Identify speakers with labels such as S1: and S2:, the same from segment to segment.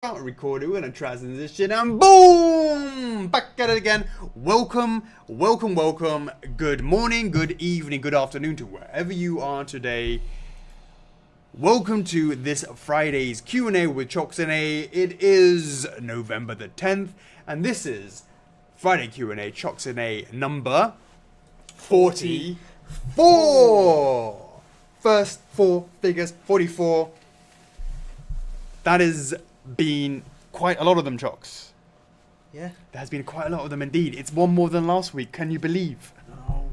S1: Record it, we're gonna transition and boom! Back at it again. Welcome. Good morning, good evening, good afternoon to wherever you are today. Welcome to this Friday's Q&A with Chocks A. It is November the 10th, and this is Friday Q&A, Chocks A number 44. First four figures, 44. That is been quite a lot of them, Chocks.
S2: Yeah.
S1: There has been quite a lot of them indeed. It's one more than last week, can you believe?
S2: No.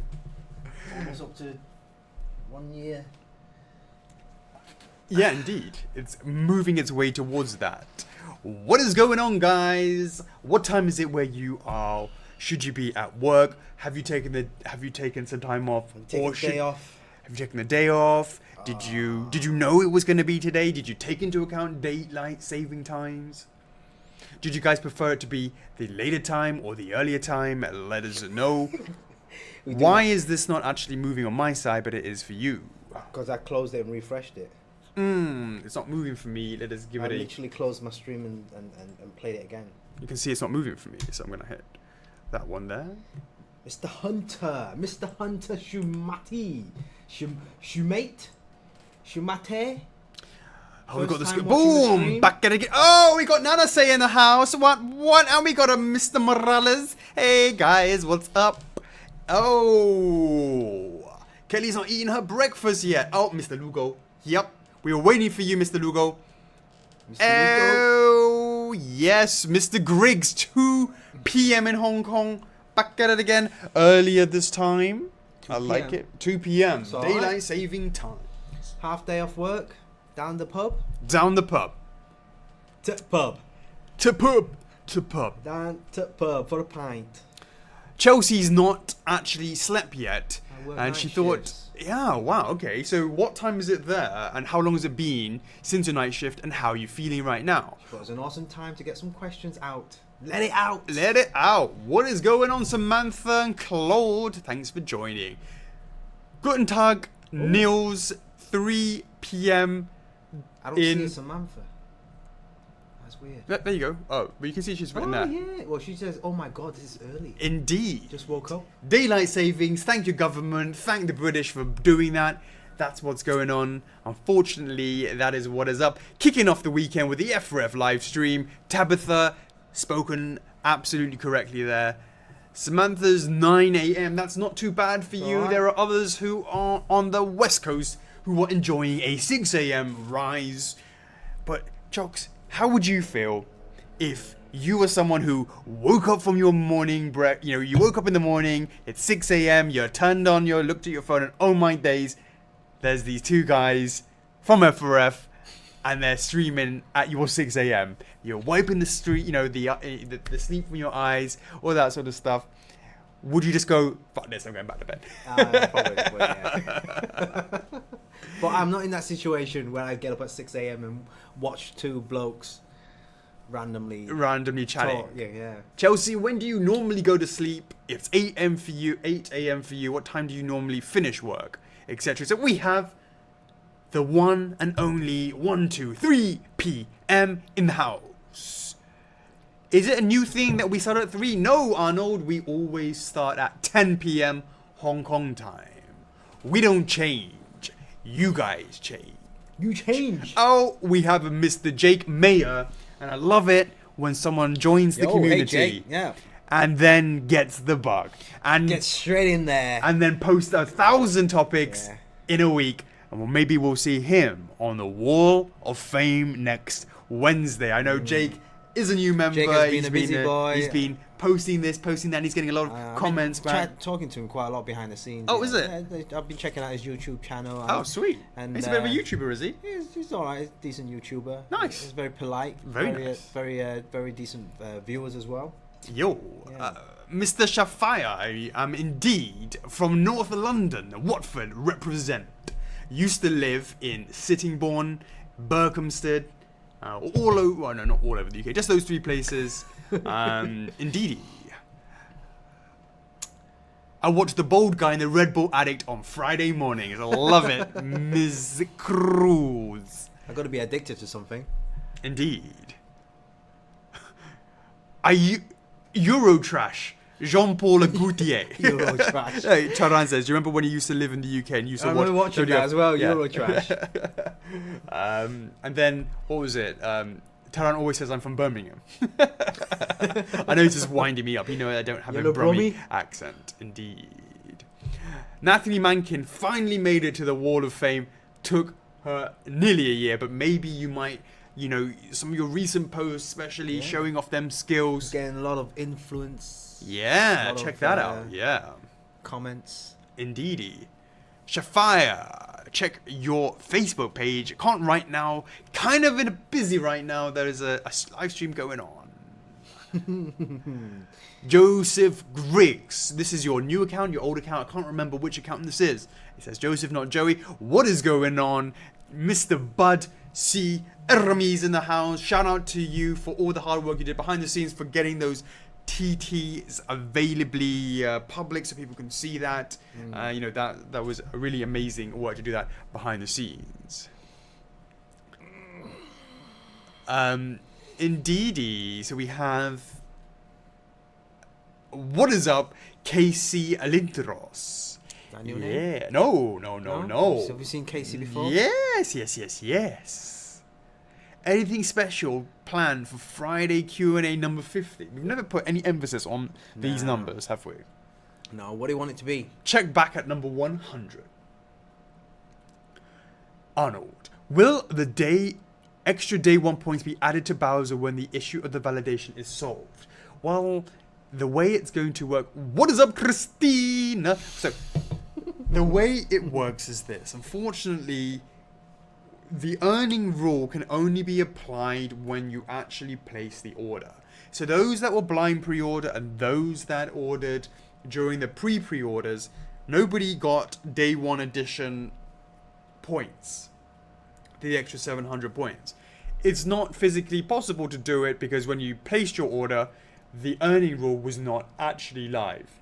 S2: Almost up to 1 year.
S1: Yeah, indeed. It's moving its way towards that. What is going on, guys? What time is it where you are? Should you be at work? Have you taken some time off?
S2: Taking the day off.
S1: Have you taken the day off? Did you know it was going to be today? Did you take into account daylight saving times? Did you guys prefer it to be the later time or the earlier time? Let us know. Why is this not actually moving on my side, but it is for you?
S2: Because I closed it and refreshed it.
S1: It's not moving for me. Let us give it a...
S2: I literally closed my stream and played it again.
S1: You can see it's not moving for me, so I'm going to hit that one there.
S2: Mr. Hunter Shumati. Shumate.
S1: Oh, we got this. Boom! Back at it again. Oh, we got Nana Say in the house. What? And we got a Mr. Morales. Hey guys, what's up? Oh, Kelly's not eating her breakfast yet. Oh, Mr. Lugo. Yep, we were waiting for you, Mr. Lugo. Oh, yes, Mr. Griggs. 2 p.m. in Hong Kong. Back at it again. Earlier this time. I like it. 2 p.m. Daylight saving time.
S2: Half day off work. Down the pub.
S1: Down the pub.
S2: To pub.
S1: To pub. To pub.
S2: Down to pub for a pint.
S1: Chelsea's not actually slept yet. And she thought,
S2: shifts.
S1: yeah, wow, okay. So what time is it there? And how long has it been since your night shift? And how are you feeling right now?
S2: It was an awesome time to get some questions out. Let it out.
S1: Let it out. What is going on, Samantha and Claude? Thanks for joining. Guten Tag, Niels, 3 p.m.
S2: I don't see Samantha. That's weird.
S1: There you go. Oh, but you can see she's written there.
S2: Oh, yeah. Well, she says, oh my God, this is early.
S1: Indeed.
S2: Just woke up.
S1: Daylight savings. Thank your government. Thank the British for doing that. That's what's going on. Unfortunately, that is what is up. Kicking off the weekend with the F4F live stream. Tabitha, spoken absolutely correctly there. Samantha's 9 a.m. That's not too bad for you.
S2: Right.
S1: There are others who are on the West Coast who are enjoying a 6 a.m. rise. But, Chocks, how would you feel if you were someone who woke up from your morning break, you woke up in the morning, it's 6 a.m., you looked at your phone, and oh my days, there's these two guys from F4F, and they're streaming at your 6 a.m. You're wiping the street, the sleep from your eyes, all that sort of stuff. Would you just go, fuck this, I'm going back to bed?
S2: Probably would, yeah. But I'm not in that situation where I get up at 6 a.m. and watch two blokes randomly
S1: chatting.
S2: talk. Yeah.
S1: Chelsea, when do you normally go to sleep? It's 8 a.m. for you. What time do you normally finish work, etc.? So we have the one and only 3 p.m. in the house. Is it a new thing that we start at 3? No, Arnold. We always start at 10 p.m. Hong Kong time. We don't change. You guys change.
S2: You change.
S1: Oh, we have a Mr. Jake Mayer, and I love it when someone joins the community.
S2: Hey Jake. Yeah.
S1: And then gets the bug. And
S2: get straight in there.
S1: And then post 1,000 topics in a week. And maybe we'll see him on the Wall of Fame next Wednesday. I know Jake is a new member.
S2: Jake has been a busy boy.
S1: He's been posting this, posting that. He's getting a lot of comments back.
S2: Talking to him quite a lot behind the scenes.
S1: Oh, is it?
S2: Yeah, I've been checking out his YouTube channel.
S1: Oh, sweet. And he's a bit of a YouTuber, is he?
S2: He's alright. He's a decent YouTuber.
S1: Nice.
S2: He's very polite.
S1: Very nice.
S2: Very decent viewers as well.
S1: Yo, Mr. Shafire, I'm indeed from North London, Watford represent. Used to live in Sittingbourne, Berkhamsted, all over, well, no, not all over the UK, just those 3 places. Indeedy. I watched The Bold Guy and the Red Bull Addict on Friday mornings. I love it. Ms. Cruz.
S2: I've got to be addicted to something.
S1: Indeed. Eurotrash. Jean-Paul Gaultier.
S2: Eurotrash.
S1: Hey, Charan says, do you remember when he used to live in the UK and used to
S2: I
S1: watch
S2: remember watching
S1: WF?
S2: that as well,
S1: Yeah.
S2: Eurotrash.
S1: And then, what was it? Taran always says I'm from Birmingham. I know he's just winding me up. You know I don't have
S2: Yellow
S1: a Brummy
S2: Brummy?
S1: accent. Indeed. Natalie Mankin finally made it to the Wall of Fame. Took her nearly a year, but maybe you might, you know, some of your recent posts, especially showing off them skills.
S2: Getting a lot of influence.
S1: Yeah,
S2: a lot
S1: check
S2: of,
S1: that out. Yeah.
S2: Comments.
S1: Indeedy. Shafire, check your Facebook page. Can't right now. Kind of in a busy right now. There is a live stream going on. Joseph Griggs. This is your new account, your old account. I can't remember which account this is. It says Joseph, not Joey. What is going on? Mr. Bud C. Ermies in the house. Shout out to you for all the hard work you did behind the scenes for getting those TTs availably public so people can see that. You know, that was a really amazing work to do that behind the scenes. Indeedy. So we have, what is up, KC Alintros?
S2: That new name?
S1: Yeah. No.
S2: So have you seen Casey before?
S1: Yes. Anything special planned for Friday Q&A number 50? We've never put any emphasis on these numbers, have we?
S2: No, what do you want it to be?
S1: Check back at number 100. Arnold, will the extra day 1 points be added to Bowser when the issue of the validation is solved? Well, the way it's going to work... What is up, Christina? So, the way it works is this. Unfortunately, the earning rule can only be applied when you actually place the order. So those that were blind pre-order and those that ordered during the pre-orders, nobody got day 1 edition points. The extra 700 points. It's not physically possible to do it because when you placed your order, the earning rule was not actually live.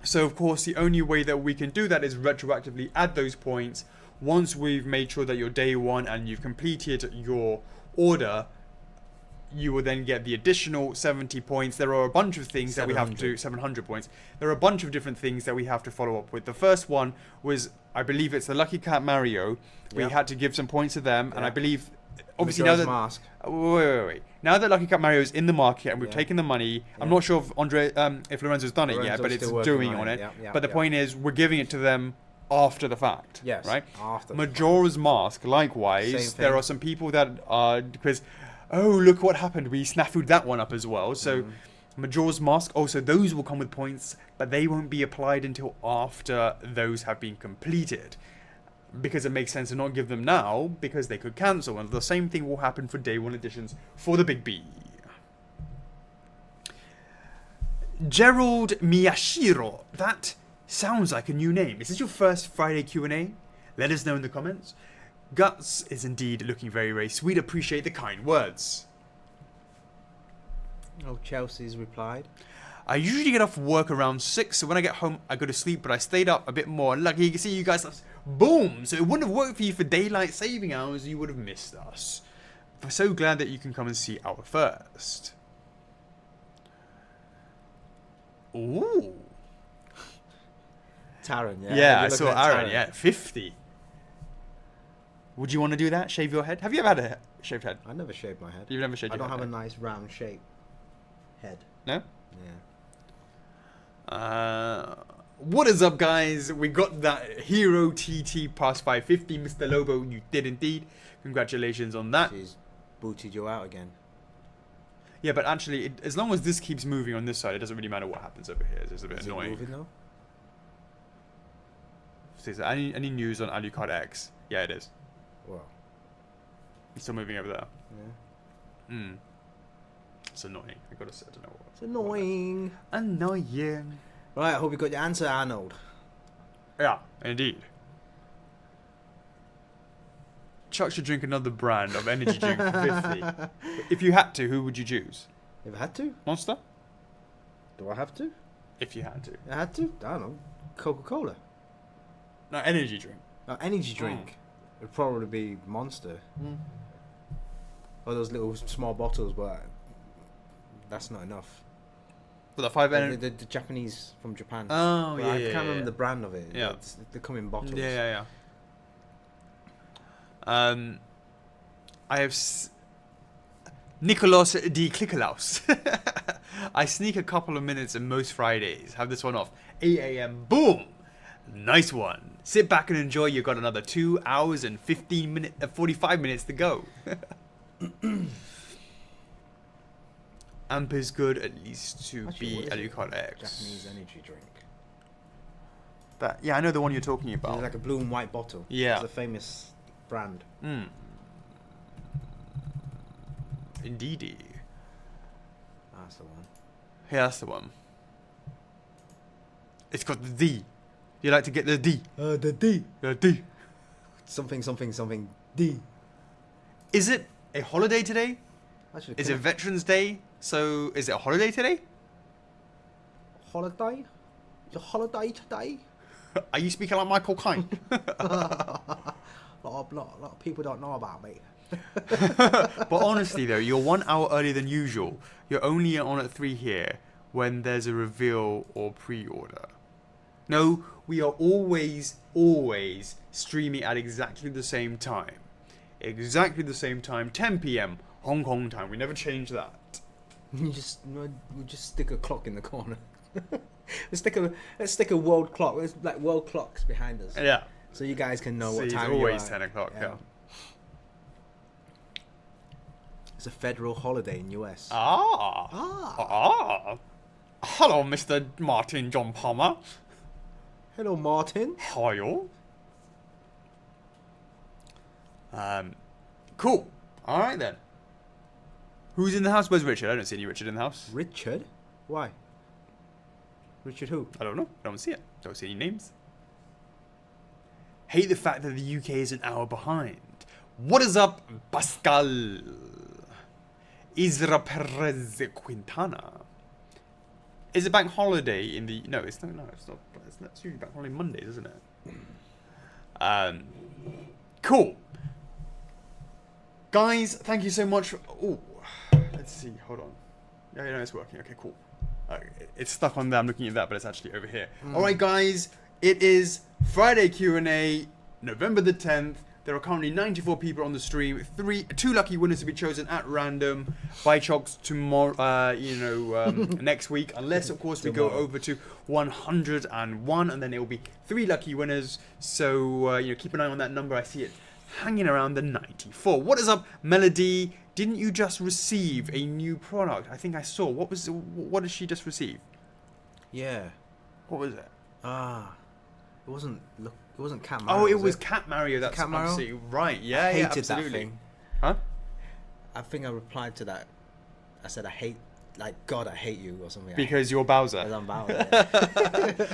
S1: So of course the only way that we can do that is retroactively add those points. Once we've made sure that you're day 1 and you've completed your order, you will then get the additional 70 points. There are a bunch of things that we have to... 700 points. There are a bunch of different things that we have to follow up with. The first one was, I believe it's the Lucky Cat Mario. We had to give some points to them. And I believe... Obviously now that...
S2: Mask.
S1: Wait. Now that Lucky Cat Mario is in the market and we've taken the money, I'm not sure if Lorenzo's done it yet, but it's doing on it. But the point is, we're giving it to them after the fact.
S2: Yes.
S1: Right?
S2: After
S1: Majora's Mask, likewise, there are some people that are... Because, oh, look what happened. We snafu'd that one up as well. So, Majora's Mask, also, those will come with points, but they won't be applied until after those have been completed. Because it makes sense to not give them now, because they could cancel. And the same thing will happen for day 1 editions for the Big B. Gerald Miyashiro. That sounds like a new name. Is this your first Friday Q&A? Let us know in the comments. Guts is indeed looking very, very sweet. Appreciate the kind words.
S2: Oh, Chelsea's replied.
S1: I usually get off work around 6, so when I get home, I go to sleep, but I stayed up a bit more. Lucky you can see you guys. Boom! So it wouldn't have worked for you for daylight saving hours, you would have missed us. I'm so glad that you can come and see our first. Ooh.
S2: Taran, yeah.
S1: Yeah, I saw Aaron, 50. Would you want to do that? Shave your head? Have you ever had a shaved head?
S2: I never shaved my head.
S1: You've never shaved your head?
S2: I don't have a nice round shape head.
S1: No?
S2: Yeah.
S1: What is up, guys? We got that Hero TT past 550. Mr. Lobo, you did indeed. Congratulations on that.
S2: She's booted you out again.
S1: Yeah, but actually, as long as this keeps moving on this side, it doesn't really matter what happens over here. It's just a bit
S2: Is
S1: annoying.
S2: it moving though?
S1: Is there any news on Alucard X? Yeah, it is.
S2: Well.
S1: It's still moving over there.
S2: Yeah.
S1: It's annoying. I don't know what.
S2: It's annoying.
S1: Annoying.
S2: Right, I hope you got your answer, Arnold.
S1: Yeah, indeed. Chuck should drink another brand of energy drink for 50. If you had to, who would you choose?
S2: If I had to?
S1: Monster?
S2: Do I have to?
S1: If you had to.
S2: I had to? I don't know. Coca-Cola.
S1: No, energy drink.
S2: No, energy drink. It'd probably be Monster. Or those little small bottles, but that's not enough.
S1: For the 5
S2: The Japanese from Japan.
S1: Oh,
S2: Well,
S1: yeah,
S2: I
S1: yeah,
S2: can't remember
S1: yeah.
S2: the brand of it.
S1: Yeah.
S2: They come in bottles.
S1: Yeah. I have Nicolas de Clickelaus. I sneak a couple of minutes in most Fridays. Have this one off. 8 a.m. Boom! Nice one. Sit back and enjoy. You've got another 2 hours and 45 minutes to go. Amp is good, at least to
S2: Actually,
S1: be
S2: what is it?
S1: Alucard X.
S2: Japanese energy drink.
S1: Yeah, I know the one you're talking
S2: It's
S1: about.
S2: like a blue and white bottle.
S1: Yeah.
S2: It's a famous brand.
S1: Indeedy.
S2: That's the one.
S1: Yeah, that's the one. It's got the D. You like to get the D.
S2: The D.
S1: The D.
S2: Something D.
S1: Is it a holiday today?
S2: Actually,
S1: Is it Veterans Day? So, is it a holiday today?
S2: holiday? It's a holiday today?
S1: Are you speaking like Michael Caine?
S2: A lot of people don't know about me.
S1: But honestly, though, you're 1 hour earlier than usual. You're only on at 3 here when there's a reveal or pre-order. No, we are always streaming at exactly the same time. Exactly the same time, 10 p.m. Hong Kong time. We never change that.
S2: We just stick a clock in the corner. Let's stick a world clock. There's like world clocks behind us.
S1: Yeah.
S2: So you guys can know what
S1: See,
S2: time
S1: it's
S2: you are.
S1: always 10 o'clock, yeah.
S2: It's a federal holiday in US.
S1: Hello, Mr. Martin John Palmer.
S2: Hello, Martin.
S1: Hiyo. Cool. All right then. Who's in the house? Where's Richard? I don't see any Richard in the house.
S2: Richard? Why? Richard who?
S1: I don't know. I don't see it. Don't see any names. Hate the fact that the UK is an hour behind. What is up, Pascal? Isra Perez Quintana. Is it bank holiday in the... No, it's not. It's not. It's usually bank holiday Mondays, isn't it? Cool. Guys, thank you so much. Oh, let's see. Hold on. Yeah, no, it's working. Okay, cool. It's stuck on there. I'm looking at that, but it's actually over here. All right, guys. It is Friday Q&A, November the 10th. There are currently 94 people on the stream. Two lucky winners to be chosen at random by Chocks tomorrow. Next week, unless of course we go over to 101, and then it will be 3 lucky winners. So keep an eye on that number. I see it hanging around the 94. What is up, Melody? Didn't you just receive a new product? I think I saw. What did she just receive?
S2: Yeah.
S1: What was it?
S2: It wasn't Cat Mario.
S1: Oh, it was Cat Mario. That's
S2: Cat Mario?
S1: absolutely right. Yeah,
S2: I hated
S1: absolutely.
S2: that thing.
S1: Huh?
S2: I think I replied to that. I said I hate you or something.
S1: Because you're Bowser.
S2: Because I'm Bowser.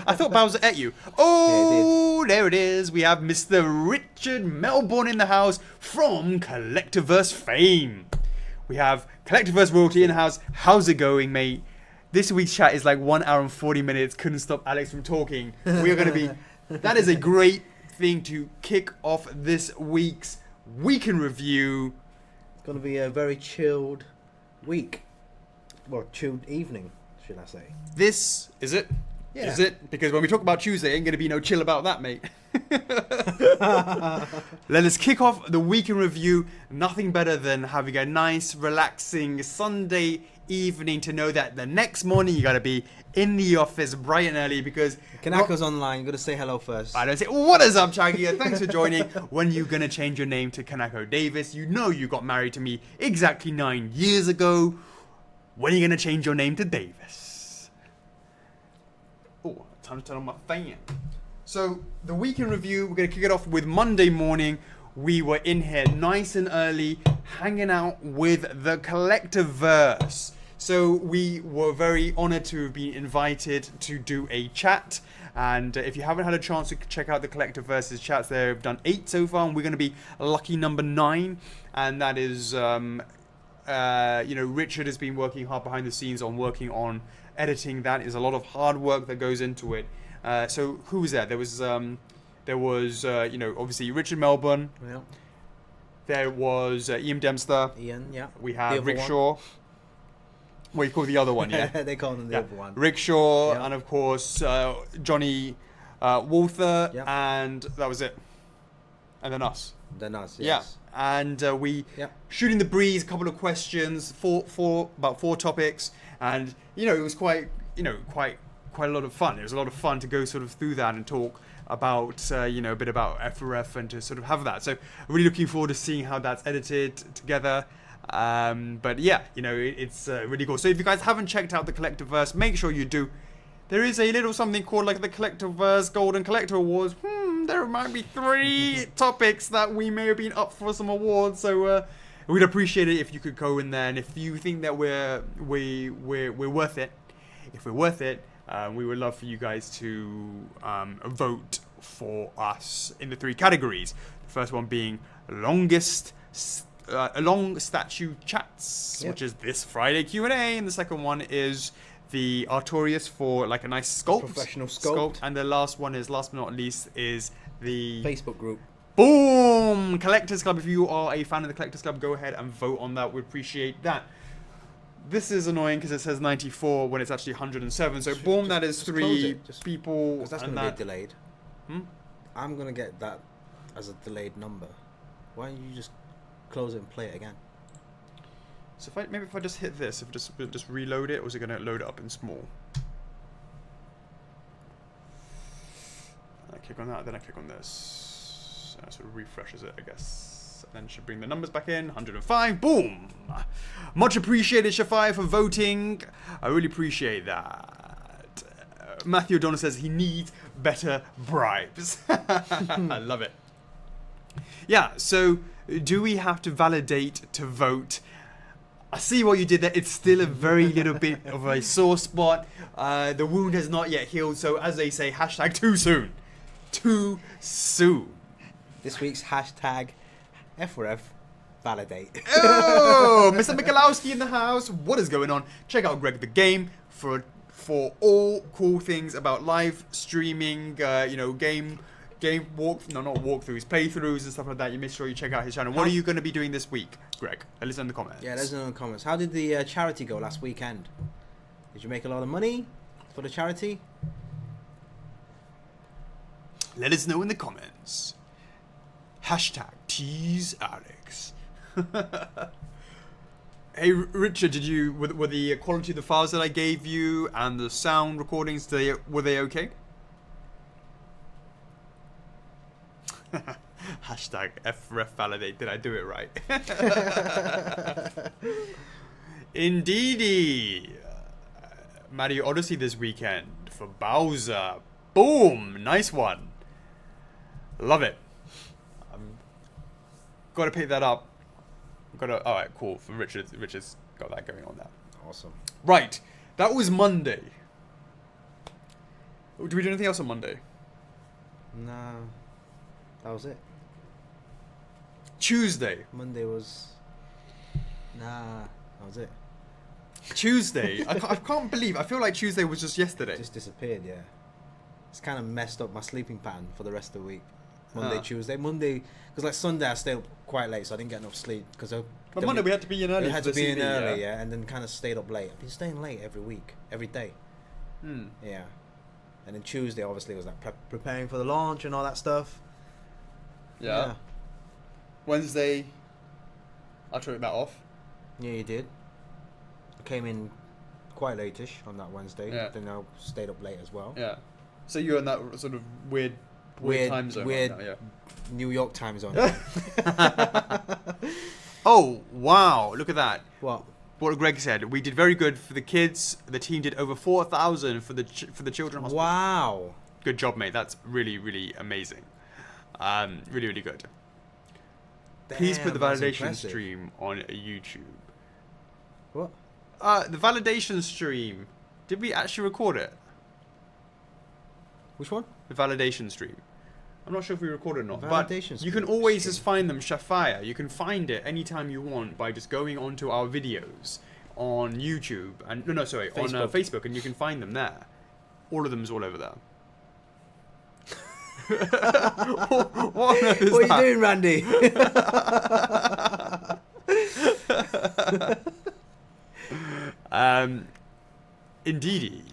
S1: I thought Bowser ate you. Oh, there it is. We have Mr. Richard Melbourne in the house from Collectiverse fame. We have Collectiverse royalty in the house. How's it going, mate? This week's chat is like 1 hour and 40 minutes. Couldn't stop Alex from talking. We are going to be... That is a great thing to kick off this week's Week in Review.
S2: It's going to be a very chilled week. Well, chilled evening, should I say.
S1: This, is it?
S2: Yeah.
S1: Is it? Because when we talk about Tuesday, ain't going to be no chill about that, mate. Let us kick off the Week in Review. Nothing better than having a nice, relaxing Sunday evening to know that the next morning you got to be in the office bright and early because...
S2: Kanako's online. You got to say hello first.
S1: I don't say, what is up, Chaggy? Thanks for joining. When you going to change your name to Kanako Davis? You know you got married to me exactly 9 years ago. When are you going to change your name to Davis? Oh, time to turn on my fan. So, the Week in Review, we're going to kick it off with Monday morning. We were in here nice and early, hanging out with the Collectiverse. So, we were very honored to have been invited to do a chat. And if you haven't had a chance to check out the Collectiverse's chats, they've done 8 so far, and we're going to be lucky number 9. And that is... Richard has been working hard behind the scenes on working on editing. That is a lot of hard work that goes into it. So who was there? There was obviously Richard Melbourne.
S2: Yeah.
S1: There was Ian Dempster.
S2: Ian, yeah.
S1: We have Rick Shaw. What you call the other one, yeah?
S2: They call them the other one.
S1: Rickshaw,
S2: Yeah.
S1: and of course Johnny Walther,
S2: Yeah.
S1: and that was it. And then us.
S2: Then us,
S1: Yeah,
S2: yes.
S1: and we
S2: Yeah.
S1: shooting the breeze, a couple of questions, about four topics, and it was quite a lot of fun. It was a lot of fun to go sort of through that and talk about a bit about F4F and to sort of have that. So really looking forward to seeing how that's edited together. But yeah, it's really cool. So if you guys haven't checked out the Collectorverse, make sure you do. There is a little something called like the Collectorverse Golden Collector Awards. There might be 3 topics that we may have been up for some awards. So we'd appreciate it if you could go in there. And if you think that we're worth it, if we're worth it, we would love for you guys to vote for us in the 3 categories. The first one being longest. Long statue chats,
S2: Yep.
S1: which is this Friday Q&A, and the second one is the Artorias for like a nice sculpt,
S2: Professional sculpt.
S1: and the last one is, last but not least, is the
S2: Facebook group.
S1: Boom Collectors Club. If you are a fan of the Collectors Club, go ahead and vote on that. We appreciate that. This is annoying because it says 94 when it's actually 107. So boom, that is
S2: just
S1: 3
S2: close it.
S1: people.
S2: Because that's
S1: and
S2: going to
S1: that,
S2: be delayed.
S1: Hmm?
S2: I'm going to get that as a delayed number. Why don't you just close it and play it again?
S1: So if I just hit this, if I just reload it, or is it going to load it up in small? I click on that, then I click on this. So it sort of refreshes it, I guess. And then it should bring the numbers back in. 105. Boom! Much appreciated, Shafai, for voting. I really appreciate that. Matthew O'Donnell says he needs better bribes. I love it. Yeah, so do we have to validate to vote? I see what you did there. It's still a very little bit of a sore spot. The wound has not yet healed. So as they say, hashtag too soon. Too soon.
S2: This week's hashtag F4F validate.
S1: Oh, Mr. Michalowski in the house. What is going on? Check out Greg the Game for all cool things about live streaming, game not walkthroughs, playthroughs and stuff like that. You make sure you check out his channel. What are you going to be doing this week, Greg? Let us know in the comments.
S2: Yeah, let us know in the comments. How did the charity go last weekend? Did you make a lot of money for the charity?
S1: Let us know in the comments. Hashtag tease Alex. Hey Richard, were the quality of the files that I gave you and the sound recordings, were they okay? Hashtag F4F validate. Did I do it right? Indeedy. Mario Odyssey this weekend for Bowser. Boom! Nice one. Love it. Got to pick that up. Alright, cool. For Richard's got that going on there.
S2: Awesome.
S1: Right. That was Monday. Did we do anything else on Monday?
S2: No. That was it.
S1: Tuesday.
S2: Monday was... Nah. That was it.
S1: Tuesday. I can't believe. I feel like Tuesday was just yesterday.
S2: It just disappeared, yeah. It's kind of messed up my sleeping pattern for the rest of the week. Monday, Tuesday. Monday, because like Sunday I stayed up quite late, so I didn't get enough sleep.
S1: But Monday we had to be in early.
S2: We had to be in
S1: CV,
S2: early, yeah, and then kind of stayed up late. I've been staying late every week, every day. Yeah. And then Tuesday, obviously, was like preparing for the launch and all that stuff.
S1: Yeah. Wednesday, I took that off.
S2: Yeah, you did. I came in quite late-ish on that Wednesday.
S1: Yeah.
S2: Then I stayed up late as well.
S1: Yeah. So you're in that sort of weird time zone.
S2: Weird
S1: right now, yeah.
S2: New York time zone.
S1: Oh, wow. Look at that.
S2: What?
S1: What Greg said. We did very good for the kids. The team did over 4,000 for the children hospital.
S2: Wow.
S1: Good job, mate. That's really, really amazing. Really, really good. Please put the
S2: Damn, that's
S1: validation
S2: impressive.
S1: stream on YouTube.
S2: What?
S1: The validation stream. Did we actually record it?
S2: Which one?
S1: The validation stream. I'm not sure if we recorded or not. But
S2: Validation
S1: you can
S2: stream.
S1: always just find them, Shafaya. You can find it anytime you want by just going onto our videos on YouTube. And on Facebook, and you can find them there. All of them's all over there. What are you
S2: doing, Randy?
S1: Indeedy.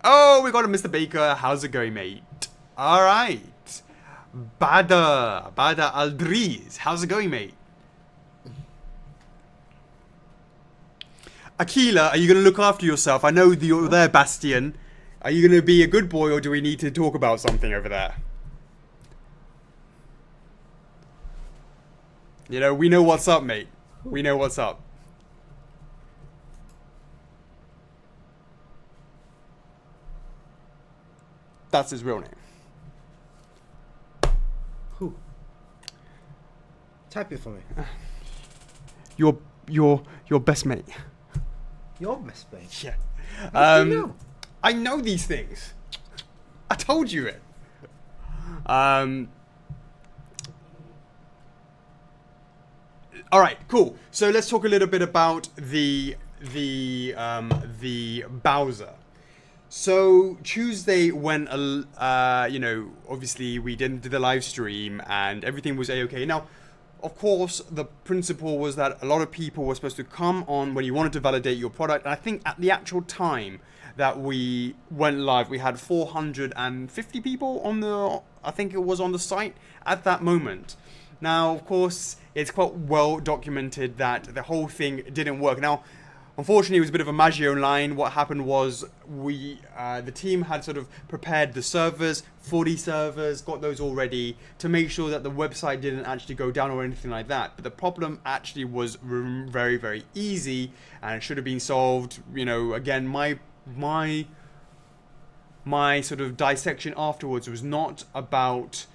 S1: Oh, we got a Mr. Baker. How's it going, mate? All right. Bada Aldriz. How's it going, mate? Aquila, are you going to look after yourself? I know you're there, Bastian. Are you going to be a good boy, or do we need to talk about something over there? You know, we know what's up, mate. We know what's up. That's his real name.
S2: Who? Type it for me.
S1: Your best mate.
S2: Your best mate?
S1: Yeah.
S2: How do you know?
S1: I know these things. I told you it. All right, cool. So let's talk a little bit about the Bowser. So Tuesday went, you know, obviously we didn't do the live stream and everything was a-okay. Now, of course, the principle was that a lot of people were supposed to come on when you wanted to validate your product. And I think at the actual time that we went live, we had 450 people on the, I think it was on the site at that moment. Now, of course, it's quite well documented that the whole thing didn't work. Now, unfortunately, it was a bit of a magie online. What happened was the team had sort of prepared the servers, 40 servers, got those all ready to make sure that the website didn't actually go down or anything like that. But the problem actually was very, very easy and it should have been solved. You know, again, my sort of dissection afterwards was not about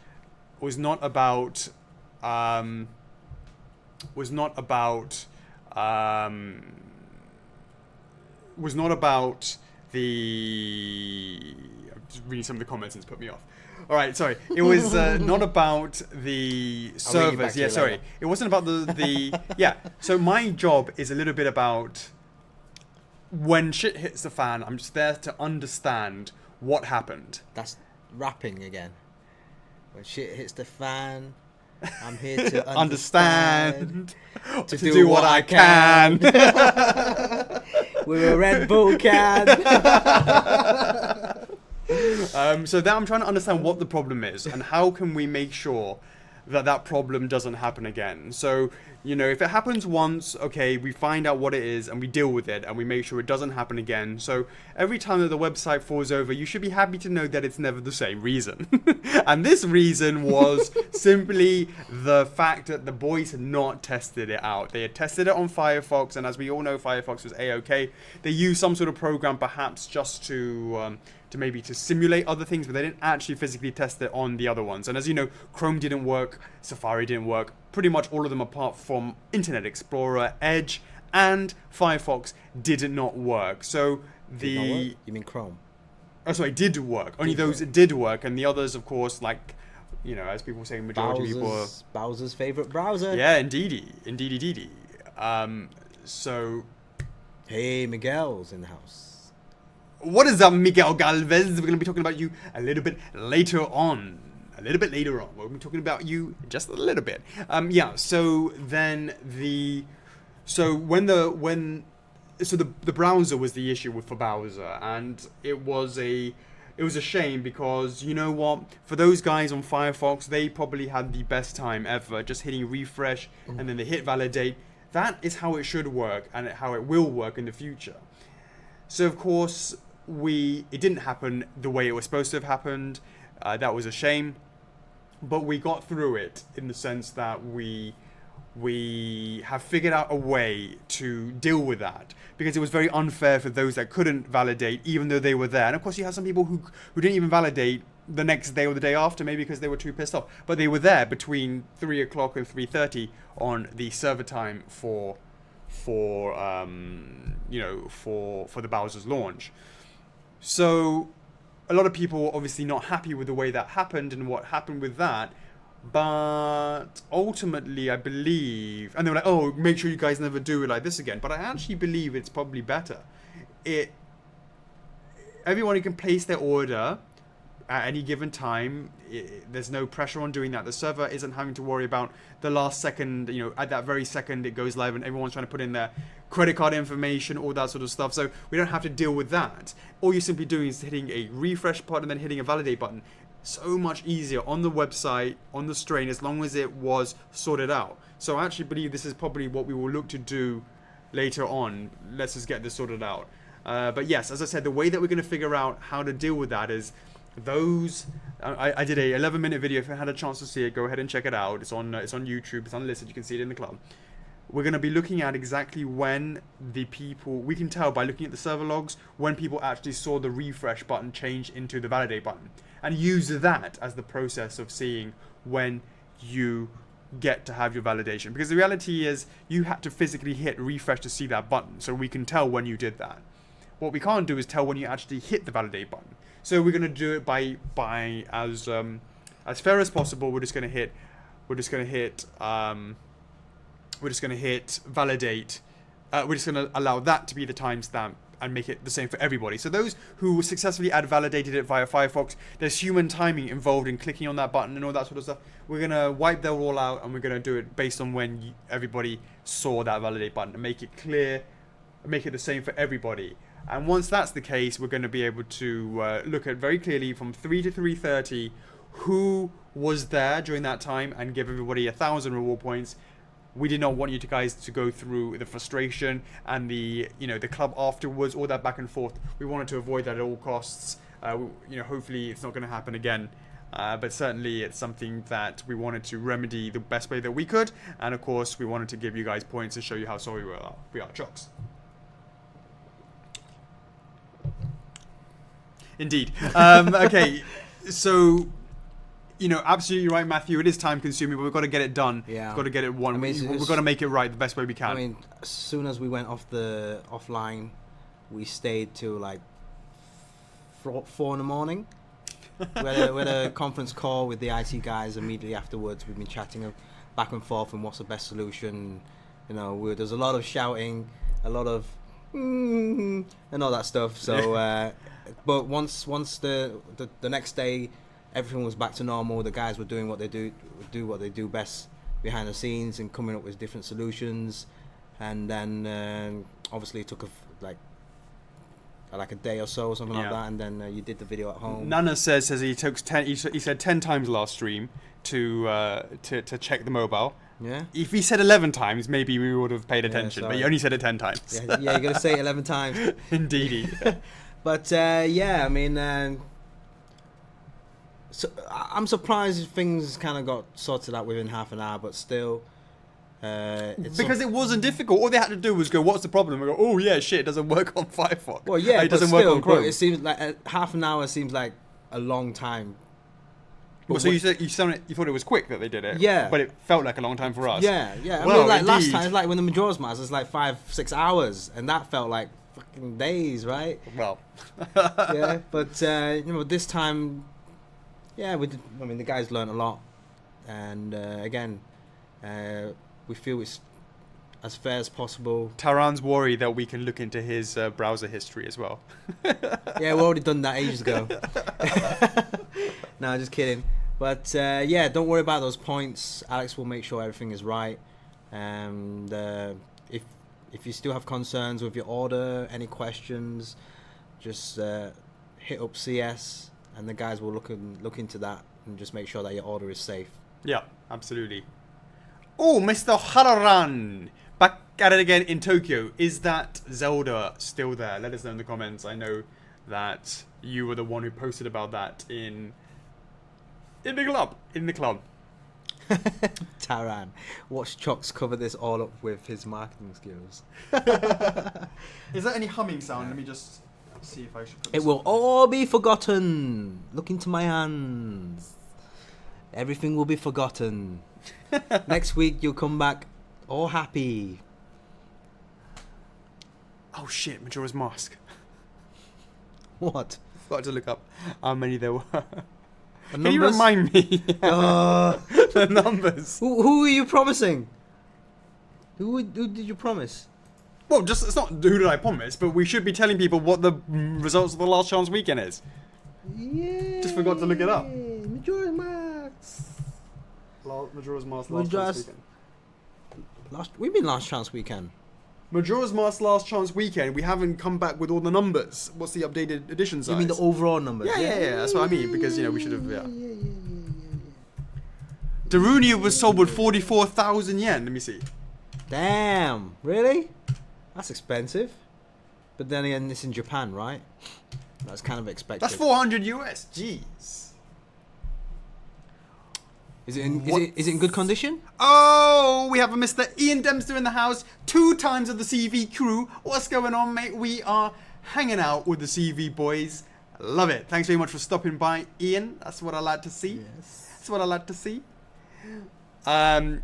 S1: the... I'm just reading some of the comments and it's put me off. Alright, sorry. It was not about the servers. Yeah, sorry. It wasn't about the yeah. So my job is a little bit about when shit hits the fan, I'm just there to understand what happened.
S2: That's rapping again. When shit hits the fan, I'm here to
S1: understand.
S2: To do what I can. With a Red Bull can.
S1: So then I'm trying to understand what the problem is and how can we make sure that that problem doesn't happen again. So, you know, if it happens once, okay, we find out what it is and we deal with it and we make sure it doesn't happen again. So every time that the website falls over, you should be happy to know that it's never the same reason. And this reason was simply the fact that the boys had not tested it out. They had tested it on Firefox, and as we all know, Firefox was a-okay. They used some sort of program perhaps just to maybe to simulate other things, but they didn't actually physically test it on the other ones. And as you know, Chrome didn't work, Safari didn't work, pretty much all of them apart from Internet Explorer, Edge, and Firefox did not work. So
S2: You mean Chrome?
S1: Oh, sorry, did work. Only those did work, and the others, of course, like, you know, as people say, majority of people...
S2: Bowser's favorite browser.
S1: Yeah, indeedy. So...
S2: Hey, Miguel's in the house.
S1: What is up, Miguel Galvez? We're going to be talking about you a little bit later on. We'll be talking about you just a little bit. Yeah, so then the browser was the issue for Bowser, and it was a shame because, you know what, for those guys on Firefox, they probably had the best time ever just hitting refresh and then they hit validate. That is how it should work and how it will work in the future. So of course, it didn't happen the way it was supposed to have happened. That was a shame, but we got through it in the sense that we have figured out a way to deal with that, because it was very unfair for those that couldn't validate even though they were there. And of course you have some people who didn't even validate the next day or the day after, maybe because they were too pissed off, but they were there between 3 o'clock and 3:30 on the server time for the Bowser's launch. So a lot of people were obviously not happy with the way that happened and what happened with that. But ultimately, I believe, and they were like, oh, make sure you guys never do it like this again. But I actually believe it's probably better. Everyone can place their order at any given time. There's no pressure on doing that. The server isn't having to worry about the last second, at that very second it goes live and everyone's trying to put in their credit card information, all that sort of stuff. So we don't have to deal with that. All you're simply doing is hitting a refresh button and then hitting a validate button. So much easier on the website, on the strain, as long as it was sorted out. So I actually believe this is probably what we will look to do later on. Let's just get this sorted out. But yes, as I said, the way that we're going to figure out how to deal with that is those. I did a 11-minute video. If you had a chance to see it, go ahead and check it out. It's on YouTube. It's unlisted. You can see it in the club. We're going to be looking at exactly when the people, we can tell by looking at the server logs when people actually saw the refresh button change into the validate button, and use that as the process of seeing when you get to have your validation. Because the reality is you had to physically hit refresh to see that button, so we can tell when you did that. What we can't do is tell when you actually hit the validate button. So we're going to do it by as fair as possible. We're just going to hit validate. We're just going to allow that to be the timestamp and make it the same for everybody. So those who successfully validated it via Firefox, there's human timing involved in clicking on that button and all that sort of stuff. We're going to wipe that all out, and we're going to do it based on when everybody saw that validate button and make it clear, make it the same for everybody. And once that's the case, we're going to be able to look at very clearly from 3 to 3:30 who was there during that time and give everybody 1,000 reward points. We did not want you guys to go through the frustration and the club afterwards, all that back and forth. We wanted to avoid that at all costs. Hopefully it's not going to happen again. But certainly it's something that we wanted to remedy the best way that we could. And of course, we wanted to give you guys points and show you how sorry we are. Chocks. Indeed. Okay, so... absolutely right, Matthew. It is time consuming, but we've got to get it done. Yeah. We've got to get it won. We've got to make it right the best way we can.
S2: I mean, as soon as we went offline, we stayed till like 4 in the morning. We had a conference call with the IT guys immediately afterwards. We've been chatting back and forth and what's the best solution. There's a lot of shouting, a lot of and all that stuff. So, but once the next day, everything was back to normal. The guys were doing what they do best behind the scenes and coming up with different solutions. And then obviously it took like a day or so, something like that. And then you did the video at home.
S1: Nana says he took 10. He said 10 times last stream to check the mobile.
S2: Yeah.
S1: If he said 11 times, maybe we would have paid attention. But he only said it 10 times.
S2: Yeah, you're gonna say it 11 times.
S1: Indeedy.
S2: But I mean. So I'm surprised things kind of got sorted out within half an hour, but still,
S1: because it wasn't difficult. All they had to do was go, "What's the problem?" And go, "Oh yeah, shit, it doesn't work on Firefox."
S2: Well, yeah,
S1: it doesn't work on Chrome.
S2: It seems like half an hour seems like a long time.
S1: Well, so you thought it was quick that they did it,
S2: yeah,
S1: but it felt like a long time for us.
S2: Yeah. I mean, like last time, like when the Majora's Mask was like 5-6 hours, and that felt like fucking days, right?
S1: Well,
S2: yeah, but this time. Yeah, we did. I mean, the guys learned a lot, and again, we feel it's as fair as possible.
S1: Taran's worried that we can look into his browser history as well.
S2: Yeah, we've already done that ages ago. No, just kidding. But don't worry about those points. Alex will make sure everything is right. And if you still have concerns with your order, any questions, just hit up CS. And the guys will look into that and just make sure that your order is safe.
S1: Yeah, absolutely. Oh, Mr. Hararan! Back at it again in Tokyo. Is that Zelda still there? Let us know in the comments. I know that you were the one who posted about that in the club.
S2: Taran, watch Chocks cover this all up with his marketing skills.
S1: Is there any humming sound? Let me just... see if I should put
S2: it will all be forgotten. Look into my hands. Everything will be forgotten. Next week you'll come back all happy.
S1: Oh shit, Majora's Mask.
S2: What?
S1: Forgot to look up how many there were.
S2: The
S1: Can you remind me? The numbers.
S2: Who are you promising? Who did you promise?
S1: Well, it's not who did I promise, but we should be telling people what the results of the Last Chance weekend is.
S2: Yeah.
S1: Just forgot to look it up.
S2: Majora's Mask.
S1: Majora's Mask
S2: Majora's- We've been Last Chance Weekend.
S1: Majora's Mask Last Chance Weekend. We haven't come back with all the numbers. What's the updated edition size?
S2: You mean the overall numbers?
S1: Yeah. That's what I mean, because, we should have, Darunia was sold with 44,000 yen. Let me see.
S2: Damn, really? That's expensive. But then again, it's in Japan, right? That's kind of expected.
S1: That's 400 US. Jeez.
S2: Is it in good condition?
S1: Oh, we have a Mr. Ian Dempster in the house. 2 times of the CV crew. What's going on, mate? We are hanging out with the CV boys. Love it. Thanks very much for stopping by, Ian. That's what I like to see.
S2: Yes.
S1: That's what I like to see. And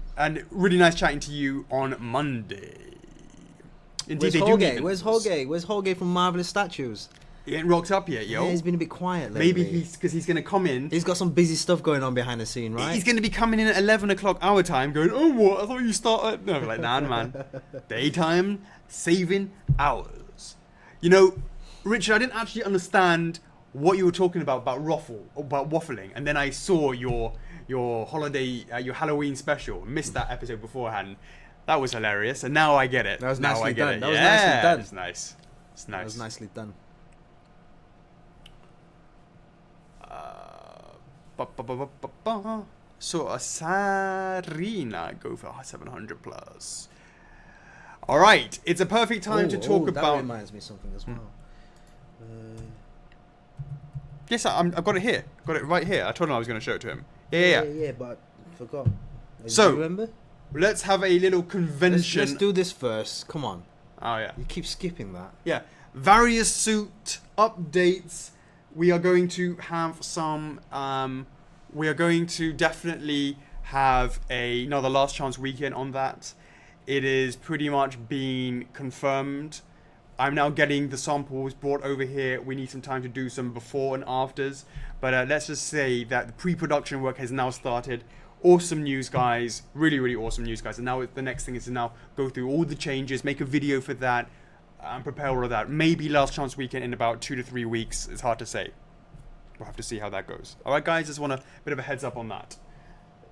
S1: really nice chatting to you on Monday. Indeed,
S2: Where's Jorge? Where's Jorge from Marvelous Statues?
S1: He ain't rocked up yet, yo.
S2: Yeah, he's been a bit quiet lately.
S1: Maybe because he's going to come in.
S2: He's got some busy stuff going on behind the scene, right?
S1: He's going to be coming in at 11 o'clock our time going, oh, what? I thought you started. No, like, nah, man. Daytime saving hours. Richard, I didn't actually understand what you were talking about waffling. And then I saw your holiday, your Halloween special. Missed that episode beforehand. That was hilarious. And now I get it.
S2: That was
S1: now
S2: nicely
S1: I get
S2: done.
S1: it.
S2: That was nicely done.
S1: It's nice. It's nice.
S2: That was nicely done.
S1: So a Sarina go for 700 plus. All right, it's a perfect time to talk
S2: that
S1: about.
S2: reminds me of something as well.
S1: Yes, I've got it here. Got it right here. I told him I was going to show it to him. Yeah.
S2: But I forgot.
S1: So,
S2: do you remember?
S1: Let's have a little convention.
S2: Let's do this first. Come on.
S1: Oh yeah.
S2: You keep skipping that.
S1: Yeah. Various suit updates. We are going to have some. We are going to definitely have another Last Chance Weekend on that. It is pretty much been confirmed. I'm now getting the samples brought over here. We need some time to do some before and afters. But let's just say that the pre-production work has now started. Awesome news, guys. Really, really awesome news, guys. And now the next thing is to now go through all the changes, make a video for that, and prepare all of that. Maybe Last Chance Weekend in about 2 to 3 weeks. It's hard to say. We'll have to see how that goes. All right, guys, just want a bit of a heads up on that.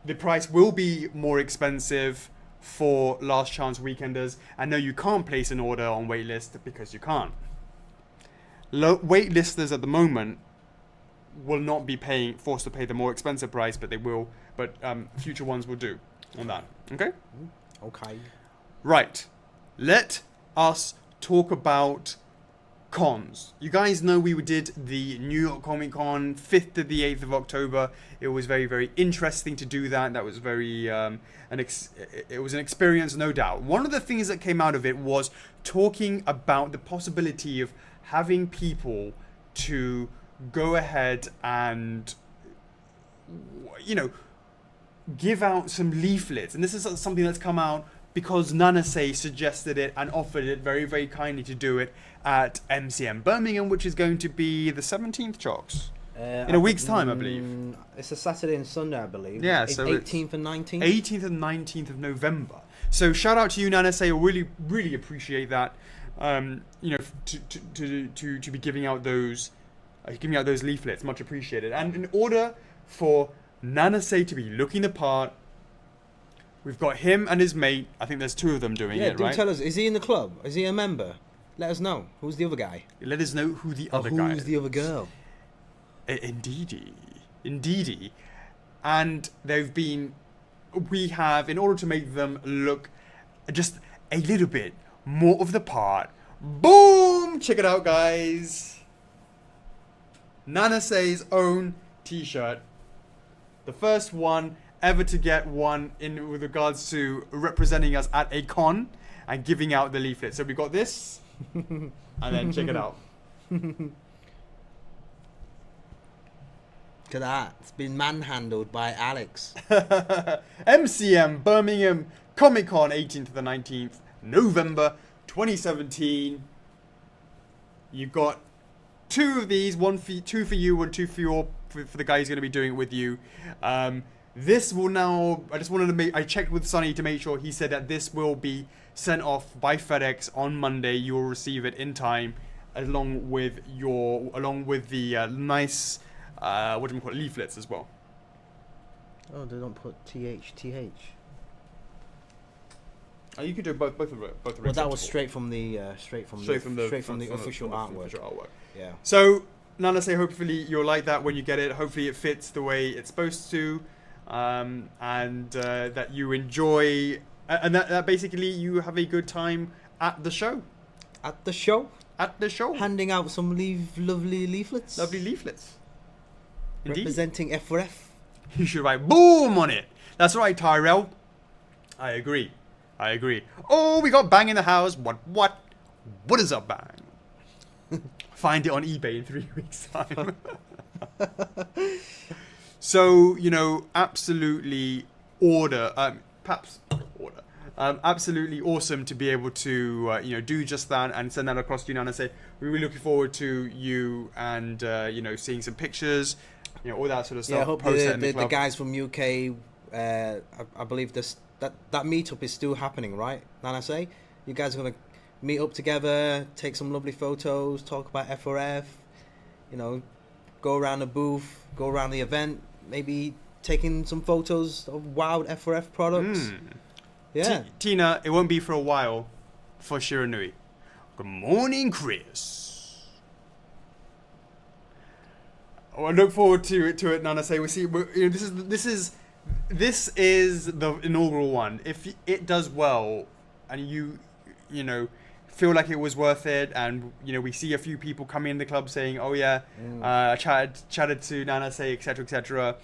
S1: The price will be more expensive for Last Chance Weekenders. I know you can't place an order on waitlist because you can't. Waitlisters at the moment will not be forced to pay the more expensive price, but they will. But future ones will do on that. Okay?
S2: Okay.
S1: Right. Let us talk about cons. You guys know we did the New York Comic Con 5th to the 8th of October. It was very, very interesting to do that. That was very it was an experience, no doubt. One of the things that came out of it was talking about the possibility of having people to go ahead and give out some leaflets. And this is something that's come out because Nanase suggested it and offered it very, very kindly to do it at MCM Birmingham, which is going to be the 17th, Chocks. In a week's time, I believe.
S2: It's a Saturday and Sunday, I believe.
S1: Yeah, so
S2: 18th and 19th?
S1: 18th and 19th of November. So shout out to you, Nanase. I really, really appreciate that. To be giving out those leaflets, much appreciated. And in order for Nanase to be looking the part, we've got him and his mate. I think there's 2 of them doing it, right?
S2: Tell us. Is he in the club? Is he a member? Let us know. Who's the other guy?
S1: Let us know who the other guy is.
S2: Who's the other girl?
S1: Indeedy. And we have, in order to make them look just a little bit more of the part, boom! Check it out, guys. Nanase's own t-shirt. The first one ever to get one with regards to representing us at a con and giving out the leaflet. So we got this, and then check it out.
S2: Look at that. It's been manhandled by Alex.
S1: MCM Birmingham Comic Con 18th to the 19th November 2017. You've got 2 of these, 2 for you and 2 for the guy who's going to be doing it with you. This will now, I checked with Sonny to make sure. He said that this will be sent off by FedEx on Monday. You will receive it in time along with the nice leaflets as well.
S2: Oh, they don't put TH.
S1: You could do both. Both are
S2: Well,
S1: acceptable.
S2: that was straight from the official artwork. Yeah.
S1: So, Nana, say hopefully you'll like that when you get it. Hopefully it fits the way it's supposed to, and that you enjoy, and that basically you have a good time at the show.
S2: At the show.
S1: Handing
S2: out some lovely leaflets.
S1: Lovely leaflets. Indeed.
S2: Representing F4F.
S1: You should write boom on it. That's right, Tyrell. I agree. Oh, we got Bang in the house. What is up, Bang? Find it on eBay in 3 weeks' time. So, absolutely absolutely awesome to be able to, do just that and send that across to you now and say, we're really looking forward to you and, seeing some pictures, all that sort of stuff.
S2: Yeah, I hope the guys from UK, I believe that meetup is still happening, right? Nana say? You guys are going to meet up together, take some lovely photos, talk about F4F, go around the booth, go around the event, maybe taking some photos of wild F4F products. Yeah.
S1: Tina, it won't be for a while for Shiranui. Good morning, Chris. Oh, I look forward to it, Nana say. This is the inaugural one. If it does well and you feel like it was worth it, and we see a few people coming in the club saying, "Oh yeah, chatted to Nana say, etc."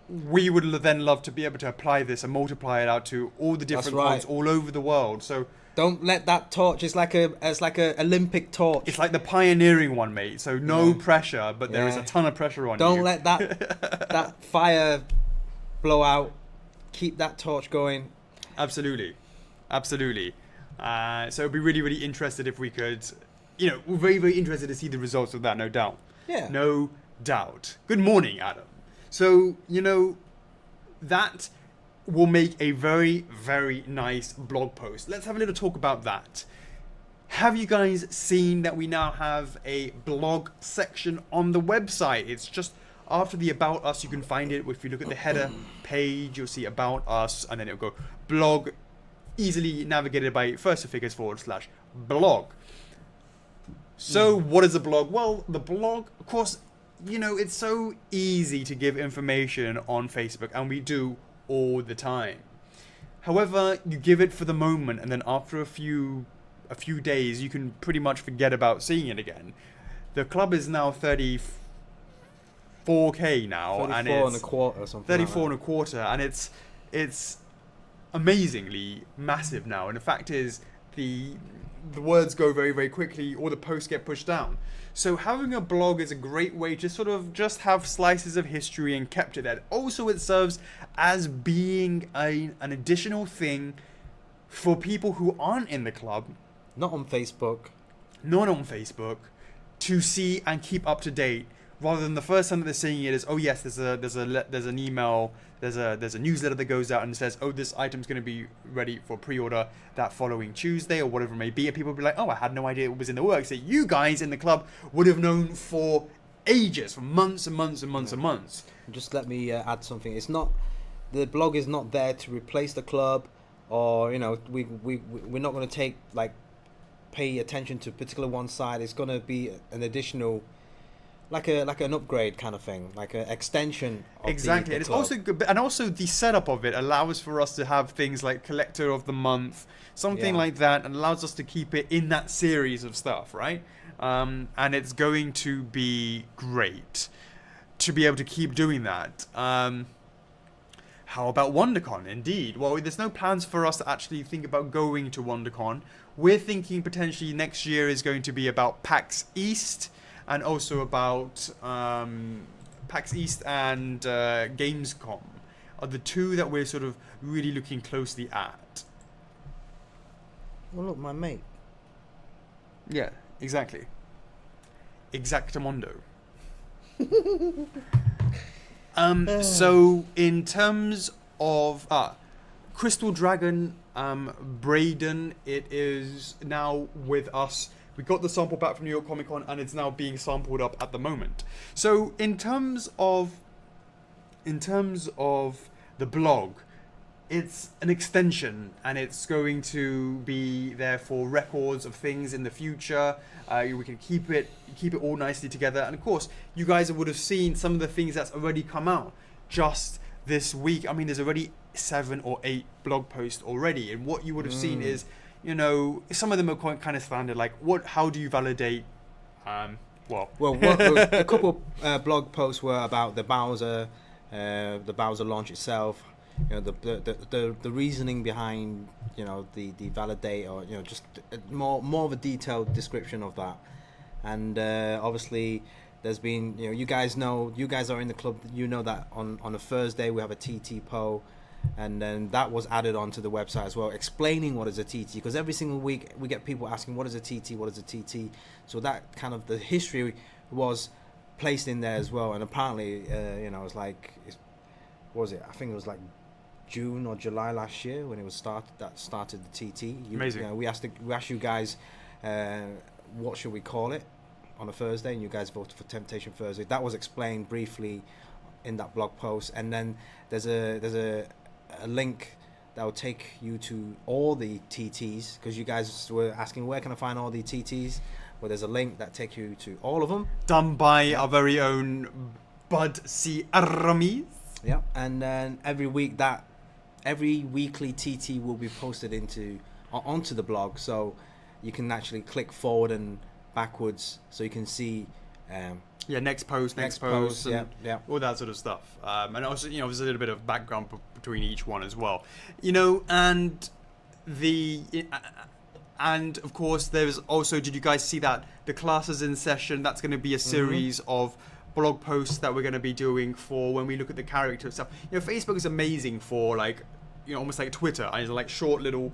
S1: We would then love to be able to apply this and multiply it out to all the different cons all over the world. So
S2: don't let that torch. It's like a Olympic torch.
S1: It's like the pioneering one, mate. So no pressure, but there is a ton of pressure on you.
S2: Don't let that fire blow out. Keep that torch going.
S1: Absolutely. So it'd be really, really interested if we could, we're very, very interested to see the results of that, no doubt.
S2: Yeah.
S1: No doubt. Good morning, Adam. So, that will make a very, very nice blog post. Let's have a little talk about that. Have you guys seen that we now have a blog section on the website? It's just after the About Us, you can find it. If you look at the header page, you'll see About Us, and then it'll go blog, easily navigated by firstofigures/blog. So what is a blog? Well, the blog, of course, it's so easy to give information on Facebook, and we do all the time. However, you give it for the moment, and then after a few days, you can pretty much forget about seeing it again. The club is now 34K now, and it's
S2: 34 and a quarter or something.
S1: 34 and a quarter, and it's amazingly massive now. And the fact is, the words go very, very quickly, or the posts get pushed down. So having a blog is a great way to sort of just have slices of history and kept it there. Also, it serves as being an additional thing for people who aren't in the club,
S2: not on Facebook,
S1: to see and keep up to date. Rather than the first time that they're seeing it is, oh yes, there's an email, there's a newsletter that goes out and says, oh, this item's going to be ready for pre-order that following Tuesday or whatever it may be, and people will be like, oh, I had no idea it was in the works. That you guys in the club would have known for ages, for months and months and months and months.
S2: Just let me add something. It's not, the blog is not there to replace the club, or we're not going to pay attention to particular one side. It's going to be an additional, like an upgrade kind of thing, like an extension of
S1: exactly.
S2: the
S1: And it's
S2: club.
S1: also good, and also the setup of it allows for us to have things like collector of the month, something like that, and allows us to keep it in that series of stuff, right? And it's going to be great to be able to keep doing that. How about WonderCon? Indeed. Well, there's no plans for us to actually think about going to WonderCon. We're thinking potentially next year is going to be about PAX East, and also about PAX East and Gamescom are the two that we're sort of really looking closely at.
S2: Well, look, my mate.
S1: Yeah, exactly. Exactamundo. So in terms of Crystal Dragon, Braden, it is now with us We got the sample back from New York Comic Con, and it's now being sampled up at the moment. So in terms of the blog, it's an extension, and it's going to be there for records of things in the future. We can keep it all nicely together, and of course, you guys would have seen some of the things that's already come out just this week. I mean, there's already 7 or 8 blog posts already, and what you would have seen is, some of them are quite kind of standard, like how do you validate?
S2: A couple blog posts were about the Bowser launch itself. The reasoning behind the validate, or just more of a detailed description of that. And obviously there's been, you guys are in the club, that on a Thursday we have a TT poll, and then that was added onto the website as well, explaining what is a TT, because every single week we get people asking what is a TT, so that kind of the history was placed in there as well. And apparently it's like, what was it, I think it was like June or July last year when it was started the TT.
S1: Amazing.
S2: We asked you guys what should we call it on a Thursday, and you guys voted for Temptation Thursday. That was explained briefly in that blog post, and then there's a link that will take you to all the TTs, because you guys were asking where can I find all the TTs. Well, there's a link that takes you to all of them,
S1: done by our very own Bud C. Aramis.
S2: Yeah, and then every weekly TT will be posted onto the blog, so you can actually click forward and backwards, so you can see
S1: next post, and all that sort of stuff. And also, there's a little bit of background between each one as well. And of course, there's also, did you guys see that the classes in session? That's going to be a series of blog posts that we're going to be doing for when we look at the character stuff. Facebook is amazing for almost like Twitter, and like short little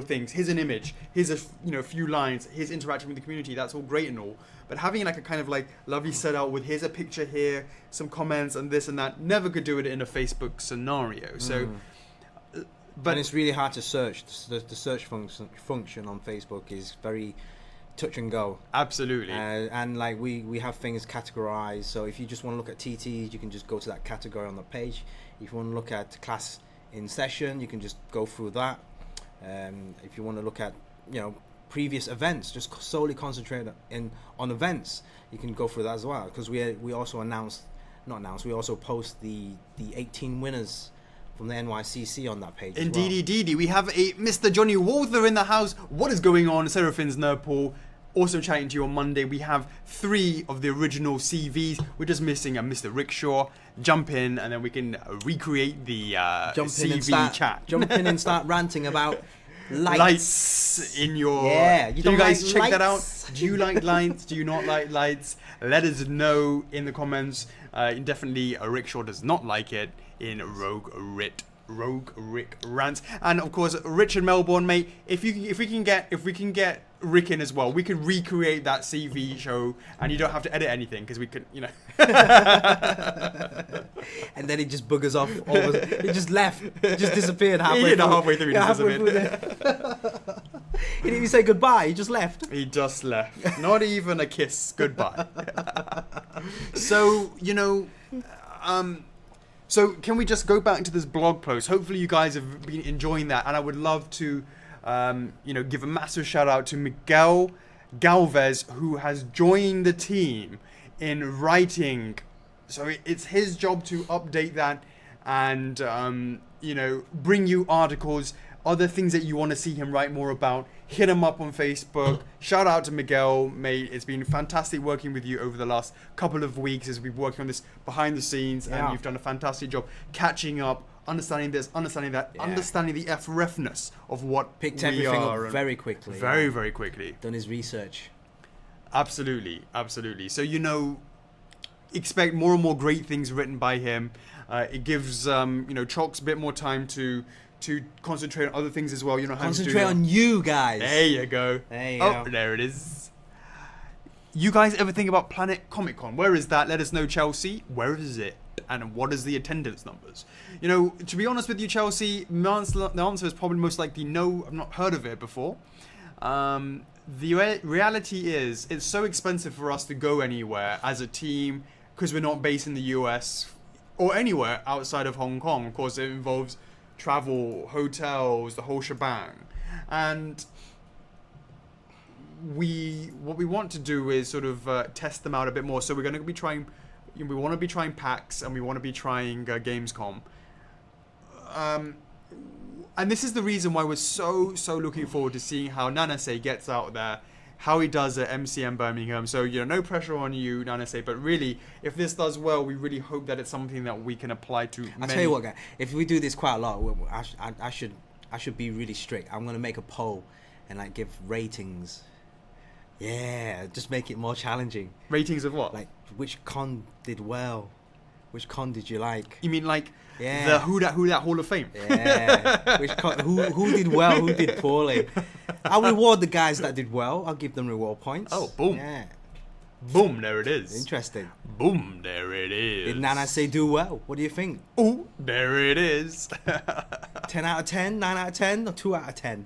S1: things. Here's an image, here's a few lines, here's interaction with the community. That's all great and all, but having like a kind of like lovely set out with here's a picture here, some comments and this and that, never could do it in a Facebook scenario. So
S2: and it's really hard to search. The search function on Facebook is very touch and go.
S1: Absolutely.
S2: And like we have things categorized, so if you just want to look at TTs, you can just go to that category on the page. If you want to look at class in session, you can just go through that. If you want to look at previous events, just solely concentrate on events, you can go through that as well, because we also we also post the 18 winners from the NYCC on that page.
S1: Indeedy, we have a Mr. Johnny Walther in the house. What is going on? Seraphin's Nurple also chatting to you on Monday. We have 3 of the original CVs. We're just missing a Mr. Rickshaw. Jump in, and then we can recreate the CV chat.
S2: Jump in and start ranting about
S1: lights in your...
S2: Yeah,
S1: do you guys check that out? Do you like lights? Do you not like lights? Let us know in the comments. Definitely, Rickshaw does not like it in Rogue Rick rants. And of course, Richard Melbourne, mate. If we can get Rick in as well, we could recreate that CV show, and you don't have to edit anything, because we could,
S2: And then he just buggers off. He just left. He just disappeared halfway through.
S1: Halfway through.
S2: He didn't even say goodbye. He just left.
S1: He just left. Not even a kiss. Goodbye. So So can we just go back to this blog post? Hopefully you guys have been enjoying that, and I would love to, give a massive shout out to Miguel Galvez, who has joined the team in writing. So it's his job to update that and, bring you articles, other things that you want to see him write more about. Hit him up on Facebook. Shout out to Miguel, mate. It's been fantastic working with you over the last couple of weeks as we've been working on this behind the scenes, and you've done a fantastic job catching up, understanding this, understanding that, understanding the F4F-ness of what
S2: picked
S1: we
S2: everything
S1: are.
S2: up very quickly.
S1: Very, very quickly.
S2: Done his research.
S1: Absolutely. So, expect more and more great things written by him. It gives, Chocks a bit more time to concentrate on other things as well.
S2: Concentrate on you guys.
S1: There you go. There it is. You guys ever think about Planet Comic Con? Where is that? Let us know, Chelsea. Where is it? And what is the attendance numbers? To be honest with you, Chelsea, the answer is probably most likely no. I've not heard of it before. the reality is it's so expensive for us to go anywhere as a team because we're not based in the US or anywhere outside of Hong Kong. Of course, it involves travel, hotels, the whole shebang. And what we want to do is sort of test them out a bit more. So we're going to be trying, we want to be trying PAX and we want to be trying Gamescom. And this is the reason why we're so looking forward to seeing how Nanase gets out there, how he does at MCM Birmingham. So, no pressure on you, Nanase, but really, if this does well, we really hope that it's something that we can apply to
S2: I'll tell you what, guys, if we do this quite a lot, I should be really strict. I'm going to make a poll and like give ratings. Yeah, just make it more challenging.
S1: Ratings of what?
S2: Like, which con did well? Which con did you like?
S1: You mean like
S2: Yeah.
S1: the Who Dat Hall of Fame?
S2: Yeah. Who did well? Who did poorly? I'll reward the guys that did well. I'll give them reward points.
S1: Oh, boom.
S2: Yeah.
S1: Boom, there it is.
S2: Interesting.
S1: Boom, there it is.
S2: Did Nana say do well? What do you think?
S1: Oh, there it is.
S2: 10 out of 10, 9 out of 10, or 2 out of 10?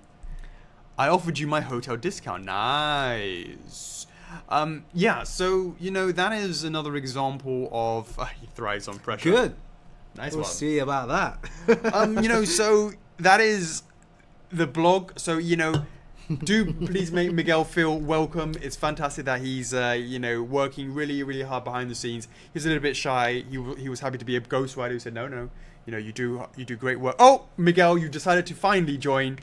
S1: I offered you my hotel discount. Nice. Yeah, so, that is another example of... he thrives on pressure.
S2: Good.
S1: Nice
S2: We'll
S1: one.
S2: see about that.
S1: So that is the blog. So, do please make Miguel feel welcome. It's fantastic that he's, working really, really hard behind the scenes. He's a little bit shy. He was happy to be a ghostwriter who said, no, you do great work. Oh, Miguel, you decided to finally join.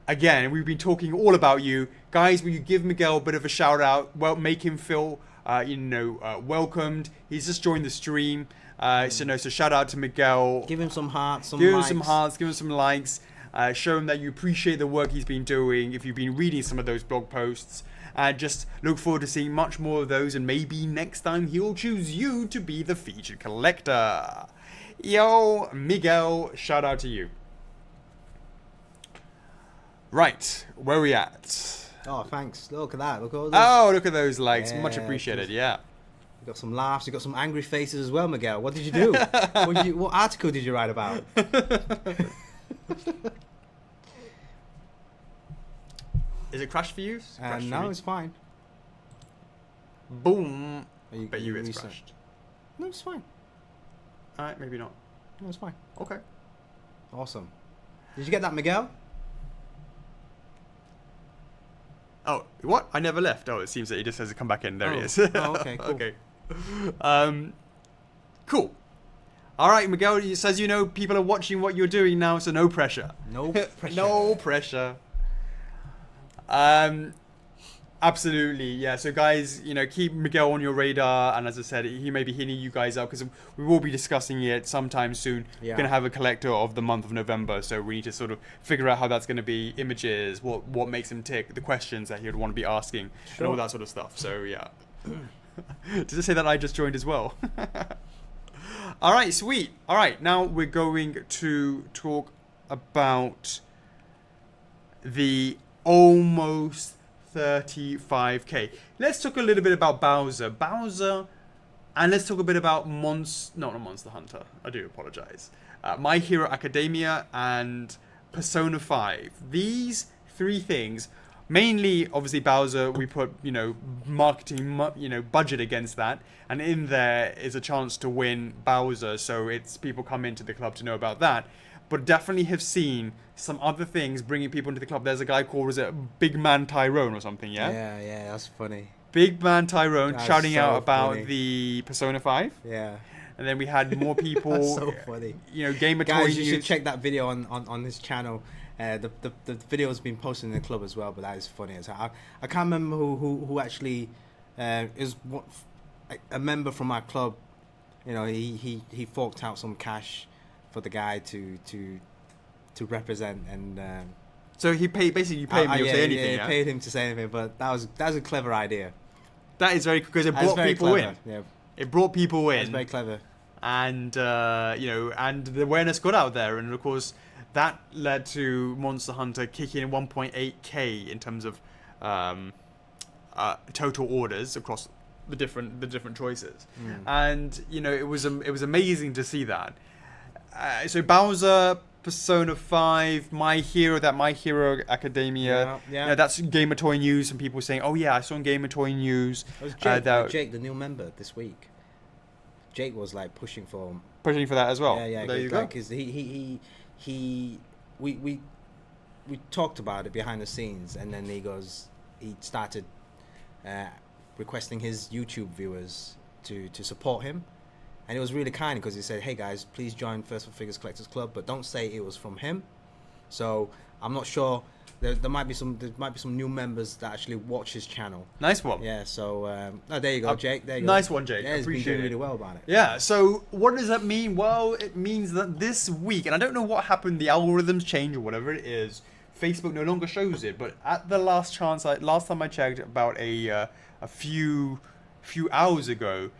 S2: Again, we've been talking all about you. Guys, will you give Miguel a bit of a shout out? Well, make him feel, welcomed. He's just joined the stream. So shout out to Miguel. give him some hearts,
S1: Give him some hearts, give him some likes. Show him that you appreciate the work he's been doing if you've been reading some of those blog posts. Just look forward to seeing much more of those, and maybe next time he'll choose you to be the featured collector. Yo, Miguel, shout out to you. Right, where are we at?
S2: Oh, thanks. Look at that. Look at all those.
S1: Oh, look at those likes.
S2: Yeah,
S1: Much appreciated, yeah.
S2: You got some laughs. You got some angry faces as well, Miguel. What did you do? What article did you write about?
S1: Is it crashed for you?
S2: No, it's fine.
S1: Boom.
S2: You
S1: Bet you it's
S2: reset?
S1: crashed.
S2: No, it's fine.
S1: Alright, maybe not.
S2: No, it's fine.
S1: Okay.
S2: Awesome. Did you get that, Miguel?
S1: Oh, what? I never left. Oh, it seems that he just has to come back in. There he is.
S2: Oh, okay, cool.
S1: Okay. Cool. All right, Miguel, it says people are watching what you're doing now, so no pressure.
S2: No pressure.
S1: No pressure. Absolutely, yeah. So guys, keep Miguel on your radar, and as I said, he may be hitting you guys up because we will be discussing it sometime soon.
S2: Yeah.
S1: We're gonna have a collector of the month of November, so we need to sort of figure out how that's gonna be, images, what makes him tick, the questions that he would want to be asking, and all that sort of stuff. So yeah. Does it say that I just joined as well? All right, sweet. All right, now we're going to talk about the almost 35k. Let's talk a little bit about Bowser, and let's talk a bit about not Monster Hunter. I do apologize. My Hero Academia and Persona 5. These three things, mainly obviously Bowser. We put marketing budget against that, and in there is a chance to win Bowser. So it's people come into the club to know about that. But definitely have seen some other things bringing people into the club. There's a guy called, was it Big Man Tyrone or something, yeah?
S2: Yeah, that's funny.
S1: Big Man Tyrone
S2: That's
S1: shouting
S2: so
S1: out about
S2: funny.
S1: the Persona 5.
S2: Yeah.
S1: And then we had more people,
S2: That's so funny.
S1: Gamer Toy
S2: Guys, you should
S1: News.
S2: check that video on this channel. The video has been posted in the club as well, but that is funny. So I can't remember who actually is a member from our club. He forked out some cash for the guy to represent, and
S1: So you pay him to say anything,
S2: yeah, paid him to say anything, but that was a clever idea.
S1: That is very, because it
S2: That is
S1: brought
S2: very
S1: people
S2: clever.
S1: in.
S2: Yeah,
S1: It brought people in.
S2: that's very clever.
S1: And and the awareness got out there, and of course that led to Monster Hunter kicking in 1.8k in terms of total orders across the different choices. And it was amazing to see that. So Bowser, Persona 5, My Hero Academia.
S2: Yeah.
S1: You know, that's Gamer Toy News. Some people saying, oh yeah, I saw on Gamer Toy News.
S2: It was Jake, Jake, the new member this week. Jake was like pushing for
S1: that as well.
S2: Yeah,
S1: There you
S2: like,
S1: go.
S2: Cause we talked about it behind the scenes, and then he started requesting his YouTube viewers to support him, and it was really kind because he said, hey guys, please join First Figures Collectors Club, but don't say it was from him. So I'm not sure. There might be some new members that actually watch his channel.
S1: Nice one.
S2: Yeah. So there you go, Jake. There you go.
S1: Nice one, Jake.
S2: Yeah, he's been
S1: Appreciate
S2: doing
S1: it.
S2: really well about it.
S1: Yeah, so what does that mean? Well, it means that this week, and I don't know what happened, the algorithms change or whatever it is, Facebook no longer shows it, but at the last time I checked, about a few hours ago,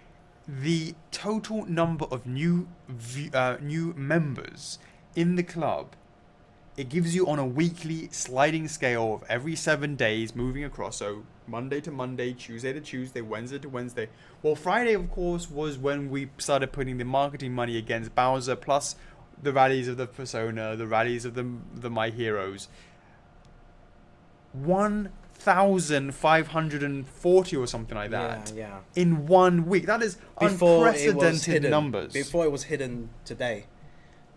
S1: the total number of new members in the club, it gives you on a weekly sliding scale of every 7 days moving across. So Monday to Monday, Tuesday to Tuesday, Wednesday to Wednesday. Well, Friday, of course, was when we started putting the marketing money against Bowser, plus the rallies of the Persona, the rallies of the My Heroes. 1,540 or something like that.
S2: Yeah.
S1: In 1 week. That is unprecedented numbers.
S2: Before it was hidden today.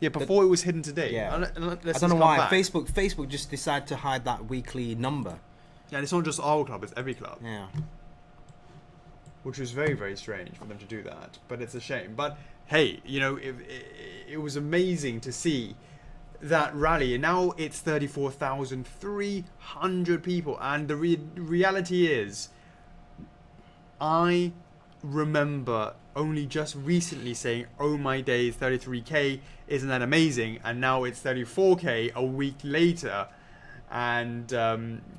S1: Yeah, before it was hidden today.
S2: Yeah.
S1: Let's
S2: I
S1: just
S2: don't know
S1: come
S2: why
S1: back.
S2: Facebook just decided to hide that weekly number.
S1: Yeah, and it's not just our club, it's every club.
S2: Yeah.
S1: Which was very, very strange for them to do that. But it's a shame. But hey, you know, it was amazing to see that rally. And now it's 34,300 people. And the reality is, I remember only just recently saying, oh my days, 33k, isn't that amazing? And now it's 34k a week later. And,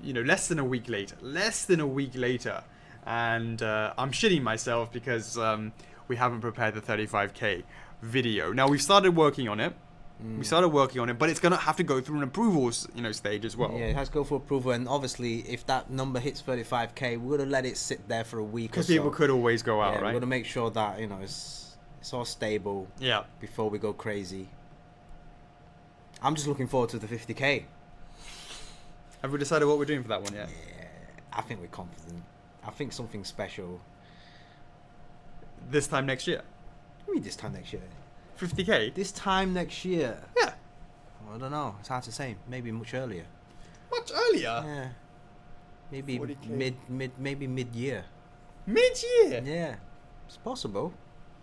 S1: you know, less than a week later. And I'm shitting myself because we haven't prepared the 35k video. Now, we've started working on it. But it's going to have to go through an approvals, stage as well.
S2: Yeah, it has to go for approval, and obviously, if that number hits 35k, we're gonna let it sit there for a week.
S1: Because people could always go out, right?
S2: We're gonna make sure that it's all stable.
S1: Yeah.
S2: Before we go crazy. I'm just looking forward to the 50k.
S1: Have we decided what we're doing for that one yet?
S2: Yeah, I think we're confident. I think something special.
S1: This time next year.
S2: What do you mean this time next year?
S1: 50k?
S2: This time next year.
S1: Yeah.
S2: I don't know. It's hard to say. Maybe much earlier.
S1: Much earlier?
S2: Yeah. Maybe
S1: 40K.
S2: maybe mid-year.
S1: Mid-year?
S2: Yeah. It's possible.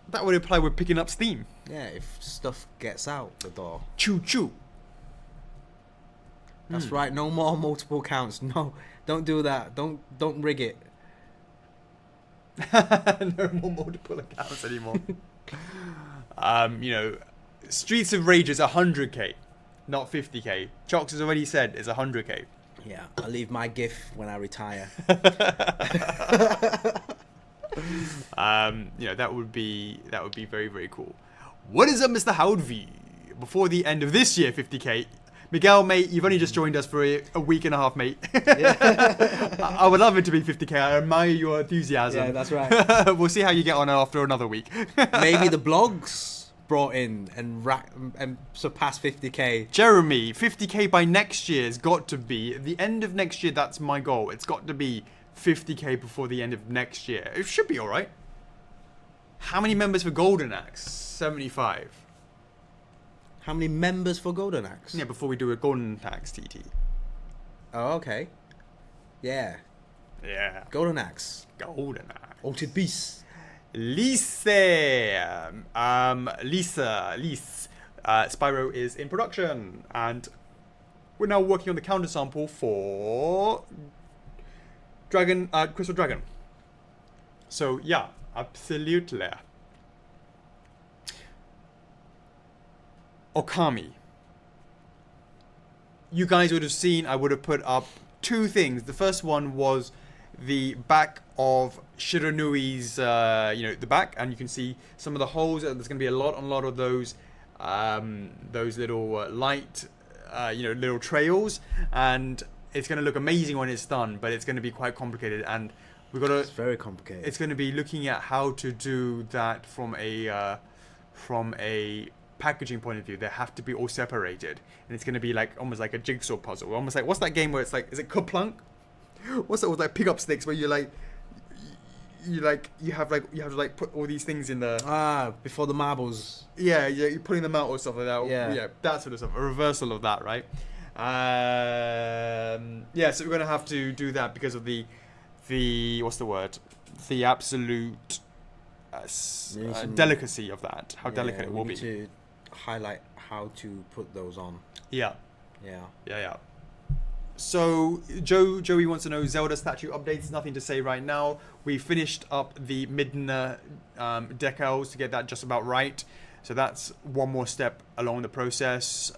S1: That would imply we're picking up steam.
S2: Yeah, if stuff gets out the door.
S1: Choo choo.
S2: That's right. No more multiple counts. No, don't do that. Don't rig it.
S1: No more multiple accounts anymore. Streets of Rage is 100k, not 50k. Chocks has already said it's 100k.
S2: Yeah, I'll leave my GIF when I retire.
S1: That would be very, very cool. What is up, Mr. Howard V? Before the end of this year, 50k. Miguel, mate, you've only just joined us for a week and a half, mate. I would love it to be 50k. I admire your enthusiasm.
S2: Yeah, that's right.
S1: We'll see how you get on after another week.
S2: Maybe the blogs brought in and surpassed 50k.
S1: Jeremy, 50k by next year has got to be, at the end of next year, that's my goal. It's got to be 50k before the end of next year. It should be alright. How many members for Golden Axe? 75.
S2: How many members for Golden Axe?
S1: Yeah, before we do a Golden Axe TT.
S2: Oh, okay. Yeah.
S1: Yeah.
S2: Golden Axe.
S1: Golden Axe.
S2: Altered Beast.
S1: Lise. Spyro is in production, and we're now working on the counter sample for Crystal Dragon. So yeah, absolutely. Okami. You guys would have seen, I would have put up two things. The first one was the back of Shiranui's, the back, and you can see some of the holes. There's going to be a lot of those little light, little trails, and it's going to look amazing when it's done, but it's going to be quite complicated, and we've got to.
S2: It's very complicated.
S1: It's going to be looking at how to do that from a packaging point of view, they have to be all separated, and it's going to be like almost like a jigsaw puzzle. Almost like, what's that game where it's like, is it Kaplunk? What's that with like pick up sticks where you have to put all these things in the
S2: before the marbles.
S1: Yeah, you're putting them out or stuff like that.
S2: Yeah,
S1: that sort of stuff. A reversal of that, right? So we're gonna have to do that because of the what's the word? The absolute delicacy of that. How delicate it will be.
S2: To highlight how to put those on.
S1: Yeah.
S2: Yeah.
S1: So Joey wants to know Zelda statue updates. Nothing to say right now. We finished up the Midna decals to get that just about right. So that's one more step along the process.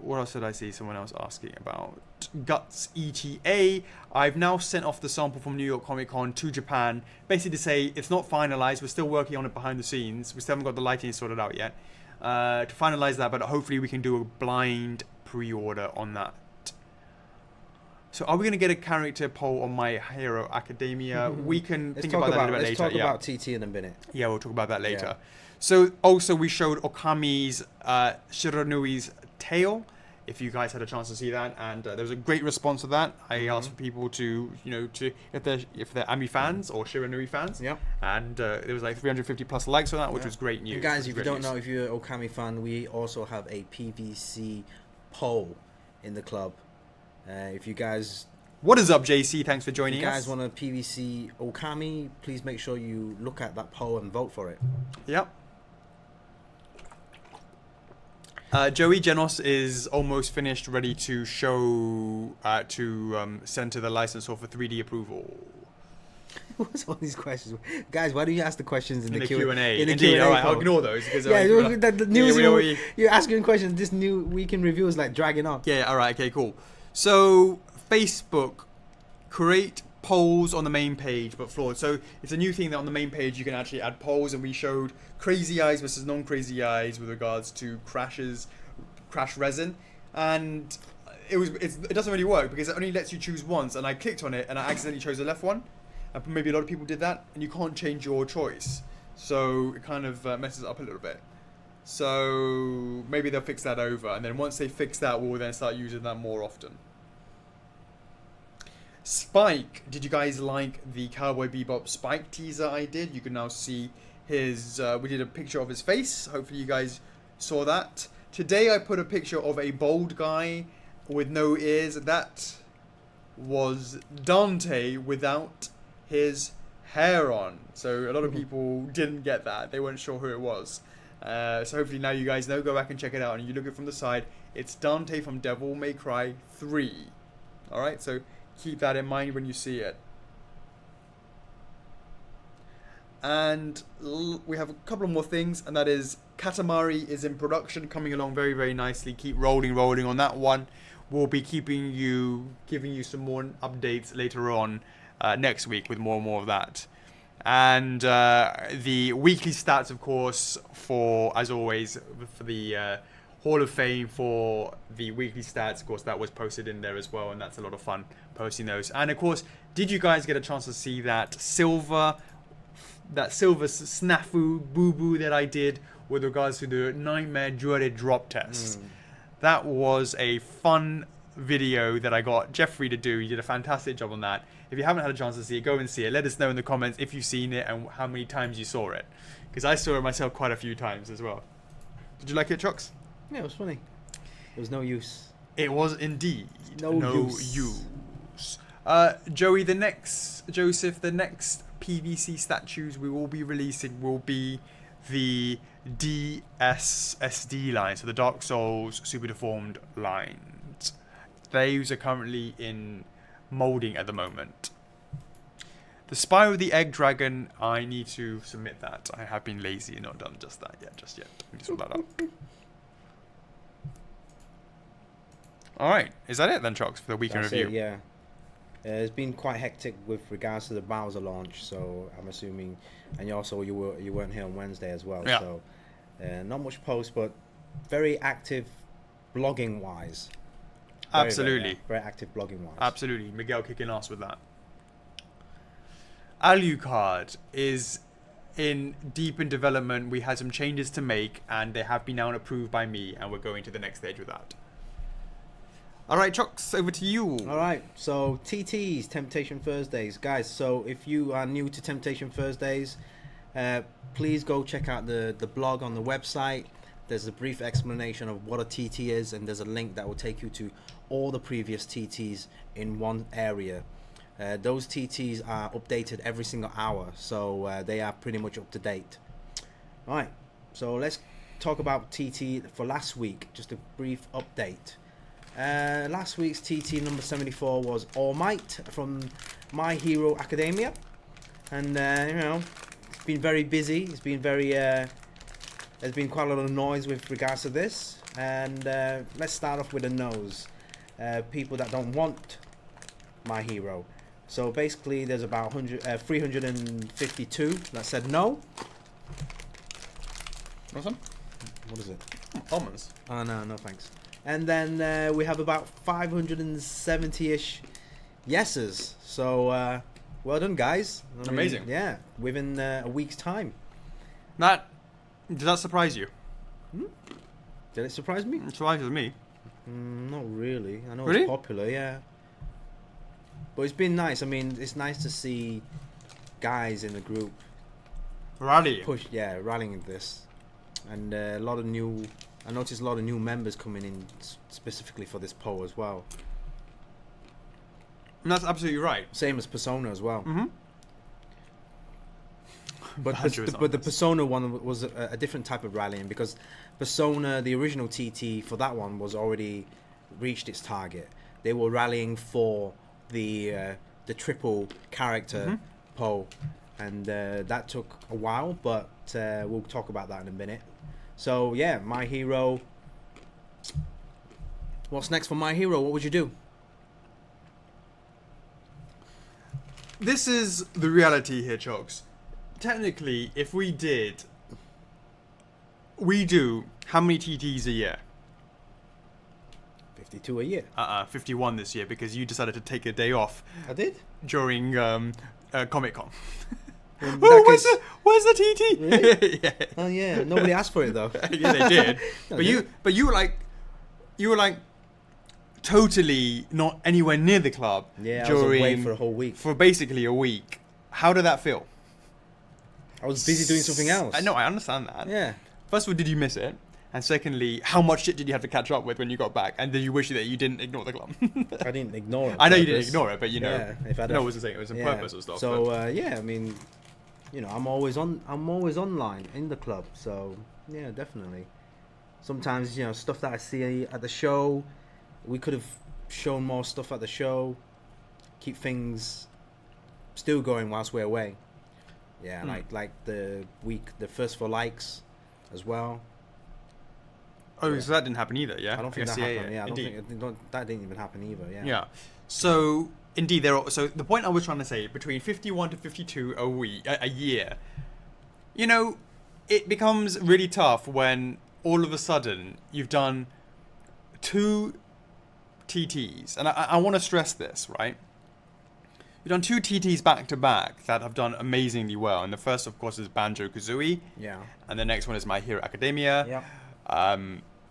S1: What else did I see someone else asking about? Guts ETA. I've now sent off the sample from New York Comic Con to Japan, basically to say it's not finalized. We're still working on it behind the scenes. We still haven't got the lighting sorted out yet. To finalize that, but hopefully we can do a blind pre-order on that. So are we going to get a character poll on My Hero Academia? We can think about that a little bit later.
S2: Let's talk about TT in a minute.
S1: Yeah, we'll talk about that later.
S2: Yeah.
S1: So also we showed Okami's Shiranui's Tale, if you guys had a chance to see that, and there was a great response to that. I asked for people to, if they're Ami fans or Shiranui fans.
S2: Yeah.
S1: And there was like 350 plus likes on that, which was great news.
S2: And guys, if you don't know, if you're an Okami fan, we also have a PVC poll in the club. If you guys...
S1: What is up, JC? Thanks for joining us.
S2: If you guys want a PVC Okami, please make sure you look at that poll and vote for it.
S1: Yep. Joey Genos is almost finished, ready to show, send to the licensor for 3D approval.
S2: What's all these questions? Guys, why don't you ask the questions in the
S1: Q&A?
S2: In the
S1: Indeed,
S2: Q&A
S1: alright,
S2: poll.
S1: I'll ignore those. Because
S2: the news, you're asking questions, this new week in review is like dragging on.
S1: Yeah, alright, okay, cool. So, Facebook, create polls on the main page, but flawed. So it's a new thing that on the main page you can actually add polls, and we showed crazy eyes versus non-crazy eyes with regards to crash resin, and it doesn't really work because it only lets you choose once, and I clicked on it and I accidentally chose the left one, and maybe a lot of people did that, and you can't change your choice, so it kind of messes it up a little bit. So maybe they'll fix that over, and then once they fix that, we'll then start using that more often. Spike, did you guys like the Cowboy Bebop Spike teaser I did? You can now see his, we did a picture of his face. Hopefully you guys saw that. Today I put a picture of a bald guy with no ears. That was Dante without his hair on. So a lot of people didn't get that. They weren't sure who it was. So hopefully now you guys know. Go back and check it out. And you look at it from the side. It's Dante from Devil May Cry 3. Alright, so keep that in mind when you see it. And we have a couple more things, and that is Katamari is in production, coming along very, very nicely. Keep rolling on that one. We'll be giving you some more updates later on next week with more and more of that. And the weekly stats, of course, as always, for the Hall of Fame for the weekly stats, of course, that was posted in there as well, and that's a lot of fun posting those. And of course, did you guys get a chance to see that silver snafu boo-boo that I did with regards to the Nightmare Jewelry drop test? That was a fun video that I got Jeffrey to do. He did a fantastic job on that. If you haven't had a chance to see it, go and see it. Let us know in the comments if you've seen it and how many times you saw it, because I saw it myself quite a few times as well. Did you like it, Chocks?
S2: Yeah, it was funny. There was no use.
S1: It was indeed
S2: no use.
S1: Joseph, the next PVC statues we will be releasing will be the DSSD line, so the Dark Souls Super Deformed lines. Those are currently in molding at the moment. The Spire of the Egg Dragon, I need to submit that. I have been lazy and not done just yet. Let me sort that out. Alright, is that it then, Chocks, for the week in review?
S2: It, yeah. It's been quite hectic with regards to the Bowser launch, so I'm assuming, and you weren't here on Wednesday as well,
S1: yeah.
S2: So not much post, but very active blogging wise.
S1: Absolutely.
S2: Very active blogging wise.
S1: Absolutely. Miguel kicking ass with that. Alucard is deep in development. We had some changes to make, and they have been now approved by me, and we're going to the next stage with that. All right, Chocks, over to you.
S2: All right, so TTs, Temptation Thursdays. Guys, so if you are new to Temptation Thursdays, please go check out the blog on the website. There's a brief explanation of what a TT is, and there's a link that will take you to all the previous TTs in one area. Those TTs are updated every single hour, so they are pretty much up to date. All right, so let's talk about TT for last week, just a brief update. Last week's TT number 74 was All Might from My Hero Academia, and you know, it's been very busy. It's been very there's been quite a lot of noise with regards to this, and let's start off with a nose. People that don't want My Hero. So basically, there's about 352 that said no.
S1: Awesome.
S2: What is it?
S1: Almonds.
S2: Oh no, thanks. And then we have about 570-ish yeses. So well done, guys. I mean,
S1: amazing.
S2: Yeah, within a week's time.
S1: Did that surprise you?
S2: Did it surprise me?
S1: It surprises me.
S2: Not really. I know
S1: Really?
S2: it's popular, yeah. But it's been nice. I mean, it's nice to see guys in the group
S1: Rally.
S2: rallying this. And a lot of new... I noticed a lot of new members coming in specifically for this poll as well.
S1: And that's absolutely right.
S2: Same as Persona as well.
S1: Mm-hmm.
S2: But the Persona one was a different type of rallying, because Persona, the original TT for that one, was already reached its target. They were rallying for the triple character poll, and that took a while, but we'll talk about that in a minute. So yeah, My Hero. What's next for My Hero? What would you do?
S1: This is the reality here, Chocks. Technically, if we do how many TTs a year?
S2: 52 a year.
S1: 51 this year, because you decided to take a day off
S2: I did.
S1: during Comic-Con.
S2: Where's
S1: Where's the TT?
S2: Really?
S1: Yeah.
S2: Oh yeah, nobody asked for it though.
S1: Yeah, they did. But you were like totally not anywhere near the club.
S2: Yeah, I was away for a whole week.
S1: For basically a week. How did that feel?
S2: I was busy doing something else.
S1: I know, I understand that.
S2: Yeah.
S1: First of all, did you miss it? And secondly, how much shit did you have to catch up with when you got back? And did you wish that you didn't ignore the club?
S2: I didn't ignore it.
S1: I know you didn't ignore it, but you know,
S2: yeah, if I'd
S1: no, it was the same. It was on purpose or stuff.
S2: So yeah, I mean, you know, I'm always online in the club. So yeah, definitely. Sometimes, you know, stuff that I see at the show, we could have shown more stuff at the show. Keep things still going whilst we're away. Yeah, like the first for likes as well.
S1: Oh,
S2: Yeah.
S1: so that didn't happen either, yeah?
S2: I don't think that happened. Yeah, I don't
S1: indeed.
S2: think that didn't even happen either. Yeah.
S1: Yeah. So indeed, so the point I was trying to say, between 51 to 52 a year, you know, it becomes really tough when all of a sudden you've done 2 TTs, and I want to stress this, right? You've done 2 TTs back to back that have done amazingly well, and the first, of course, is Banjo-Kazooie.
S2: Yeah.
S1: And the next one is My Hero Academia.
S2: Yeah.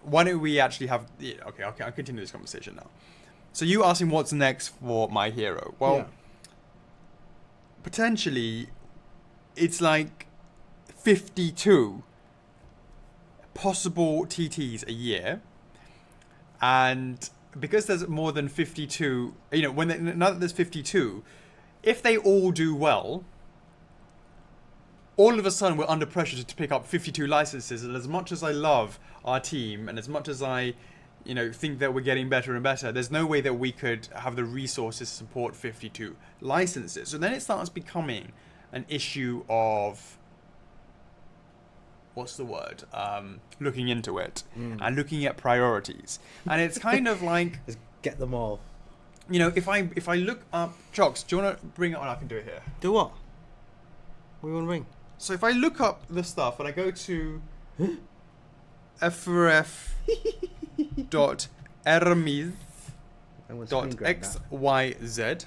S1: Why don't we actually have... Okay, I'll continue this conversation now. So you asking what's next for My Hero. Well, potentially, it's like 52 possible TTs a year. And because there's more than 52... You know, now that there's 52, if they all do well... all of a sudden we're under pressure to pick up 52 licenses, and as much as I love our team and as much as I, you know, think that we're getting better and better, there's no way that we could have the resources to support 52 licenses. So then it starts becoming an issue of, what's the word, looking into it and looking at priorities. And it's kind of like,
S2: Just get them all.
S1: you know, if I look up, Chocks, do you want to bring it on? I can do it here.
S2: Do what? What do you want to bring?
S1: So if I look up the stuff and I go to F4F dot Hermes dot XYZ,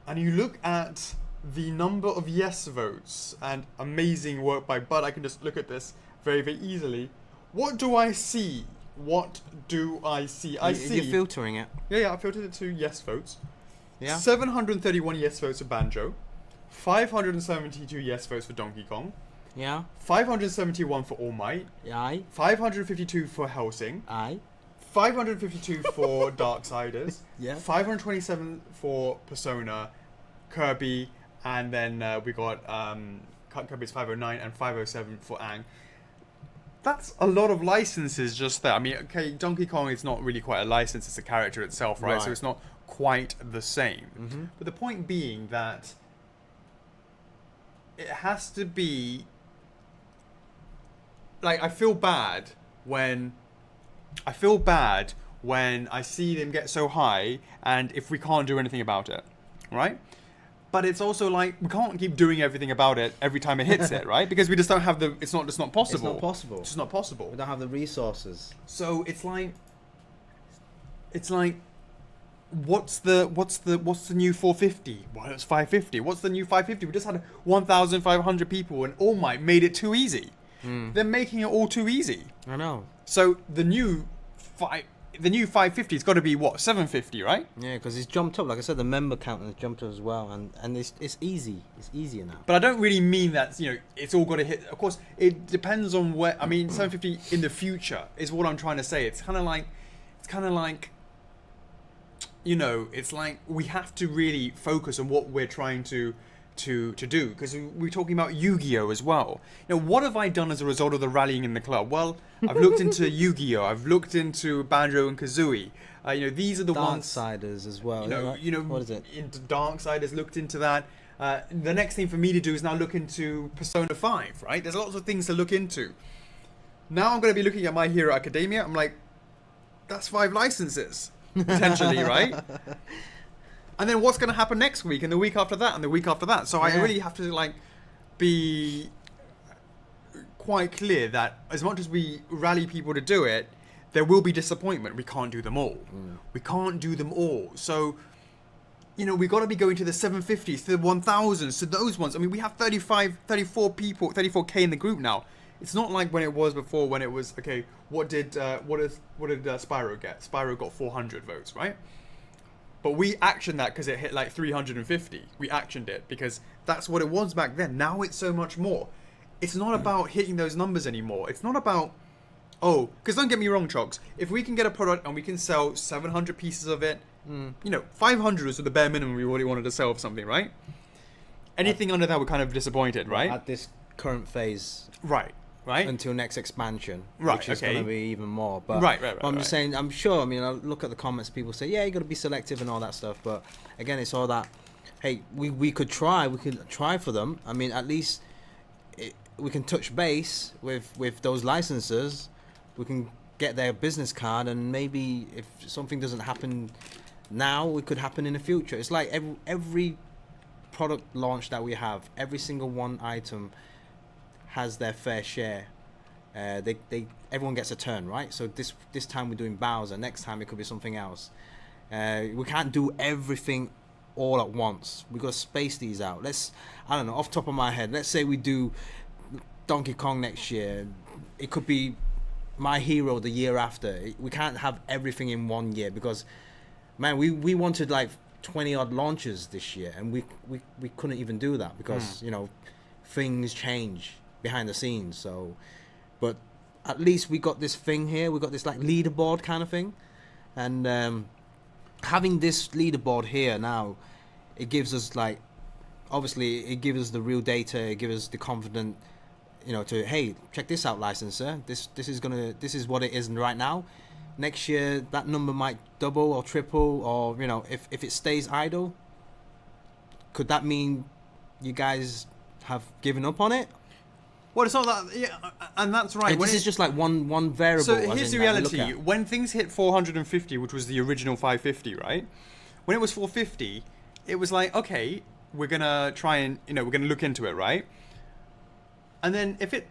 S1: and you look at the number of yes votes, and amazing work by Bud. I can just look at this very, very easily. What do I see? What do I see? I see.
S2: You're filtering it.
S1: Yeah, I filtered it to yes votes.
S2: Yeah.
S1: 731 yes votes for Banjo. 572 yes votes for Donkey Kong.
S2: Yeah.
S1: 571 for All Might.
S2: Aye.
S1: 552 for Helsing.
S2: Aye.
S1: 552 for Darksiders.
S2: Yeah.
S1: 527 for Persona, Kirby, and then we got Kirby's 509 and 507 for Ang. That's a lot of licenses just there. I mean, okay, Donkey Kong is not really quite a license, it's a character itself, right? So it's not quite the same.
S2: Mm-hmm.
S1: But the point being that it has to be... Like, I feel bad when I see them get so high and if we can't do anything about it, right? But it's also like, we can't keep doing everything about it every time it hits it, right? Because we just don't have the... It's not possible.
S2: It's not possible.
S1: It's just not possible.
S2: We don't have the resources.
S1: So it's like... What's the new 450? Well, it's 550. What's the new 550? We just had 1,500 people and All Might made it too easy. They're making it all too easy.
S2: I know.
S1: So the new 550's got to be what, 750, right?
S2: Yeah, because it's jumped up. Like I said, the member count has jumped up as well, and it's easy. It's easier now.
S1: But I don't really mean that, you know, it's all got to hit. Of course, it depends on where. I mean, 750 in the future is what I'm trying to say. It's kind of like, you know, it's like we have to really focus on what we're trying to do, because we're talking about Yu-Gi-Oh as well. You know, what have I done as a result of the rallying in the club? Well, I've looked into Yu-Gi-Oh, I've looked into Banjo and Kazooie. You know, these are the ones.
S2: Darksiders as well.
S1: You know,
S2: what is it?
S1: Into Darksiders, looked into that. The next thing for me to do is now look into Persona 5, right? There's lots of things to look into. Now I'm going to be looking at My Hero Academia. I'm like, that's 5 licenses potentially, right? And then what's going to happen next week and the week after that and the week after that? So I really have to like be quite clear that as much as we rally people to do it, there will be disappointment. We can't do them all. We can't do them all. So, you know, we got to be going to the 750s, to the 1000s, to those ones. I mean, we have 34 people, 34k in the group now. It's not like when it was before, when it was, okay, what did Spyro get? Spyro got 400 votes, right? But we actioned that because it hit like 350. We actioned it because that's what it was back then. Now it's so much more. It's not about hitting those numbers anymore. It's not about, because don't get me wrong, Chocks. If we can get a product and we can sell 700 pieces of it, you know, 500 is the bare minimum we really wanted to sell of something, right? Anything under that, we're kind of disappointed, right?
S2: At this current phase.
S1: Right.
S2: Until next expansion,
S1: right,
S2: which is going to be even more. But
S1: right.
S2: I'm just saying, I'm sure. I mean, I look at the comments. People say, "Yeah, you got to be selective and all that stuff." But again, it's all that. Hey, we could try. We could try for them. I mean, at least we can touch base with those licenses. We can get their business card, and maybe if something doesn't happen now, it could happen in the future. It's like every product launch that we have, every single one item has their fair share. Everyone gets a turn, right? So this time we're doing Bowser, next time it could be something else. We can't do everything all at once. We got to space these out. I don't know, off the top of my head, let's say we do Donkey Kong next year. It could be My Hero the year after. We can't have everything in one year because, man, we wanted like 20 odd launches this year, and we couldn't even do that because you know, things change behind the scenes. So, but at least we got this thing here. We got this like leaderboard kind of thing, and having this leaderboard here now, it gives us like, obviously it gives us the real data. It gives us the confident, you know, to, hey, check this out, licensor. This is what it is right now. Next year that number might double or triple, or you know, if it stays idle, could that mean you guys have given up on it?
S1: Well, it's not that, yeah, and that's right.
S2: This is just like one variable.
S1: So here's the reality. When things hit 450, which was the original 550, right? When it was 450, it was like, okay, we're going to try and, you know, we're going to look into it, right? And then if it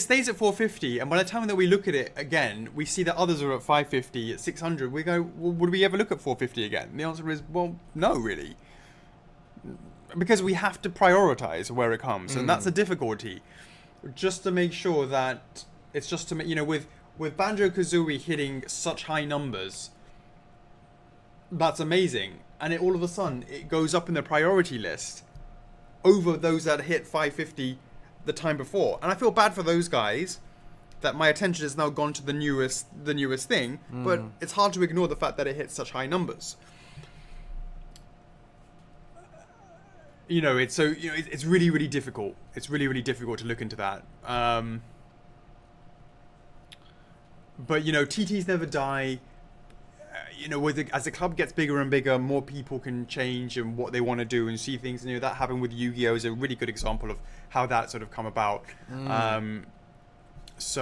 S1: stays at 450, and by the time that we look at it again, we see that others are at 550, at 600, we go, well, would we ever look at 450 again? And the answer is, well, no, really. because we have to prioritize where it comes, and that's a difficulty. Just to make sure that it's just to make, with Banjo-Kazooie hitting such high numbers, that's amazing, and all of a sudden it goes up in the priority list over those that hit 550 the time before, and I feel bad for those guys that my attention has now gone to the newest thing, but it's hard to ignore the fact that it hits such high numbers. It's really, really difficult. It's really, really difficult to look into that. But TTs never die. As the club gets bigger and bigger, more people can change and what they want to do and see things. That happened with Yu-Gi-Oh! Is a really good example of how that sort of come about.
S2: It's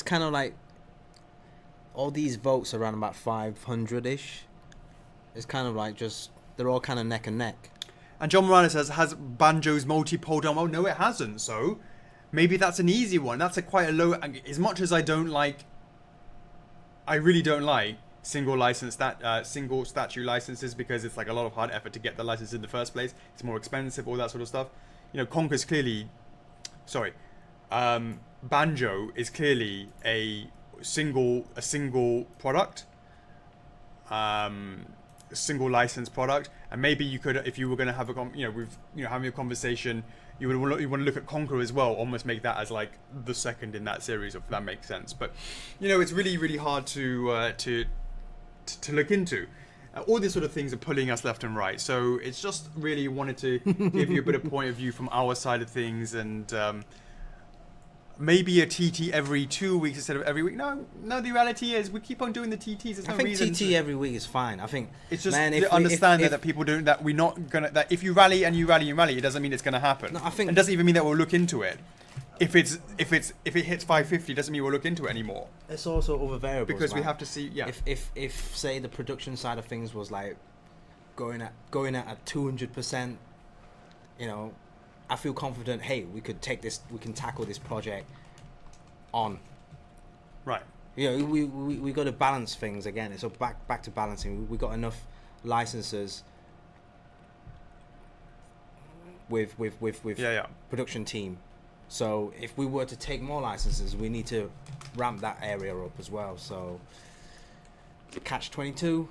S2: kind of like all these votes around about 500-ish. It's kind of like just they're all kind of neck and neck.
S1: And John Morales says, has Banjo's multi-poll done well? No, it hasn't. So maybe that's an easy one. That's quite a low. As much as I really don't like single statue licenses, because it's like a lot of hard effort to get the license in the first place. It's more expensive, all that sort of stuff. Conker's clearly, Banjo is clearly a single product, a single license product, and maybe you could, if you were going to have having a conversation, you want to look at Conquer as well, almost make that as like the second in that series, if that makes sense. But it's really, really hard to look into. All these sort of things are pulling us left and right, so it's just really wanted to give you a bit of point of view from our side of things, and maybe a TT every 2 weeks instead of every week. No, the reality is we keep on doing the TTs. There's no reason.
S2: I think TT every week is fine. I think
S1: it's just that people don't, that we're not gonna, that if you rally and you rally, it doesn't mean it's gonna happen. No, I think, it doesn't even mean that we'll look into it. If it hits 550, doesn't mean we'll look into it anymore.
S2: It's also other variables,
S1: because we have to see. Yeah.
S2: If say the production side of things was like going at 200%, I feel confident. Hey, we can tackle this project on.
S1: Right.
S2: We got to balance things again. It's back to balancing. We got enough licenses with production team. So if we were to take more licenses, we need to ramp that area up as well. So catch 22.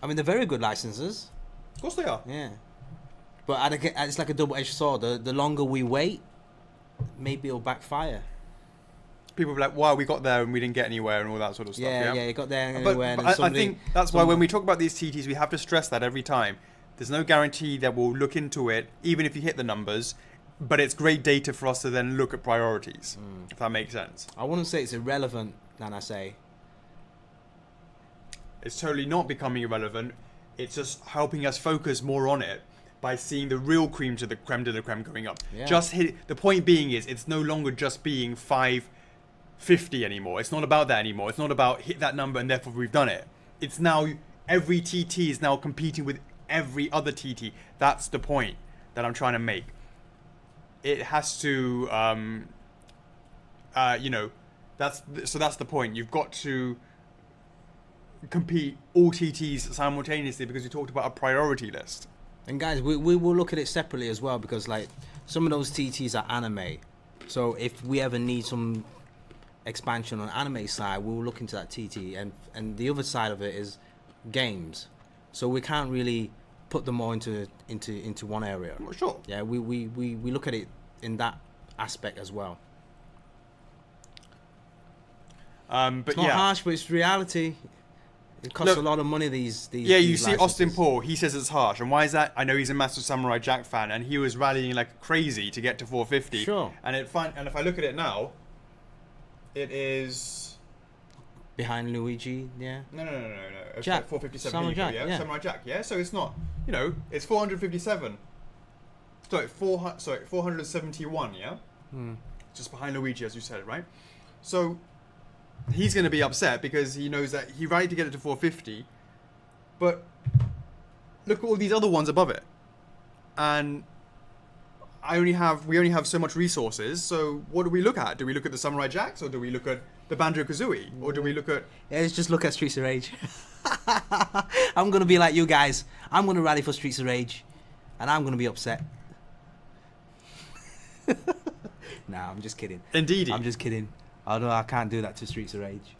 S2: I mean, they're very good licenses.
S1: Of course they are.
S2: Yeah. But it's like a double-edged sword. The longer we wait, maybe it'll backfire.
S1: People will be like, wow, we got there and we didn't get anywhere and all that sort of stuff. Yeah,
S2: you got there and anywhere.
S1: But I think that's why when we talk about these TTs, we have to stress that every time. There's no guarantee that we'll look into it, even if you hit the numbers. But it's great data for us to then look at priorities, if that makes sense.
S2: I wouldn't say it's irrelevant, than I say.
S1: It's totally not becoming irrelevant. It's just helping us focus more on it by seeing the real cream de la creme going up. Yeah. The point being is, it's no longer just being 550 anymore. It's not about that anymore. It's not about hit that number and therefore we've done it. It's now every TT is now competing with every other TT. That's the point that I'm trying to make. It has to, that's the point. You've got to compete all TTs simultaneously, because we talked about a priority list.
S2: And guys, we will look at it separately as well, because like some of those TTs are anime. So if we ever need some expansion on anime side, we'll look into that TT. And the other side of it is games. So we can't really put them all into one area.
S1: Well, sure.
S2: Yeah, we look at it in that aspect as well.
S1: But
S2: it's not harsh, but it's reality. It costs a lot of money. These
S1: you
S2: these
S1: see
S2: licenses.
S1: Austin Paul. He says it's harsh, and why is that? I know he's a massive Samurai Jack fan, and he was rallying like crazy to get to 450.
S2: Sure.
S1: And if I look at it now, it is
S2: behind Luigi. Yeah.
S1: No.
S2: Jack.
S1: 457.
S2: Samurai Jack.
S1: Yeah. Samurai Jack. Yeah. So it's not. It's 457. Sorry, 471. Yeah. Just behind Luigi, as you said, right? So he's going to be upset because he knows that he rallied to get it to 450, but look at all these other ones above it, and we only have so much resources. So what do we look at? Do we look at the Samurai Jacks, or do we look at the Banjo-Kazooie, or do we look at?
S2: Yeah, let's just look at Streets of Rage. I'm gonna be like you guys. I'm gonna rally for Streets of Rage, and I'm gonna be upset. Nah, I'm just kidding.
S1: Indeed.
S2: I'm just kidding. Although I can't do that to Streets of Rage.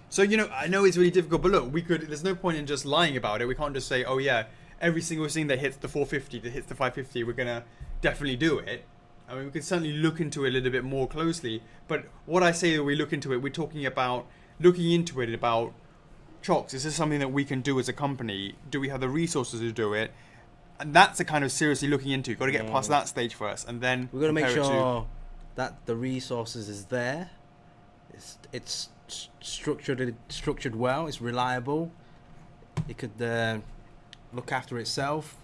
S1: So, I know it's really difficult, but look, there's no point in just lying about it. We can't just say, oh yeah, every single thing that hits the 450, that hits the 550, we're going to definitely do it. I mean, we can certainly look into it a little bit more closely, but what I say that we look into it, we're talking about looking into it about, Chocks, is this something that we can do as a company? Do we have the resources to do it? And that's the kind of seriously looking into. You've got to get past that stage first, and then
S2: we're going to make sure that the resources is there. It's structured well. It's reliable. It could look after itself,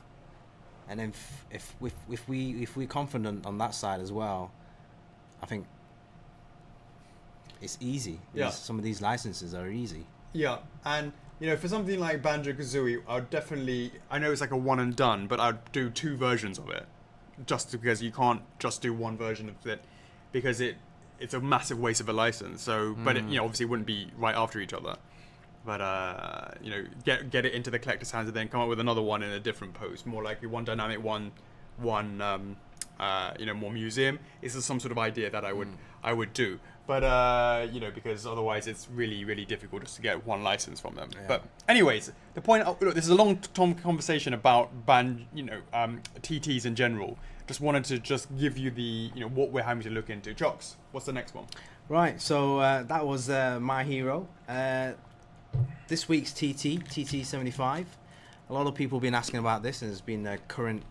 S2: and then if we're confident on that side as well, I think it's easy.
S1: Yeah.
S2: Some of these licenses are easy.
S1: Yeah, and for something like Banjo-Kazooie, I know it's like a one and done, but I'd do 2 versions of it, just because you can't just do one version of it, because it's a massive waste of a license. So, but it, obviously it wouldn't be right after each other. But get it into the collector's hands and then come up with another one in a different post, more likely one dynamic, one more museum. This is some sort of idea that I would do. But because otherwise it's really, really difficult just to get one license from them. Yeah. But anyways, the point. Look, this is a long-term conversation about TTs in general. Just wanted to give you the what we're having to look into. Chocks, what's the next one?
S2: Right. So that was my hero. This week's TT 75. A lot of people have been asking about this, and it's been a current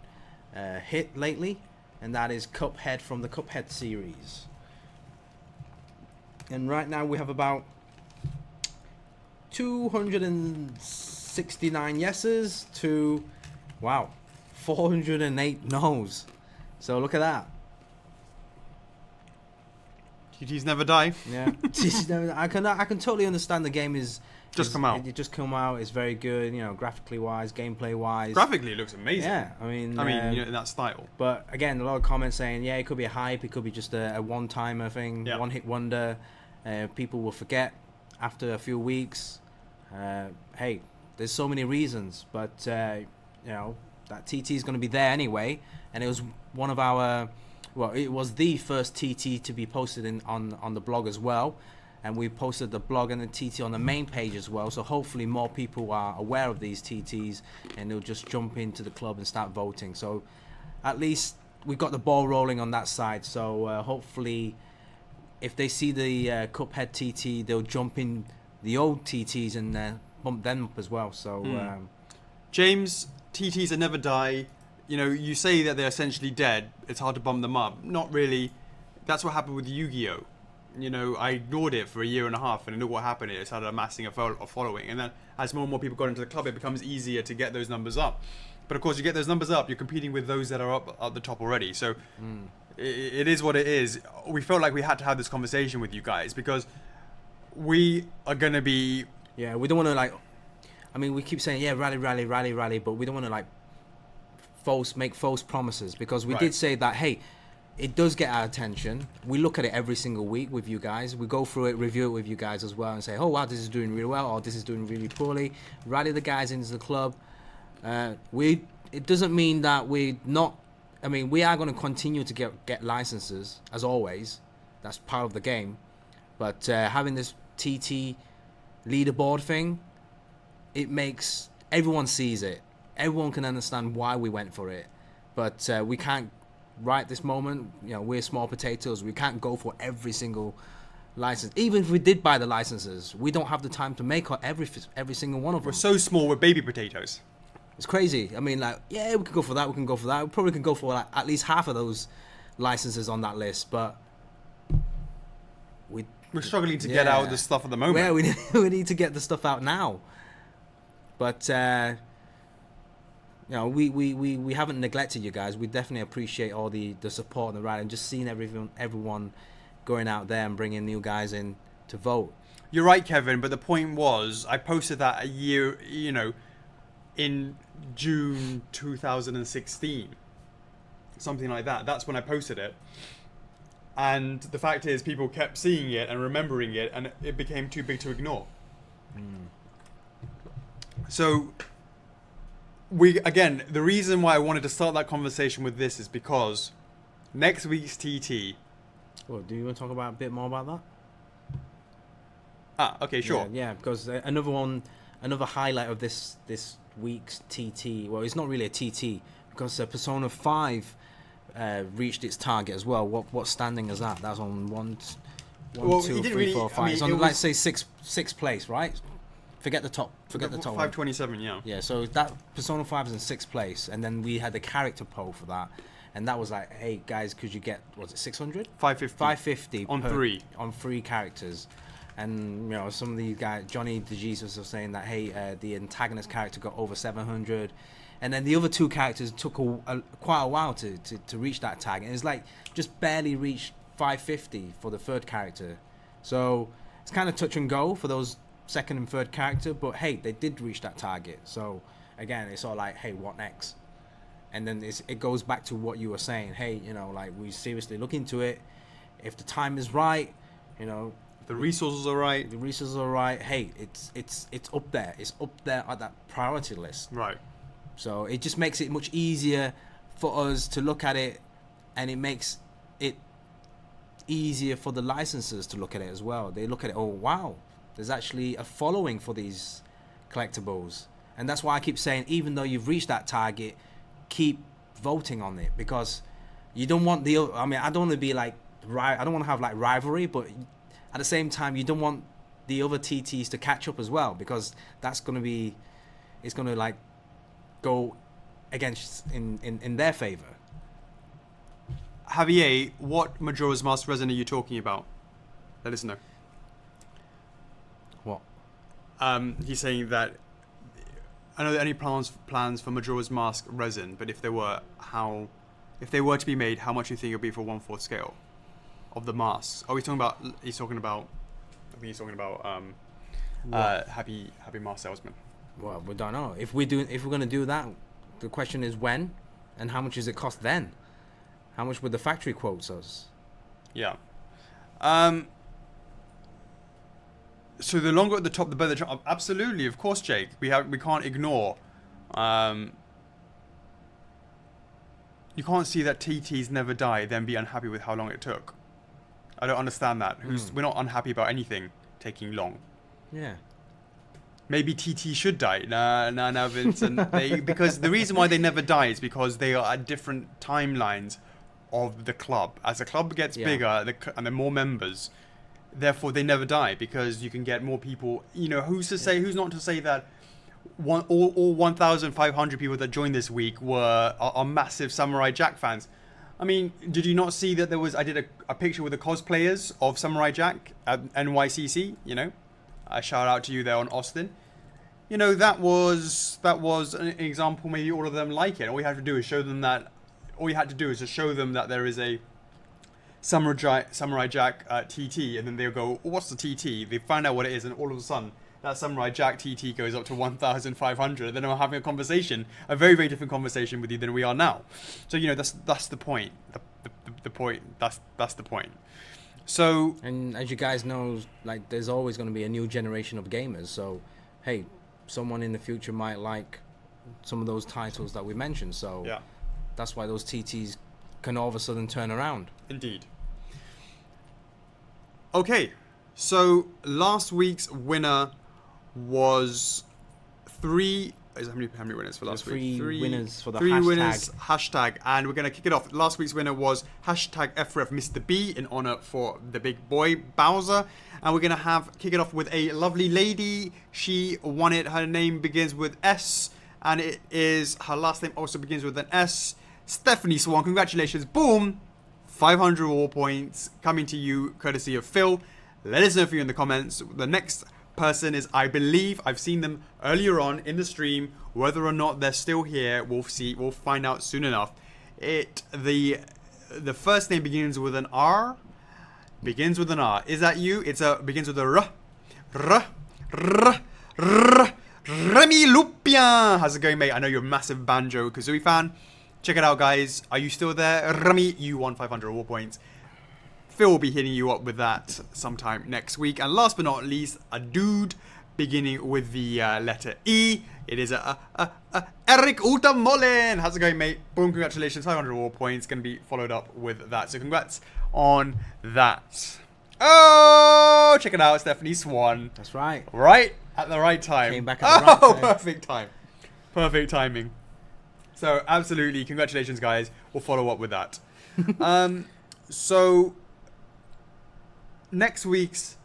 S2: hit lately, and that is Cuphead from the Cuphead series. And right now we have about 269 yeses to 408 no's. So look at that.
S1: TTs never die.
S2: Yeah, TTs never. I can totally understand the game is
S1: just come out.
S2: It just come out. It's very good, graphically wise, gameplay wise.
S1: Graphically, it looks amazing.
S2: Yeah, I mean,
S1: in that style.
S2: But again, a lot of comments saying, yeah, it could be a hype. It could be just a one-timer thing, one-hit wonder. People will forget after a few weeks. Hey, there's so many reasons, but that TT is going to be there anyway, and it was one of our. Well, it was the first TT to be posted on the blog as well, and we posted the blog and the TT on the main page as well. So hopefully more people are aware of these TTs, and they'll just jump into the club and start voting. So at least we got the ball rolling on that side. So hopefully, if they see the Cuphead TT, they'll jump in the old TTs and bump them up as well. So
S1: James, TTs that never die. You say that they're essentially dead. It's hard to bump them up. Not really. That's what happened with Yu-Gi-Oh! I ignored it for a year and a half, and look what happened. It started amassing a following. And then as more and more people got into the club, it becomes easier to get those numbers up. But of course, you get those numbers up, you're competing with those that are up at the top already. So it is what it is. We felt like we had to have this conversation with you guys because we are going to be...
S2: Yeah, we don't want to we keep saying, rally, but we don't want to make false promises, because we did say that, hey, it does get our attention. We look at it every single week with you guys. We go through it, review it with you guys as well, and say, oh wow, this is doing really well, or this is doing really poorly. Rally the guys into the club. It doesn't mean that we're not. I mean, we are going to continue to get licenses as always. That's part of the game. But having this TT leaderboard thing, it makes everyone sees it. Everyone can understand why we went for it, but we can't. Right at this moment, we're small potatoes. We can't go for every single license. Even if we did buy the licenses, we don't have the time to make every single one of them.
S1: We're so small. We're baby potatoes.
S2: It's crazy. I mean, we can go for that. We can go for that. We probably can go for at least half of those licenses on that list, but we're
S1: struggling to get out the stuff at the moment.
S2: Yeah, we need to get the stuff out now, but. We haven't neglected you guys. We definitely appreciate all the support and the ride, and just seeing everyone going out there and bringing new guys in to vote.
S1: You're right, Kevin, but the point was I posted that a year, in June 2016. Something like that. That's when I posted it. And the fact is people kept seeing it and remembering it, and it became too big to ignore. So, the reason why I wanted to start that conversation with this is because next week's TT.
S2: Well, do you want to talk about a bit more about that?
S1: Okay, sure.
S2: Yeah, because another highlight of this week's TT. Well, it's not really a TT because Persona 5 reached its target as well. What standing is that? That's on one,
S1: Well,
S2: 2,
S1: he didn't
S2: 3,
S1: really-
S2: 4,
S1: I
S2: 5.
S1: mean,
S2: It's
S1: it
S2: on,
S1: was-
S2: let's say sixth place, right? Forget the top. Forget the top one.
S1: 527, yeah.
S2: Yeah, so that Persona 5 is in 6th place, and then we had the character poll for that, and that was like, hey guys, could you get, was it 600?
S1: 550.
S2: 550
S1: On three.
S2: on 3 characters. And you know, some of these guys, Johnny DeJesus was saying that, hey, the antagonist character got over 700, and then the other 2 characters took quite a while to reach that tag, and it's like just barely reached 550 for the 3rd character. So it's kind of touch and go for those 2nd and 3rd character, but hey, they did reach that target. So again, it's all like, hey, what next? And then it goes back to what you were saying. Hey, you know, like, we seriously look into it. If the time is right, you know,
S1: The resources are right.
S2: the resources are right. Hey, it's up there. It's up there at that priority list.
S1: Right.
S2: So it just makes it much easier for us to look at it, and it makes it easier for the licensors to look at it as well. They look at it, oh wow, there's actually a following for these collectibles. And that's why I keep saying, even though you've reached that target, keep voting on it, because you don't want the, I mean, I don't want to be like, I don't want to have like rivalry, but at the same time, you don't want the other TTs to catch up as well, because that's going to be, it's going to like go against in their favor.
S1: Javier, what Majora's Mask resin are you talking about? Let us know.
S2: What?
S1: He's saying that I know there are any plans for Majora's Mask resin, but if there were to be made, how much do you think it would be for 1/4 scale of the masks? Are we talking about? He's talking about. I think he's talking about Happy Mask Salesman.
S2: Well, we don't know. If we're going to do that, the question is when, and how much does it cost then? How much would the factory quotes us?
S1: Yeah. So the longer at the top, the better. Absolutely, of course, Jake. We can't ignore. You can't see that TTs never die, then be unhappy with how long it took. I don't understand that. We're not unhappy about anything taking long.
S2: Yeah.
S1: Maybe TT should die. Nah, Vincent. Because the reason why they never die is because they are at different timelines of the club. As the club gets bigger and there are more members, therefore they never die, because you can get more people. You know, who's not to say that all 1,500 people that joined this week are massive Samurai Jack fans. I mean, did you not see that I did a picture with the cosplayers of Samurai Jack at NYCC, you know? A shout out to you there on Austin. You know, that was an example. Maybe all of them like it. All you had to do is show them that. All you had to do is just show them that there is a Samurai Jack TT, and then they'll go, oh, what's the TT? They find out what it is, and all of a sudden, that Samurai Jack TT goes up to 1,500. Then I'm having a very, very different conversation with you than we are now. So, you know, that's the point. The point. That's the point. So,
S2: and as you guys know, like, there's always going to be a new generation of gamers. So, hey, someone in the future might like some of those titles that we mentioned. So,
S1: yeah,
S2: that's why those TTs can all of a sudden turn around.
S1: Indeed. Okay, so last week's winner was how many winners for last week?
S2: Three winners for the
S1: three
S2: hashtag.
S1: winners, hashtag, and we're going to kick it off. Last week's winner was hashtag F4F Mr. B, in honor for the big boy Bowser, and we're going to kick it off with a lovely lady. She won it. Her name begins with S, and her last name also begins with an S. Stephanie Swan, congratulations. Boom, 500 war points coming to you courtesy of Phil. Let us know if you're in the comments. The next person is, I believe, I've seen them earlier on in the stream. Whether or not they're still here, we'll find out soon enough. The first name begins with an R. Begins with an R. Is that you? Begins with a R. Remy Lupien. How's it going, mate? I know you're a massive Banjo-Kazooie fan. Check it out, guys. Are you still there? Remy, you won 500 war points. Phil will be hitting you up with that sometime next week. And last but not least, a dude beginning with the letter E. It is Eric Ultamolin. How's it going, mate? Boom, congratulations. 500 war points. Going to be followed up with that. So congrats on that. Oh, check it out. Stephanie Swan.
S2: That's right.
S1: Right at the right time.
S2: Came back at the right time.
S1: Perfect time. Perfect timing. So absolutely, congratulations, guys. We'll follow up with that. So next week's,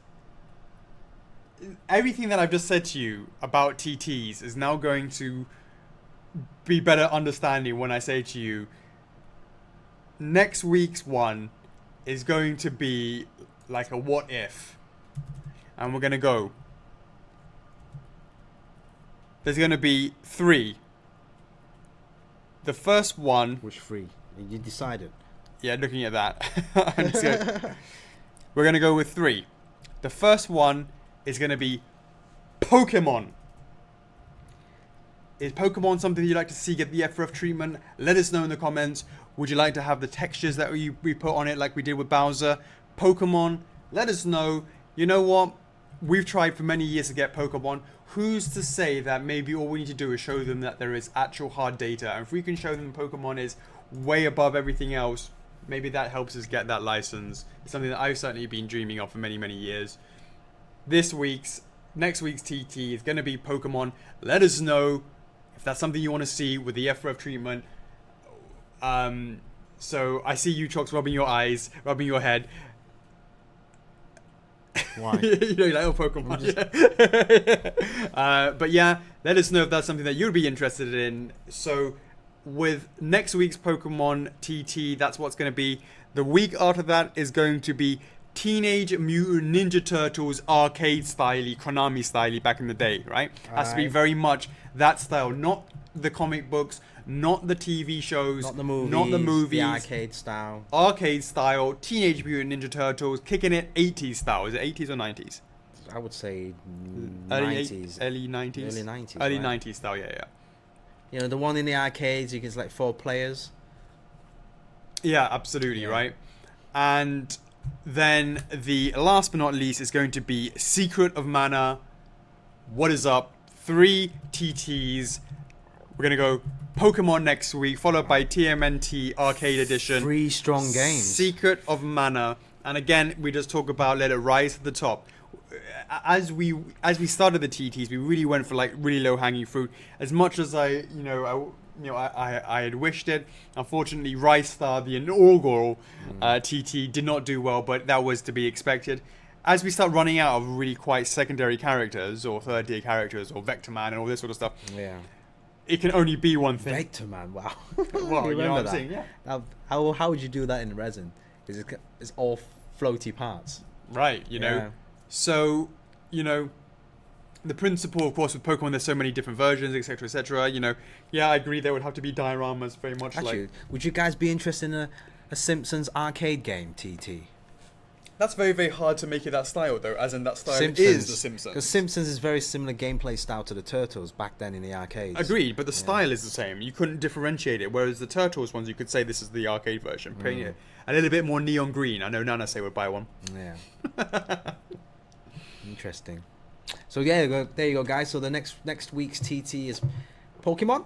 S1: everything that I've just said to you about TTs is now going to be better understanding when I say to you, next week's one is going to be like a what if. And we're going to go. There's going to be 3. The first one...
S2: Which 3? You decided.
S1: Yeah, looking at that. We're going to go with 3. The first one is going to be Pokemon. Is Pokemon something you'd like to see get the F4F treatment? Let us know in the comments. Would you like to have the textures that we put on it like we did with Bowser? Pokemon, let us know. You know what? We've tried for many years to get Pokemon. Who's to say that maybe all we need to do is show them that there is actual hard data? And if we can show them Pokemon is way above everything else, maybe that helps us get that license. It's something that I've certainly been dreaming of for many, many years. Next week's TT is going to be Pokemon. Let us know if that's something you want to see with the F4F treatment. So I see you, Chocks, rubbing your eyes, rubbing your head.
S2: Why?
S1: You know, you're like, oh, Pokemon. But yeah, let us know if that's something that you'd be interested in. So with next week's Pokemon TT, that's what's going to be. The week after that is going to be Teenage Mutant Ninja Turtles arcade style-y, Konami style-y back in the day, right? Has to be very much that style, not the comic books, not the TV shows, not the movies,
S2: the arcade style.
S1: Arcade style, Teenage Mutant Ninja Turtles, kicking it 80s style. Is it 80s or 90s?
S2: I would say
S1: Early
S2: 90s.
S1: Early 90s?
S2: Early 90s.
S1: Early
S2: right?
S1: 90s style, yeah.
S2: You know, the one in the arcades, you can select 4 players.
S1: Yeah, absolutely, right? And then the last but not least is going to be Secret of Mana. What is up? 3 TTs. We're going to go Pokemon next week, followed by TMNT Arcade Edition.
S2: 3 strong games.
S1: Secret of Mana. And again, we just talk about let it rise to the top. As we started the TTs, we really went for like really low hanging fruit. As much as I had wished it. Unfortunately, Rise Star, the inaugural TT, did not do well, but that was to be expected. As we start running out of really quite secondary characters or third tier characters or Vector Man and all this sort of stuff, it can only be one thing.
S2: Vector Man, wow.
S1: Well, you know what I'm saying, yeah.
S2: How would you do that in resin? It's all floaty parts.
S1: Right, you know. So, you know, the principle, of course, with Pokemon, there's so many different versions, etc., etc. You know, yeah, I agree. There would have to be dioramas, very much. Actually,
S2: would you guys be interested in a Simpsons arcade game, TT?
S1: That's very, very hard to make it that style, though. As in, that style
S2: Simpsons,
S1: is the Simpsons.
S2: Because Simpsons is very similar gameplay style to the Turtles back then in the arcades.
S1: Agreed, but the style is the same. You couldn't differentiate it. Whereas the Turtles ones, you could say this is the arcade version. Paint it a little bit more neon green. I know Nana say would buy one.
S2: Yeah. Interesting. So yeah, there you go, guys. So the next week's TT is Pokemon.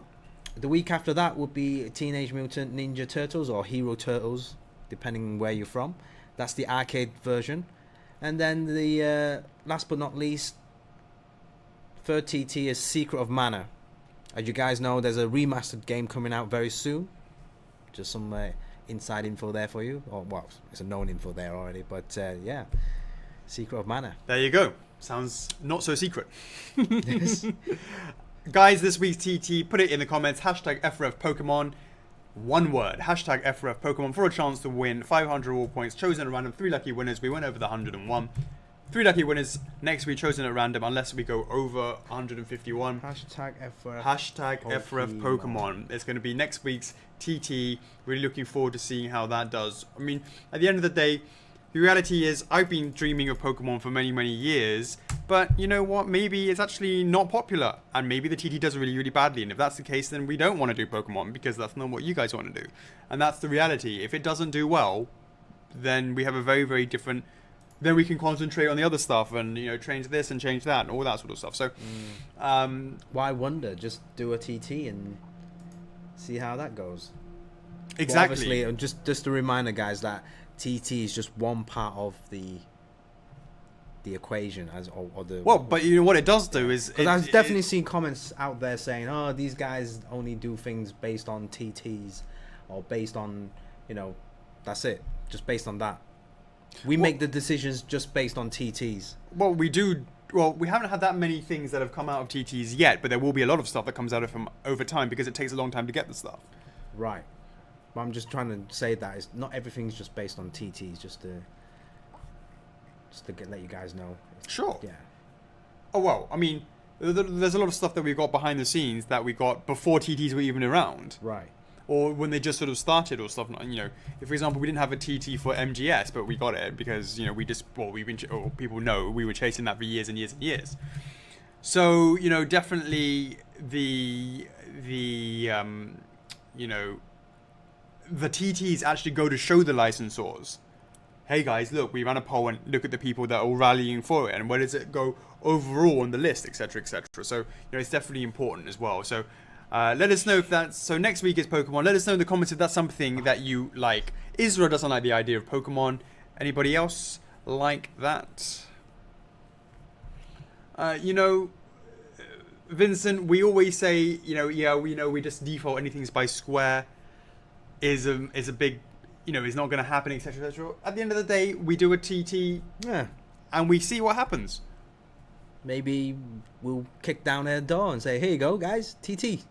S2: The week after that would be Teenage Mutant Ninja Turtles or Hero Turtles, depending where you're from. That's the arcade version. And then the last but not least, third TT is Secret of Mana. As you guys know, there's a remastered game coming out very soon. Just some inside info there for you. Or, well, it's a known info there already. But yeah, Secret of Mana.
S1: There you go. Sounds not so secret. Guys, this week's TT, put it in the comments. Hashtag F4F Pokemon. One word. Hashtag F4F Pokemon for a chance to win 500 all points. Chosen at random. 3 lucky winners. We went over the 101. 3 lucky winners next week chosen at random unless we go over 151.
S2: Hashtag F4F.
S1: Hashtag F4F Pokemon. It's going to be next week's TT. Really looking forward to seeing how that does. I mean, at the end of the day, the reality is I've been dreaming of Pokemon for many, many years, but you know what? Maybe it's actually not popular, and maybe the TT does really, really badly, and if that's the case, then we don't want to do Pokemon, because that's not what you guys want to do. And that's the reality. If it doesn't do well, then we have a very, very different then we can concentrate on the other stuff and, you know, change this and change that and all that sort of stuff. So,
S2: why wonder? Just do a TT and see how that goes.
S1: exactly.
S2: But obviously, and just a reminder, guys, that TT is just one part of the equation or the.
S1: Well, but you know what it does do is
S2: because I've definitely seen comments out there saying, "Oh, these guys only do things based on TTs, or based on, you know, that's it, just based on that. We make the decisions just based on TTs."
S1: Well, we do. Well, we haven't had that many things that have come out of TTs yet, but there will be a lot of stuff that comes out of them over time because it takes a long time to get the stuff.
S2: Right. But I'm just trying to say that it's not everything's just based on TTs, just to let you guys know.
S1: Sure.
S2: Yeah.
S1: Oh well, I mean, there's a lot of stuff that we've got behind the scenes that we got before TTs were even around.
S2: Right.
S1: Or when they just sort of started or stuff. You know, if for example we didn't have a TT for MGS, but we got it because, you know, people know we were chasing that for years and years and years. So, you know, definitely the TTs actually go to show the licensors, hey guys, look, we ran a poll and look at the people that are rallying for it and where does it go overall on the list, etc., etc. So, you know, it's definitely important as well. So let us know if that's... So next week is Pokemon. Let us know in the comments if that's something that you like. Isra doesn't like the idea of Pokemon. Anybody else like that? You know, Vincent, we always say, you know, yeah, we just default anything's by Square is a big, you know, is not going to happen, etc., etc. At the end of the day, we do a TT,
S2: Yeah.
S1: and we see what happens.
S2: Maybe we'll kick down their door and say, "Here you go, guys, TT."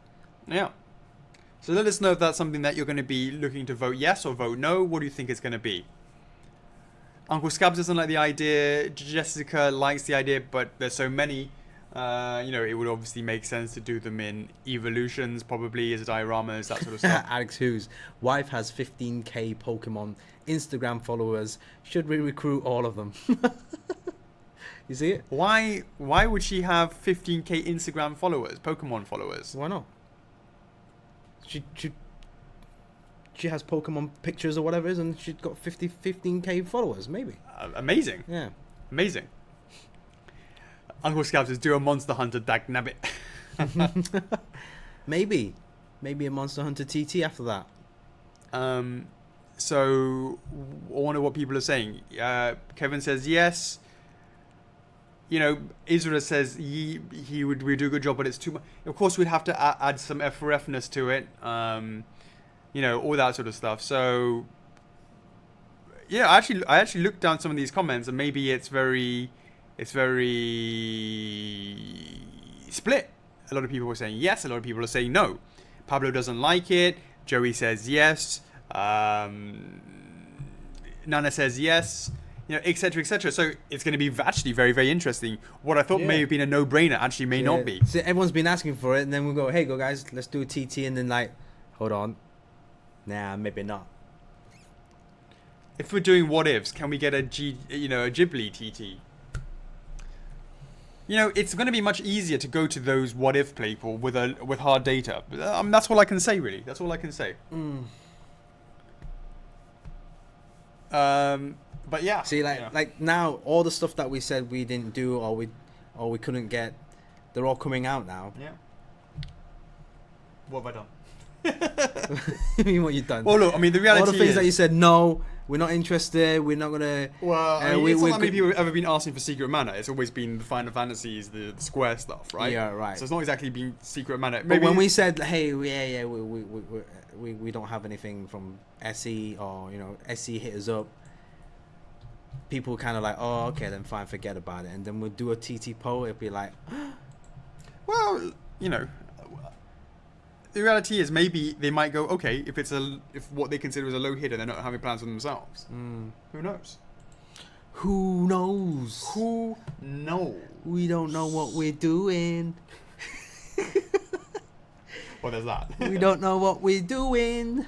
S1: Yeah. So let us know if that's something that you're going to be looking to vote yes or vote no. What do you think it's going to be? Uncle Scabs doesn't like the idea. Jessica likes the idea, but there's so many. You know, it would obviously make sense to do them in evolutions, probably as dioramas, that sort of stuff.
S2: Alex Hughes, wife has 15k Pokemon Instagram followers. Should we recruit all of them? You see it?
S1: Why would she have 15k Instagram followers, Pokemon followers?
S2: Why not? She has Pokemon pictures or whatever it is, and she's got 15k followers, maybe.
S1: Amazing.
S2: Yeah.
S1: Amazing. Uncle Scabs is do a Monster Hunter dagnabbit.
S2: Maybe a Monster Hunter TT after that.
S1: So I wonder what people are saying. Kevin says yes. You know, Israel says we do a good job, but it's too much. Of course, we'd have to add some F4Fness to it. You know, all that sort of stuff. So yeah, I actually looked down some of these comments, and maybe it's very split. A lot of people were saying yes, a lot of people are saying no. Pablo doesn't like it. Joey says yes. Nana says yes. You know, etc., etc. So it's going to be actually very, very interesting. What I thought may have been a no-brainer actually may not be.
S2: So everyone's been asking for it, and then we'll go, "Hey, go guys, let's do a TT," and then like, hold on, nah, maybe not.
S1: If we're doing what ifs, can we get a Ghibli TT? You know, it's going to be much easier to go to those what if people with hard data. That's all I can say, really. That's all I can say. But yeah.
S2: See, like now, all the stuff that we said we didn't do or we couldn't get, they're all coming out now.
S1: Yeah. What have I done?
S2: I mean, what you've done?
S1: Well, look, I mean, the reality is...
S2: all the things that you said, no, we're not interested, we're not going to...
S1: Well, I mean, it's not that many people have ever been asking for Secret Mana. It's always been the Final Fantasies, the Square stuff, right?
S2: Yeah, right.
S1: So it's not exactly been Secret Mana.
S2: But when we said, hey, we don't have anything from SE, or, you know, SE hit us up, people kind of like, oh, okay, then fine, forget about it. And then we'll do a TT poll, it'll be like...
S1: Well, you know... The reality is maybe they might go, okay, if what they consider as a low hitter, they're not having plans for themselves. Who knows?
S2: Who knows?
S1: Who knows?
S2: We don't know what we're doing.
S1: Well, there's that.
S2: We don't know what we're doing.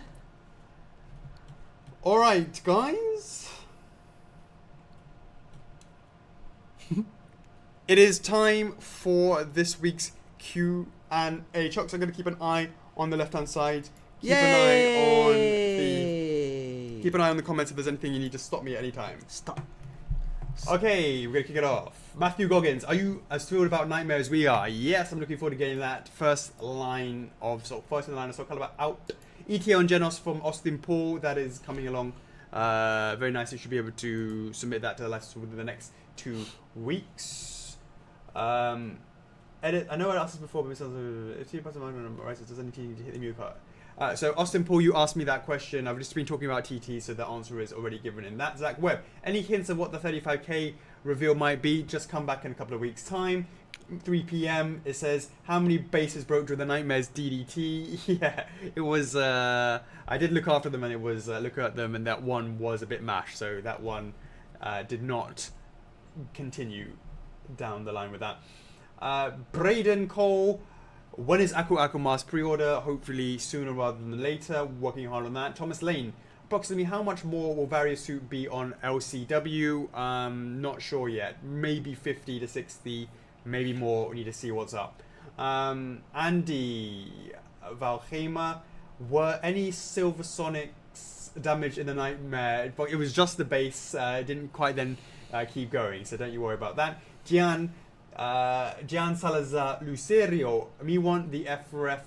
S1: All right, guys. It is time for this week's Q&A. Chocks, I'm going to keep an eye on the left-hand side. Keep an eye on the comments if there's anything you need to stop me at any time.
S2: Stop.
S1: Okay, we're gonna kick it off. Matthew Goggins, are you as thrilled about Nightmare as we are? Yes, I'm looking forward to getting that first line of Soul Calibur out. ETA on Genos from Austin Paul, that is coming along very nice. You should be able to submit that to the license within the next 2 weeks. Edit. I know I asked this before, but if you pass Rises, does any TT hit the mute card? So Austin Paul, you asked me that question. I've just been talking about TT, so the answer is already given in that. Zach Webb, any hints of what the 35k reveal might be? Just come back in a couple of weeks' time. 3 p.m. It says how many bases broke during the Nightmares DDT. Yeah, it was. I did look after them, and it was look at them, and that one was a bit mashed. So that one did not continue down the line with that. Braden Cole, when is Aku Aku Mask pre-order? Hopefully sooner rather than later. Working hard on that. Thomas Lane, approximately how much more will Various Suit be on LCW? Not sure yet. Maybe 50 to 60, maybe more. We need to see what's up. Andy Valhema, were any Silver Sonics damaged in the Nightmare? But it was just the base. Didn't quite then keep going, so don't you worry about that. Gian Salazar Lucerio, me want the F4F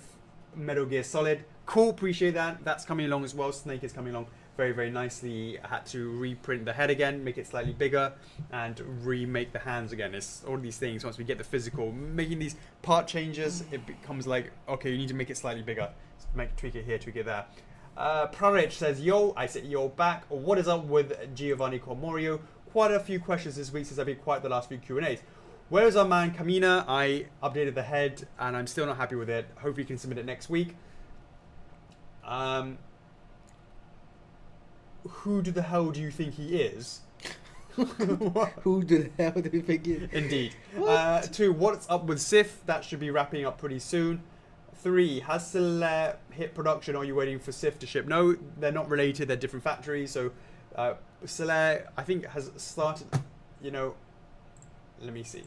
S1: Metal Gear Solid. Cool, appreciate that. That's coming along as well. Snake is coming along very, very nicely. I had to reprint the head again, make it slightly bigger, and remake the hands again. It's all these things. Once we get the physical, making these part changes, it becomes like, okay, you need to make it slightly bigger. Tweak it here, tweak it there. Prarich says, yo, I said yo back. What is up with Giovanni Cormorio? Quite a few questions this week since I've been quiet the last few Q&As. Where is our man Kamina? I updated the head and I'm still not happy with it. Hopefully you can submit it next week. Who the hell do you think he is?
S2: Who the hell do you think he is?
S1: Indeed. 2, what's up with Sif? That should be wrapping up pretty soon. 3, has Solaire hit production or are you waiting for Sif to ship? No, they're not related. They're different factories. So Solaire, I think, has started, you know, let me see.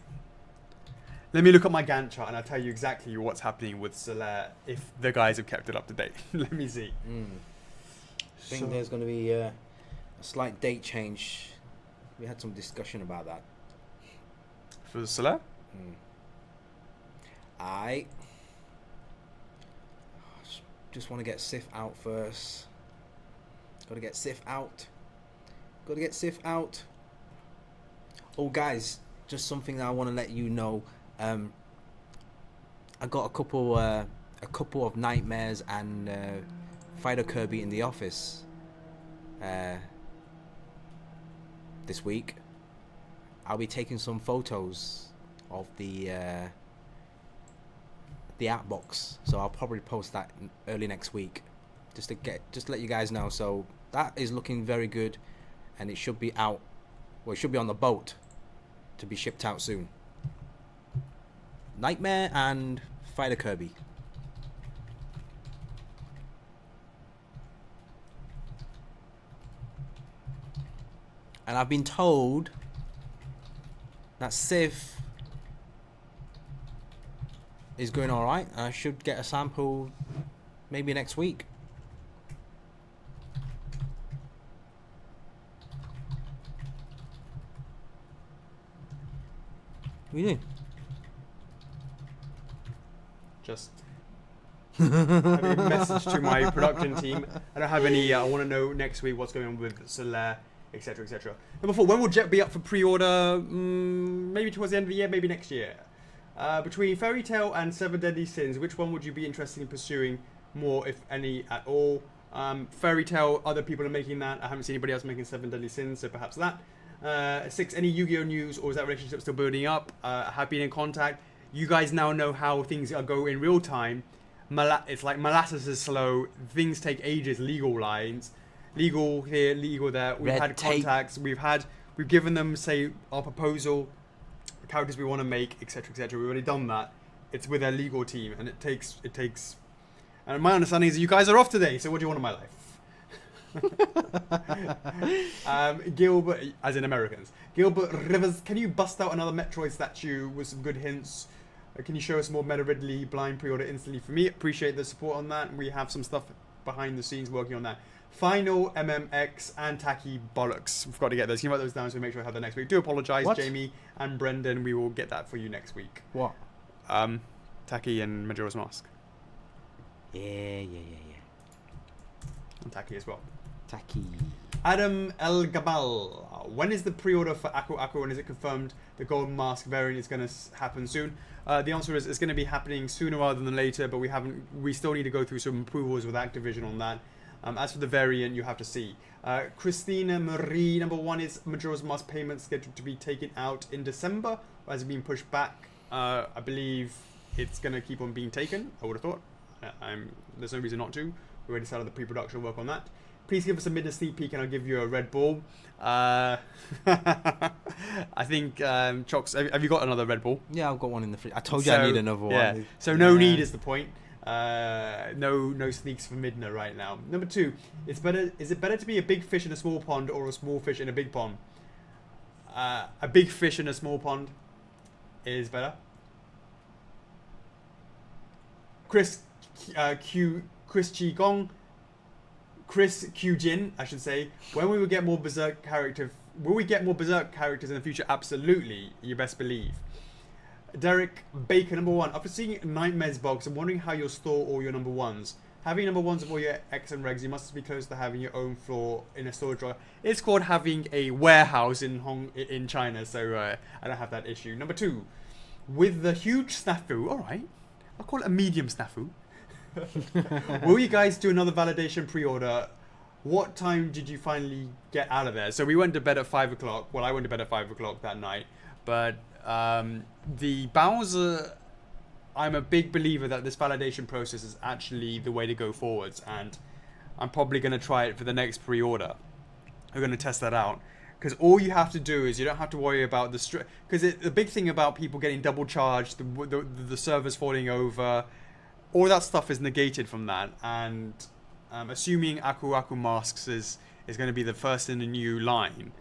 S1: Let me look at my Gantt chart and I'll tell you exactly what's happening with Solaire if the guys have kept it up to date. Let me see.
S2: I think there's going to be a slight date change. We had some discussion about that.
S1: For Solaire?
S2: I just want to get Sif out first. Got to get Sif out. Got to get Sif out. Oh, guys, just something that I want to let you know. I got a couple of Nightmares and Fighter Kirby in the office this week. I'll be taking some photos of the app box, so I'll probably post that early next week, just to let you guys know. So that is looking very good, and it should be out. Well, it should be on the boat to be shipped out soon. Nightmare and Fighter Kirby. And I've been told that Sif is going alright. I should get a sample maybe next week. What are you doing?
S1: Just having a message to my production team. I don't have any. I want to know next week what's going on with Solaire, etc., etc. Number 4, when will Jet be up for pre-order? Maybe towards the end of the year, maybe next year. Between Fairy Tail and Seven Deadly Sins, which one would you be interested in pursuing more, if any at all? Fairy Tail, other people are making that. I haven't seen anybody else making Seven Deadly Sins, so perhaps that. 6, any Yu-Gi-Oh news, or is that relationship still building up? I have been in contact. You guys now know how things go in real time. It's like molasses is slow. Things take ages. Legal lines, legal here, legal there. We've had contacts. We've given them, say, our proposal, the characters we want to make, etc., etc. We've already done that. It's with their legal team, and it takes. And my understanding is that you guys are off today. So what do you want in my life? Gilbert, as in Americans. Gilbert Rivers, can you bust out another Metroid statue with some good hints? Can you show us more Meta Ridley blind pre-order instantly for me? Appreciate the support on that. We have some stuff behind the scenes working on that. Final, MMX, and Tacky Bollocks. We've got to get those. Can you write those down so we make sure we have that next week? Do apologise,
S2: What?
S1: Jamie and Brendan. We will get that for you next week.
S2: What?
S1: Tacky and Majora's Mask.
S2: Yeah.
S1: And Tacky as well.
S2: Tacky.
S1: Adam El Gabal. When is the pre-order for Aku Aku, and is it confirmed the Golden Mask variant is going to happen soon? The answer is it's going to be happening sooner rather than later, but we still need to go through some approvals with Activision on that. As for the variant, you have to see. Christina Marie, number 1, is Majora's Mask payment scheduled to be taken out in December, or has it been pushed back? I believe it's going to keep on being taken, I would have thought. There's no reason not to. We already started the pre-production work on that. Please give us a midnight sneak peek and I'll give you a Red Bull. I think, Chocks, have you got another Red Bull?
S2: Yeah, I've got one in the fridge. I told you I need another one.
S1: So no need is the point. No sneaks for Midna right now. Number 2, is it better to be a big fish in a small pond or a small fish in a big pond? A big fish in a small pond is better. Chris Qigong, Chris Qjin, I should say. When we will get more Berserk characters? Will we get more Berserk characters in the future? Absolutely, you best believe. Derek Baker, number 1. After seeing Nightmare's box, I'm wondering how you'll store all your number 1s. Having number 1s of all your X and Regs, you must be close to having your own floor in a storage drawer. It's called having a warehouse in China, so I don't have that issue. Number 2, with the huge snafu, alright, I'll call it a medium snafu. Will you guys do another validation pre-order? What time did you finally get out of there? So we went to bed at 5 o'clock. Well, I went to bed at 5 o'clock that night. But the Bowser, I'm a big believer that this validation process is actually the way to go forwards. And I'm probably going to try it for the next pre-order. We're going to test that out. Because all you have to do is you don't have to worry about the... Because the big thing about people getting double charged, the servers falling over... all that stuff is negated from that, and assuming Aku Aku Masks is going to be the first in a new line.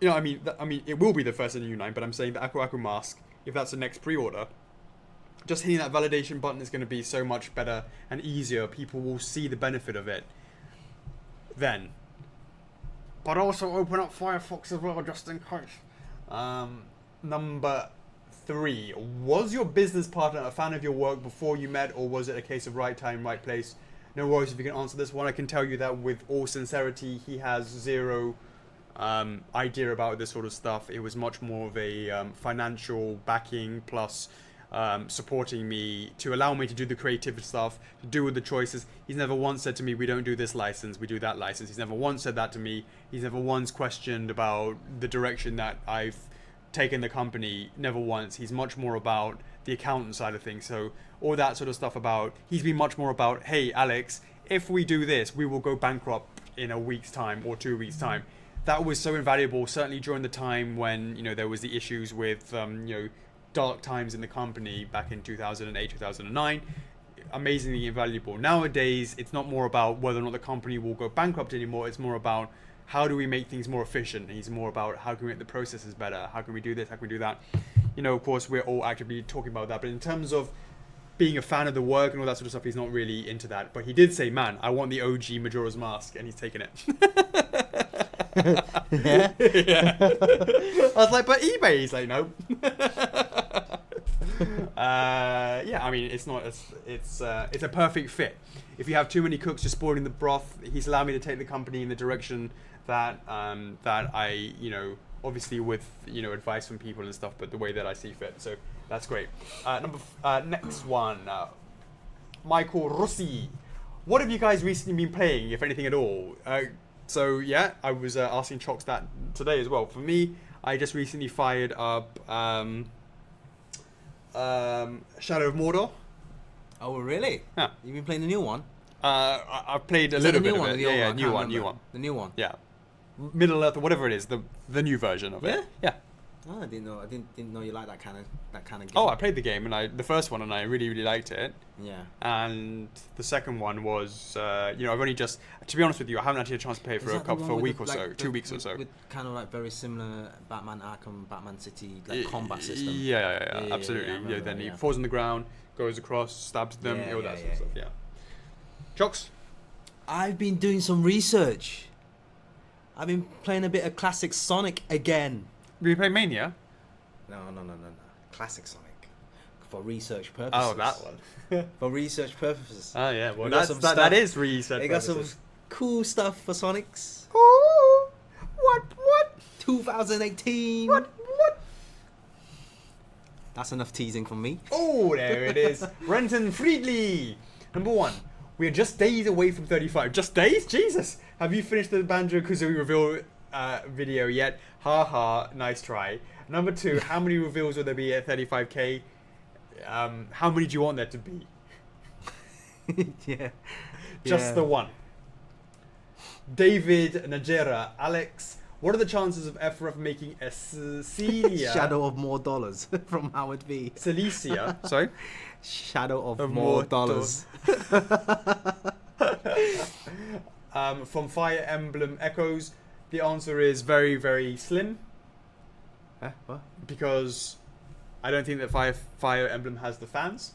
S1: You know, I mean, it will be the first in a new line, but I'm saying the Aku Aku Mask, if that's the next pre-order, just hitting that validation button is going to be so much better and easier. People will see the benefit of it then. But also open up Firefox as well, just in case. Number 3, was your business partner a fan of your work before you met, or was it a case of right time, right place? No worries if you can answer this one. I can tell you that with all sincerity, he has zero idea about this sort of stuff. It was much more of a financial backing plus supporting me to allow me to do the creative stuff, to do with the choices. He's never once said to me, we don't do this license, we do that license. He's never once said that to me. He's never once questioned about the direction that I've taken the company, never once. He's much more about the accountant side of things. So all that sort of stuff about, he's been much more about, hey Alex, if we do this, we will go bankrupt in a week's time or 2 weeks time. That was so invaluable, certainly during the time when, you know, there was the issues with, you know, dark times in the company back in 2008, 2009. Amazingly invaluable. Nowadays, it's not more about whether or not the company will go bankrupt anymore. It's more about how do we make things more efficient? And he's more about how can we make the processes better? How can we do this? How can we do that? You know, of course, we're all actively talking about that. But in terms of being a fan of the work and all that sort of stuff, he's not really into that. But he did say, man, I want the OG Majora's Mask. And he's taken it.
S2: Yeah?
S1: Yeah. I was like, but eBay? He's like, no. Yeah, I mean, it's not. It's a perfect fit. If you have too many cooks just spoiling the broth, he's allowed me to take the company in the direction that that I, you know, obviously with, you know, advice from people and stuff, but the way that I see fit. So that's great. Next one, Michael Rossi. What have you guys recently been playing, if anything at all? So yeah, I was asking Chocks that today as well. For me, I just recently fired up Shadow of Mordor.
S2: Oh really?
S1: Yeah.
S2: You've been playing the new one?
S1: I've played a little bit of it. Yeah, new one.
S2: The new one.
S1: Yeah, Middle Earth or whatever it is, the new version of it. Yeah.
S2: Oh, I didn't know you like that kind of game.
S1: Oh, I played the game and the first one and I really liked it.
S2: Yeah.
S1: And the second one was, you know, I've only just, to be honest with you, I haven't actually had a chance to play it for a week or so, 2 weeks or so.
S2: With kind of like very similar Batman Arkham, Batman City like combat system.
S1: Yeah, absolutely. Yeah, then he falls on the ground, goes across, stabs them, all that sort of stuff. Yeah. Chocks?
S2: I've been doing some research. I've been playing a bit of classic Sonic again.
S1: We play Mania?
S2: No. Classic Sonic. For research purposes.
S1: Oh, that one.
S2: For research purposes.
S1: Oh, yeah. Well,
S2: We got
S1: that is research
S2: They got some
S1: purposes.
S2: cool stuff for Sonics.
S1: Ooh, what?
S2: 2018.
S1: What?
S2: That's enough teasing from me.
S1: Oh, there it is. Brenton Friedley. Number 1. We are just days away from 35. Just days? Jesus. Have you finished the Banjo-Kazooie reveal video yet? Ha ha. Nice try. Number 2. How many reveals will there be at 35k? How many do you want there to be?
S2: Yeah.
S1: Just the one. David Najera. Alex. What are the chances of F4F making a Cecilia?
S2: Shadow of More Dollars from Howard V.
S1: Celicia. Sorry?
S2: Shadow of
S1: Of
S2: More
S1: more
S2: Dollars.
S1: From Fire Emblem Echoes, the answer is very, very slim.
S2: Huh? What?
S1: Because I don't think that Fire Emblem has the fans.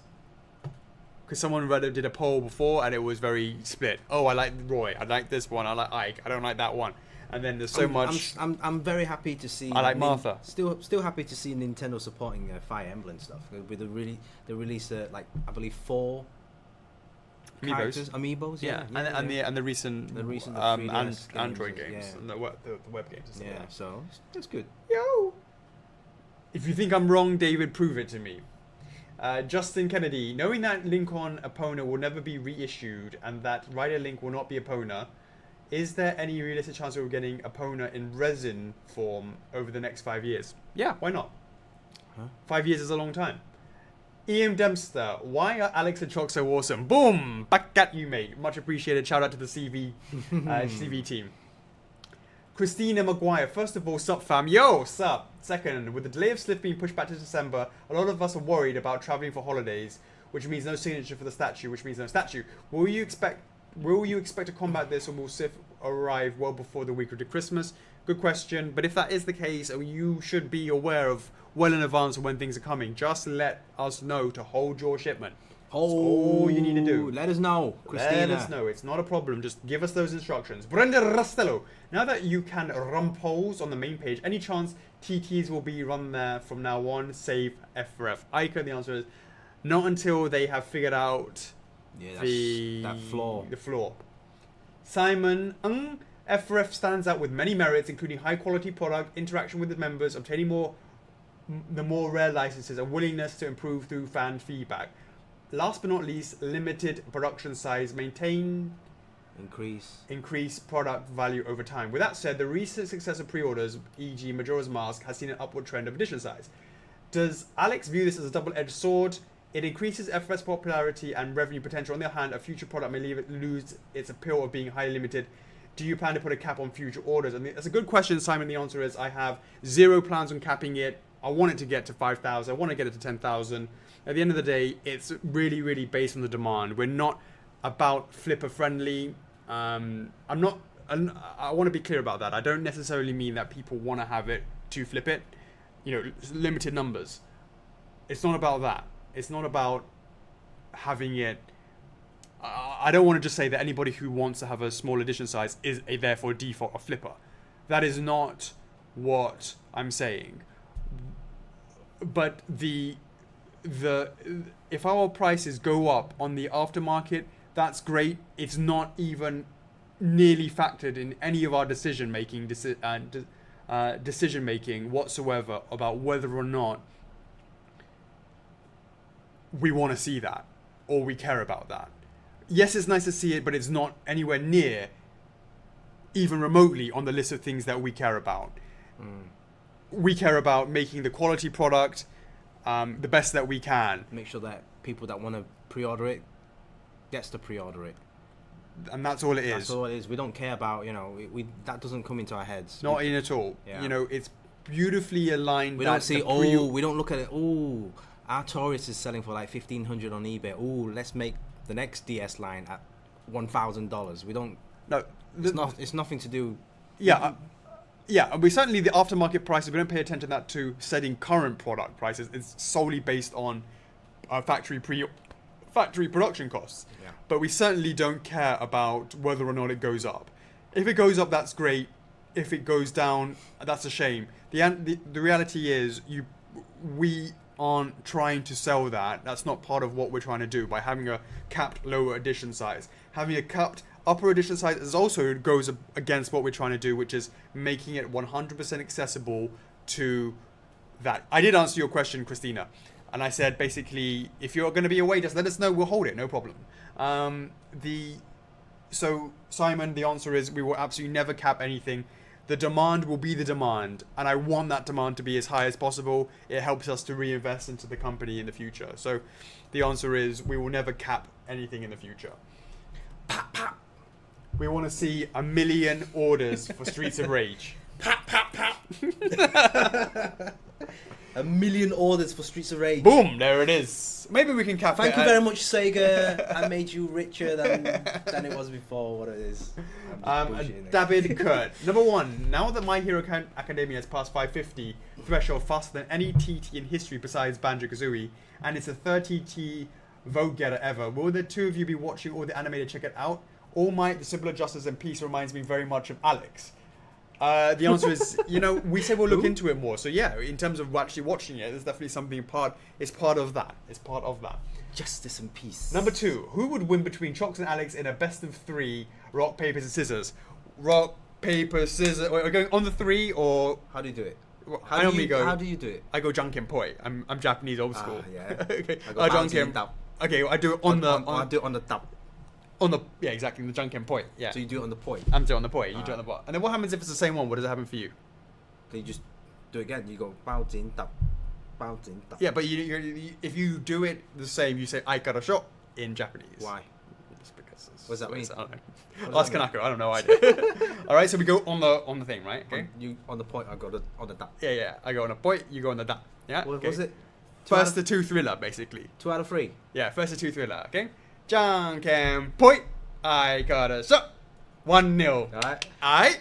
S1: Because someone did a poll before and it was very split. Oh, I like Roy. I like this one. I like Ike. I don't like that one. And then there's so much.
S2: I'm very happy to see.
S1: I like Martha.
S2: Still happy to see Nintendo supporting Fire Emblem stuff. With they released like I believe 4 characters, amiibos. Yeah.
S1: And the recent
S2: the 3DS
S1: Android
S2: games,
S1: games
S2: yeah.
S1: and the web games. And stuff like that.
S2: So it's good.
S1: Yo. If you think I'm wrong, David, prove it to me. Justin Kennedy, knowing that Link-On Epona will never be reissued and that Rider Link will not be Epona, is there any realistic chance of we're getting Epona in resin form over the next 5 years? Yeah, why not?
S2: Huh?
S1: 5 years is a long time. Ian Dempster, why are Alex and Chocks so awesome? Boom! Back at you, mate. Much appreciated. Shout out to the CV team. Christina Maguire, first of all, sup fam? Yo, sup? Second, with the delay of Sliff being pushed back to December, a lot of us are worried about travelling for holidays, which means no signature for the statue, which means no statue. Will you expect to combat this, or will Sif arrive well before the week of the Christmas? Good question, but if that is the case, you should be aware of well in advance of when things are coming. Just let us know to hold your shipment. That's all you need to do.
S2: Let us know, Christina.
S1: Let us know. It's not a problem. Just give us those instructions. Brenda Rastello. Now that you can run polls on the main page, any chance TTs will be run there from now on, save F4F? Ica, the answer is not until they have figured out
S2: that flaw.
S1: The flaw. Simon, F4F stands out with many merits, including high quality product, interaction with the members, obtaining the more rare licenses, and willingness to improve through fan feedback. Last but not least, limited production size, increase product value over time. With that said, the recent success of pre-orders, e.g. Majora's Mask, has seen an upward trend of edition size. Does Alex view this as a double-edged sword? It increases F4F's popularity and revenue potential. On the other hand, a future product may lose its appeal of being highly limited. Do you plan to put a cap on future orders? And that's a good question, Simon. The answer is I have zero plans on capping it. I want it to get to 5,000. I want to get it to 10,000. At the end of the day, it's really, really based on the demand. We're not about flipper friendly. I want to be clear about that. I don't necessarily mean that people want to have it to flip it. Limited numbers. It's not about that. It's not about having it. I don't want to just say that anybody who wants to have a small edition size is therefore default a flipper. That is not what I'm saying. But if our prices go up on the aftermarket, that's great. It's not even nearly factored in any of our decision making whatsoever about whether or not we want to see that or we care about that. Yes, it's nice to see it, but it's not anywhere near, even remotely, on the list of things that we care about. We care about making the quality product the best that we can.
S2: Make sure that people that want to pre-order it gets to pre-order it.
S1: And that's all it is.
S2: That's all it is. We don't care about, that doesn't come into our heads.
S1: Not in at all.
S2: Yeah.
S1: It's beautifully aligned.
S2: We don't see, we don't look at it, our Taurus is selling for like $1,500 on eBay. Let's make the next DS line at $1,000. We don't.
S1: No,
S2: it's nothing to do.
S1: Yeah, and we certainly the aftermarket prices. We don't pay attention to that factory production costs.
S2: Yeah.
S1: But we certainly don't care about whether or not it goes up. If it goes up, that's great. If it goes down, that's a shame. The reality is we aren't trying to sell that. That's not part of what we're trying to do by having a capped lower edition size. Having a capped upper edition size is also goes against what we're trying to do, which is making it 100% accessible to that. I did answer your question, Christina, and I said basically, if you're going to be away, just let us know. We'll hold it, no problem. So Simon, the answer is we will absolutely never cap anything. The demand will be the demand, and I want that demand to be as high as possible. It helps us to reinvest into the company in the future. So the answer is we will never cap anything in the future. Pap, pap. We want to see 1 million orders for Streets of Rage. Pap, pap, pap.
S2: 1 million orders for Streets of Rage.
S1: Boom, there it is. Maybe we can cap it.
S2: Thank you very much, Sega. I made you richer than it was before. What it is.
S1: David Kurt. Number 1. Now that My Hero Academia has passed 550 threshold faster than any TT in history besides Banjo-Kazooie, and it's a 30T vote getter ever, will the two of you be watching all the anime to check it out? All Might, The Simple Justice and Peace reminds me very much of Alex. The answer is, we said we'll look into it more. So yeah, in terms of actually watching it, there's definitely something it's part of that. It's part of that.
S2: Justice and peace.
S1: Number 2, who would win between Chocks and Alex in a best of 3 rock, paper, and scissors? Rock, paper, scissors. Wait, are we going on the 3 or?
S2: How do you do it?
S1: I normally go.
S2: How do you do it?
S1: I go janken poi. I'm Japanese old school.
S2: Yeah.
S1: Okay.
S2: I go
S1: janken. Okay, I do it on the.
S2: I do it on the top.
S1: On the exactly the janken poi. Yeah.
S2: So you do it on the point.
S1: I'm doing on the poi. You do it on the bot. And then what happens if it's the same one? What does it happen for you?
S2: Then you just do it again. You go bao jin tap, bao jin tap.
S1: Yeah, but you if you do it the same, you say I got a shot in Japanese.
S2: Why?
S1: Just because.
S2: What does that mean?
S1: I don't know. Ask Kanako. I don't know. I do. All right, so we go on the thing, right? Okay.
S2: You on the point. I go on the tap.
S1: Yeah. I go on a point. You go on the da. Yeah.
S2: What
S1: okay.
S2: was it?
S1: First to 2 thriller, basically.
S2: 2 out of 3.
S1: Yeah, first to 2 thriller. Okay. Janken point. I got a shot. 1-0.
S2: Alright.
S1: Alright?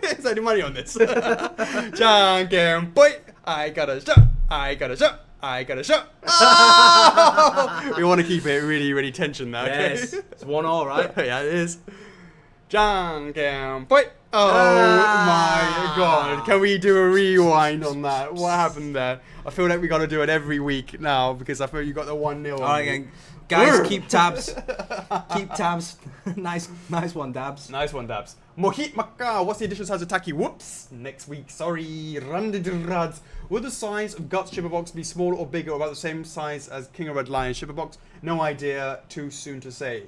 S1: Is there any money on this? Janken point. I got a shot. I got a shot. I got a shot. Oh! We want to keep it really, really tension now. Okay?
S2: Yes. It's 1-1, right?
S1: Yeah, it is. Janken point. Oh my god. Can we do a rewind on that? What happened there? I feel like we got to do it every week now because I feel you got the 1-0.
S2: Alright, gang. Guys, keep tabs. Keep tabs. nice one, Dabs.
S1: Nice one, Dabs. Mohit Maka, what's the additional size of Taki? Whoops. Next week, sorry. Randidrads. Will the size of Guts Shipper Box be smaller or bigger or about the same size as King of Red Lion Shipper Box? No idea. Too soon to say.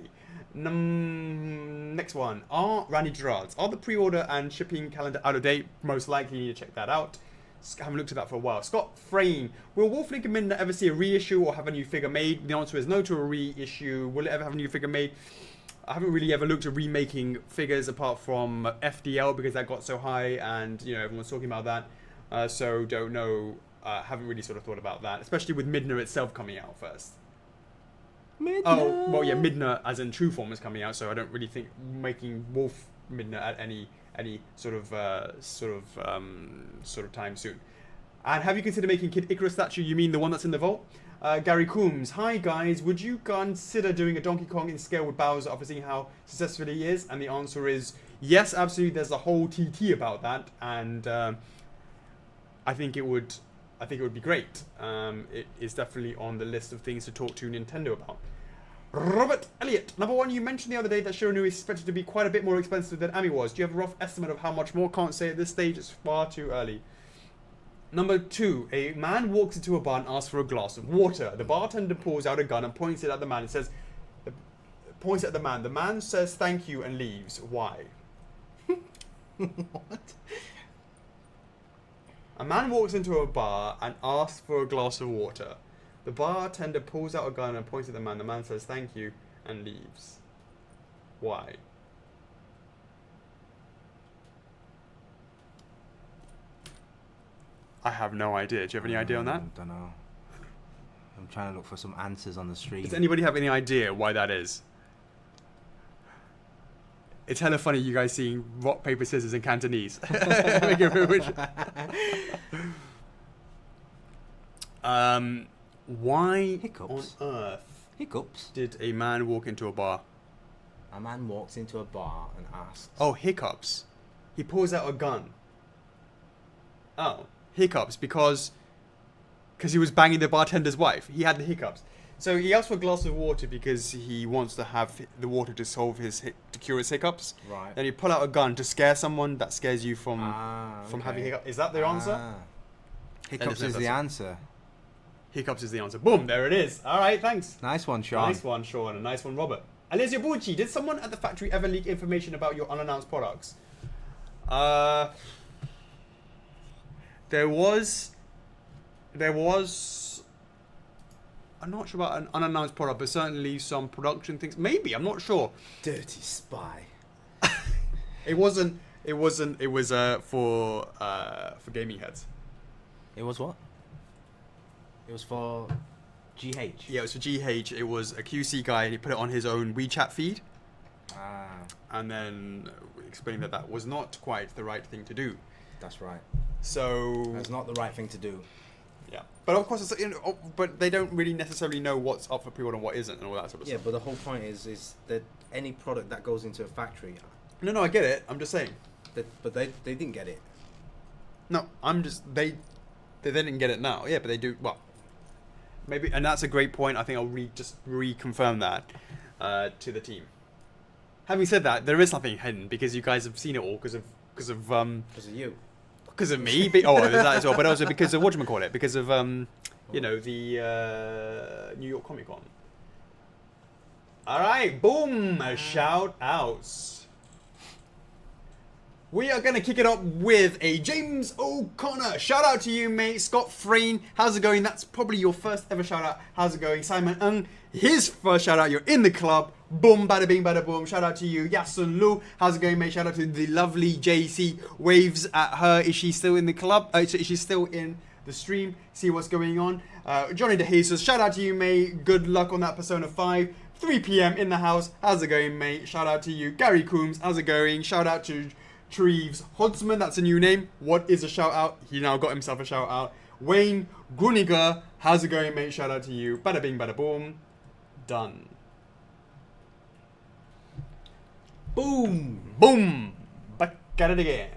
S1: Next one. Randidrads. Are the pre-order and shipping calendar out of date? Most likely you need to check that out. I haven't looked at that for a while. Scott Frayne. Will Wolflink and Midna ever see a reissue or have a new figure made? The answer is no to a reissue. Will it ever have a new figure made? I haven't really ever looked at remaking figures apart from FDL because that got so high and everyone's talking about that. So don't know. Haven't really sort of thought about that, especially with Midna itself coming out first.
S2: Midna.
S1: Oh well, yeah, Midna as in true form is coming out, so I don't really think making Wolf Midna at any sort of time soon. And have you considered making Kid Icarus statue? You mean the one that's in the vault? Gary Coombs. Hi guys, would you consider doing a Donkey Kong in scale with Bowser after seeing how successful he is? And the answer is yes, absolutely. There's a whole TT about that, and I think it would be great. It is definitely on the list of things to talk to Nintendo about. Robert Elliott. Number 1, you mentioned the other day that Shiranui is expected to be quite a bit more expensive than Ami was. Do you have a rough estimate of how much more? Can't say at this stage. It's far too early. Number 2, a man walks into a bar and asks for a glass of water. The bartender pulls out a gun and points it at the man and says, points at the man. The man says thank you and leaves. Why?
S2: What?
S1: A man walks into a bar and asks for a glass of water. The bartender pulls out a gun and points at the man. The man says thank you and leaves. Why? I have no idea. Do you have any idea on that?
S2: I don't know. I'm trying to look for some answers on the street.
S1: Does anybody have any idea why that is? It's hella funny you guys seeing rock, paper, scissors in Cantonese. Why
S2: Hiccups.
S1: on earth
S2: Hiccups.
S1: Did a man walk into a bar?
S2: A man walks into a bar and asks.
S1: Oh, hiccups. He pulls out a gun. Oh, hiccups because he was banging the bartender's wife. He had the hiccups. So he asked for a glass of water because he wants to have the water to to cure his hiccups.
S2: Right.
S1: Then you pull out a gun to scare someone that scares you from
S2: okay.
S1: having hiccups. Is that the answer?
S2: Hiccups is the answer.
S1: Hiccups is the answer. Boom, there it is. All right, thanks.
S2: Nice one, Sean.
S1: Nice one, Sean, and nice one, Robert. Alessia Bucci, did someone at the factory ever leak information about your unannounced products? There was. I'm not sure about an unannounced product, but certainly some production things. Maybe, I'm not sure.
S2: Dirty spy.
S1: It wasn't. It was for gaming heads.
S2: It was what? It was for GH.
S1: Yeah, it was for GH. It was a QC guy, and he put it on his own WeChat feed. And then explained that was not quite the right thing to do.
S2: That's right.
S1: So
S2: that's not the right thing to do.
S1: Yeah, but of course, it's, but they don't really necessarily know what's up for pre-order and what isn't, and all that sort of stuff.
S2: Yeah, but the whole point is that any product that goes into a factory.
S1: No, I get it. I'm just saying.
S2: But they didn't get it.
S1: No, I'm just they didn't get it now. Yeah, but they do. Well, maybe, and that's a great point. I think I'll just reconfirm that to the team. Having said that, there is nothing hidden because you guys have seen it all because of
S2: you.
S1: Because of me. Oh, there's that as well. But also because of whatchamacallit, because of you know, the New York Comic Con. All right, boom! Shout outs. We are going to kick it up with a James O'Connor. Shout out to you, mate. Scott Frayne, how's it going? That's probably your first ever shout out. How's it going? Simon Ng, his first shout out. You're in the club. Boom, bada bing, bada boom. Shout out to you. Yasun Lu, how's it going, mate? Shout out to the lovely JC. Waves at her. Is she still in the club? Is she still in the stream? See what's going on. Johnny DeJesus, shout out to you, mate. Good luck on that Persona 5. 3 p.m. in the house. How's it going, mate? Shout out to you. Gary Coombs, how's it going? Shout out to Treves Hodgsman, that's a new name. What is a shout out? He now got himself a shout out. Wayne Gruniger, how's it going, mate? Shout out to you. Bada bing, bada boom. Done. Boom, boom. Back at it again.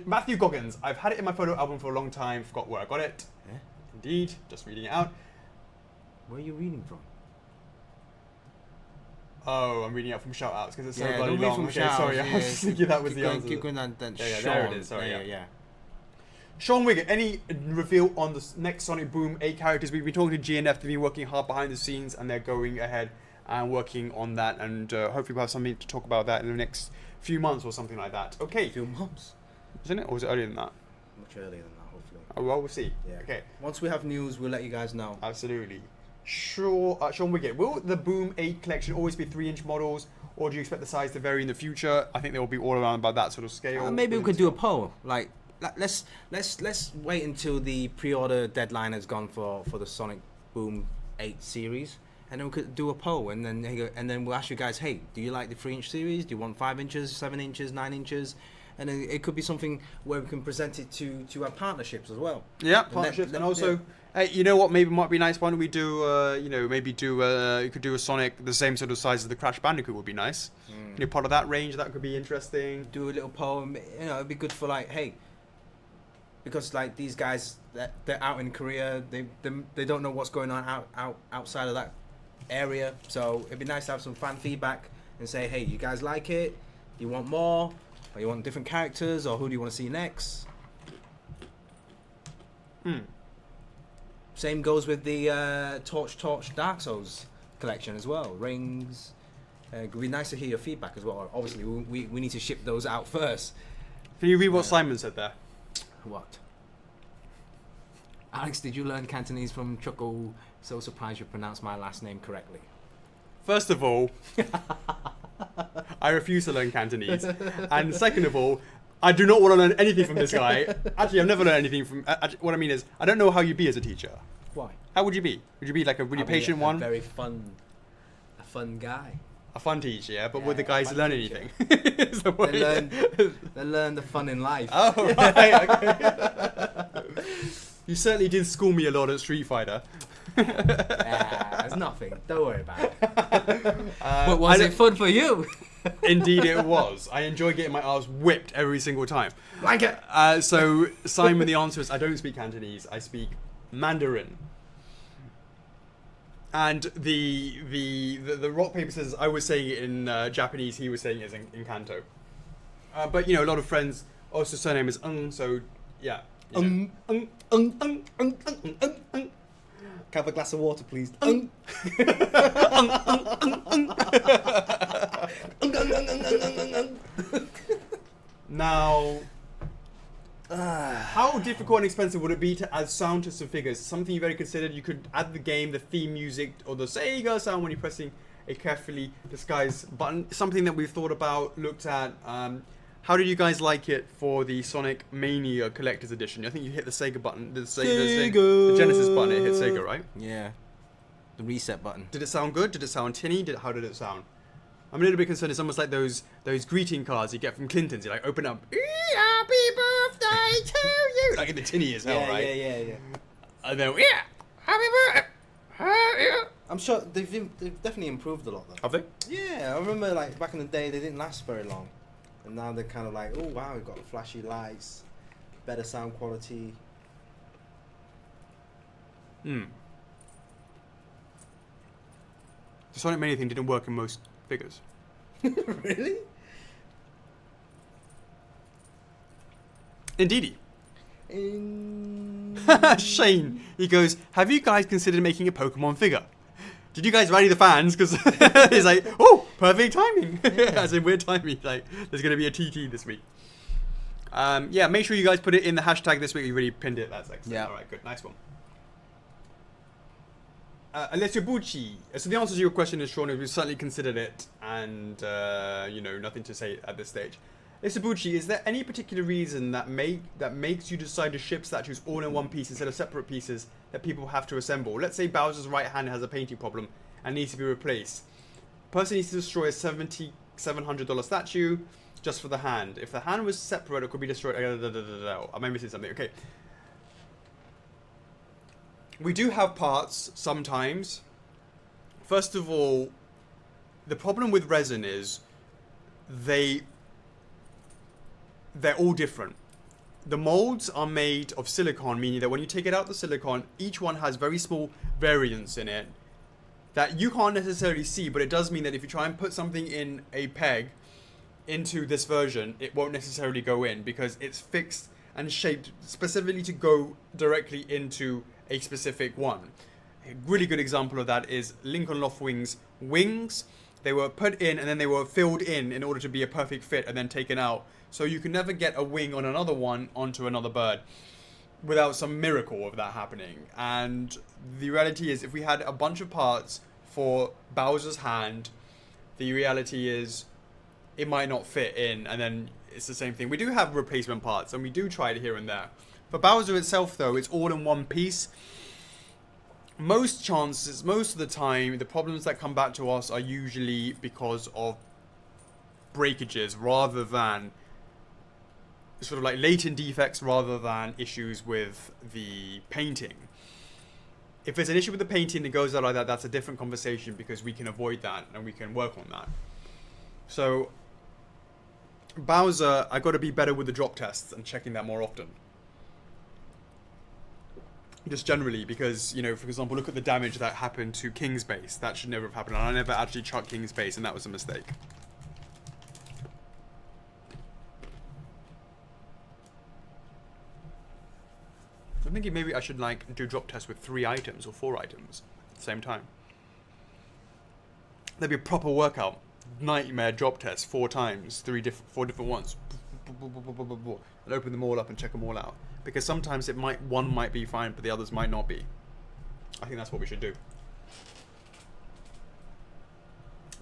S1: Matthew Goggins, I've had it in my photo album for a long time. Forgot where I got it.
S2: Yeah?
S1: Indeed, just reading it out.
S2: Where are you reading from?
S1: Oh, I'm reading out from shout outs because it's so
S2: Yeah,
S1: bloody
S2: don't read
S1: long.
S2: from
S1: Okay,
S2: shout-outs,
S1: sorry, I was just thinking that was the answer.
S2: Keep going down. Then
S1: Yeah,
S2: Sean.
S1: there it is. Sorry,
S2: yeah.
S1: yeah. Sean Wiggett, any reveal on the next Sonic Boom 8 characters? We've been talking to GNF, they've been working hard behind the scenes and they're going ahead and working on that, and hopefully we'll have something to talk about that in the next few months or something like that. Okay.
S2: A few months.
S1: Isn't it? Or was it earlier than that?
S2: Much earlier than that, hopefully.
S1: Oh, well, we'll see.
S2: Yeah.
S1: Okay.
S2: Once we have news, we'll let you guys know.
S1: Absolutely. Sure. Sean Wiggett, will the Boom 8 collection always be 3-inch models, or do you expect the size to vary in the future? I think they will be all around about that sort of scale.
S2: Maybe we could do a poll. Like, let's wait until the pre-order deadline has gone for the Sonic Boom 8 series, and then we could do a poll, and then we'll ask you guys, hey, do you like the 3-inch series? Do you want 5 inches, 7 inches, 9 inches? And then it could be something where we can present it to our partnerships as well.
S1: Yeah, partnerships, and also. Yeah. Hey, you know what? Maybe might be nice. Why don't we do? You could do a Sonic the same sort of size as the Crash Bandicoot would be nice. You know, part of that range that could be interesting.
S2: Do a little poem. You know, it'd be good for like, hey, because like these guys, they're out in Korea. They don't know what's going on outside of that area. So it'd be nice to have some fan feedback and say, hey, you guys like it? You want more? Or you want different characters? Or who do you want to see next? Same goes with the Torch Dark Souls collection as well. Rings. It would be nice to hear your feedback as well. Obviously, we need to ship those out first.
S1: Can you read what Simon said there?
S2: What? Alex, did you learn Cantonese from Chocks A? So surprised you pronounced my last name correctly.
S1: First of all, I refuse to learn Cantonese. And second of all, I do not want to learn anything from this guy. Actually, I've never learned anything from... what I mean is, I don't know how you'd be as a teacher.
S2: Why?
S1: How would you be? Would you be like a really patient one?
S2: A fun guy.
S1: A fun teacher, yeah? But would the guys learn anything?
S2: They learn the fun in life.
S1: Oh, right, okay. You certainly did school me a lot at Street Fighter.
S2: It's nothing. Don't worry about it.
S3: But was it fun for you?
S1: Indeed, it was. I enjoy getting my ass whipped every single time.
S3: Like it.
S1: So, Simon, the answer is I don't speak Cantonese. I speak Mandarin. And the rock paper scissors, I was saying it in Japanese. He was saying it in Canto. But you know, a lot of friends also surname is so yeah.
S2: Can I have a glass of water, please?
S1: Now, how difficult and expensive would it be to add sound to some figures? Something you've already considered? You could add the game, the theme music, or the Sega sound when you're pressing a carefully disguised button. Something that we've thought about, looked at. How did you guys like it for the Sonic Mania Collector's Edition? I think you hit the Sega button, the Genesis button, it hit Sega, right?
S2: Yeah. The reset button.
S1: Did it sound good? Did it sound tinny? How did it sound? I'm a little bit concerned. It's almost like those greeting cards you get from Clinton's. You like open up, happy birthday to you, like in the tinny as hell, right?
S2: Yeah.
S1: And then happy birthday.
S2: I'm sure they've definitely improved a lot though.
S1: Have they?
S2: Yeah, I remember like back in the day they didn't last very long, and now they're kind of like, oh wow, we've got flashy lights, better sound quality.
S1: The Sonic Mania thing didn't work in most figures.
S2: Really?
S1: Indeedy. Shane, he goes, have you guys considered making a Pokemon figure? Did you guys rally the fans? Because he's like, oh, perfect timing. As in weird timing. Like, there's going to be a TT this week. Yeah, make sure you guys put it in the hashtag this week. You really pinned it. That's excellent.
S2: Yeah.
S1: All right, good. Nice one. Alessio Bucci. So the answer to your question is, Sean, is we've certainly considered it, and you know, nothing to say at this stage. Alessio Bucci, is there any particular reason that makes you decide to ship statues all in one piece instead of separate pieces that people have to assemble? Let's say Bowser's right hand has a painting problem and needs to be replaced. Person needs to destroy a $700 statue just for the hand. If the hand was separate, it could be destroyed. Am I missing something? Okay. We do have parts sometimes. First of all, the problem with resin is they're all different. The molds are made of silicone, meaning that when you take it out the silicone, each one has very small variants in it that you can't necessarily see, but it does mean that if you try and put something in a peg into this version, it won't necessarily go in because it's fixed and shaped specifically to go directly into a specific one. A really good example of that is Lincoln Loftwing's wings. They were put in and then they were filled in order to be a perfect fit and then taken out. So you can never get a wing on another one onto another bird without some miracle of that happening. And the reality is, if we had a bunch of parts for Bowser's hand, the reality is it might not fit in, and then it's the same thing. We do have replacement parts and we do try it here and there. For Bowser itself though, it's all in one piece. Most of the time, the problems that come back to us are usually because of breakages rather than sort of like latent defects rather than issues with the painting. If there's an issue with the painting that goes out like that, that's a different conversation because we can avoid that and we can work on that. So Bowser, I got to be better with the drop tests and checking that more often. Just generally, because, you know, for example, look at the damage that happened to King's base. That should never have happened. And I never actually chucked King's base, and that was a mistake. I'm thinking maybe I should, like, do drop tests with 3 items or 4 items at the same time. That'd be a proper workout. Nightmare drop test 4 times, 4 different ones. And open them all up and check them all out. Because sometimes one might be fine, but the others might not be. I think that's what we should do.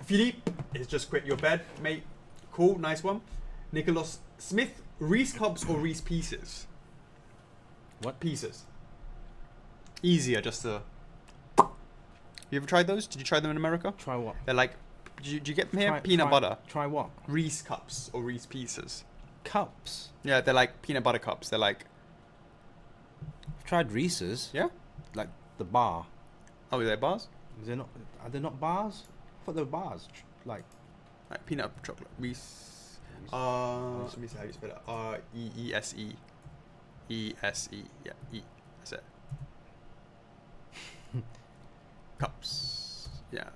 S1: Philippe is just quit your bed, mate. Cool, nice one. Nicholas Smith, Reese cups or Reese pieces?
S2: What?
S1: Pieces. Easier, just to... You ever tried those? Did you try them in America?
S2: Try what?
S1: They're like... Did you get them here? Peanut butter.
S2: Try what?
S1: Reese cups or Reese pieces.
S2: Cups?
S1: Yeah, they're like peanut butter cups. They're like...
S2: I've tried Reese's.
S1: Yeah?
S2: Like the bar.
S1: Oh, are they bars?
S2: Is there not? Are they not bars? I thought they were bars. Like
S1: peanut chocolate. Reese. Let me see how you spell it. R-E-E-S-E. E-S-E. Yeah, E. That's it. Cups. Yeah.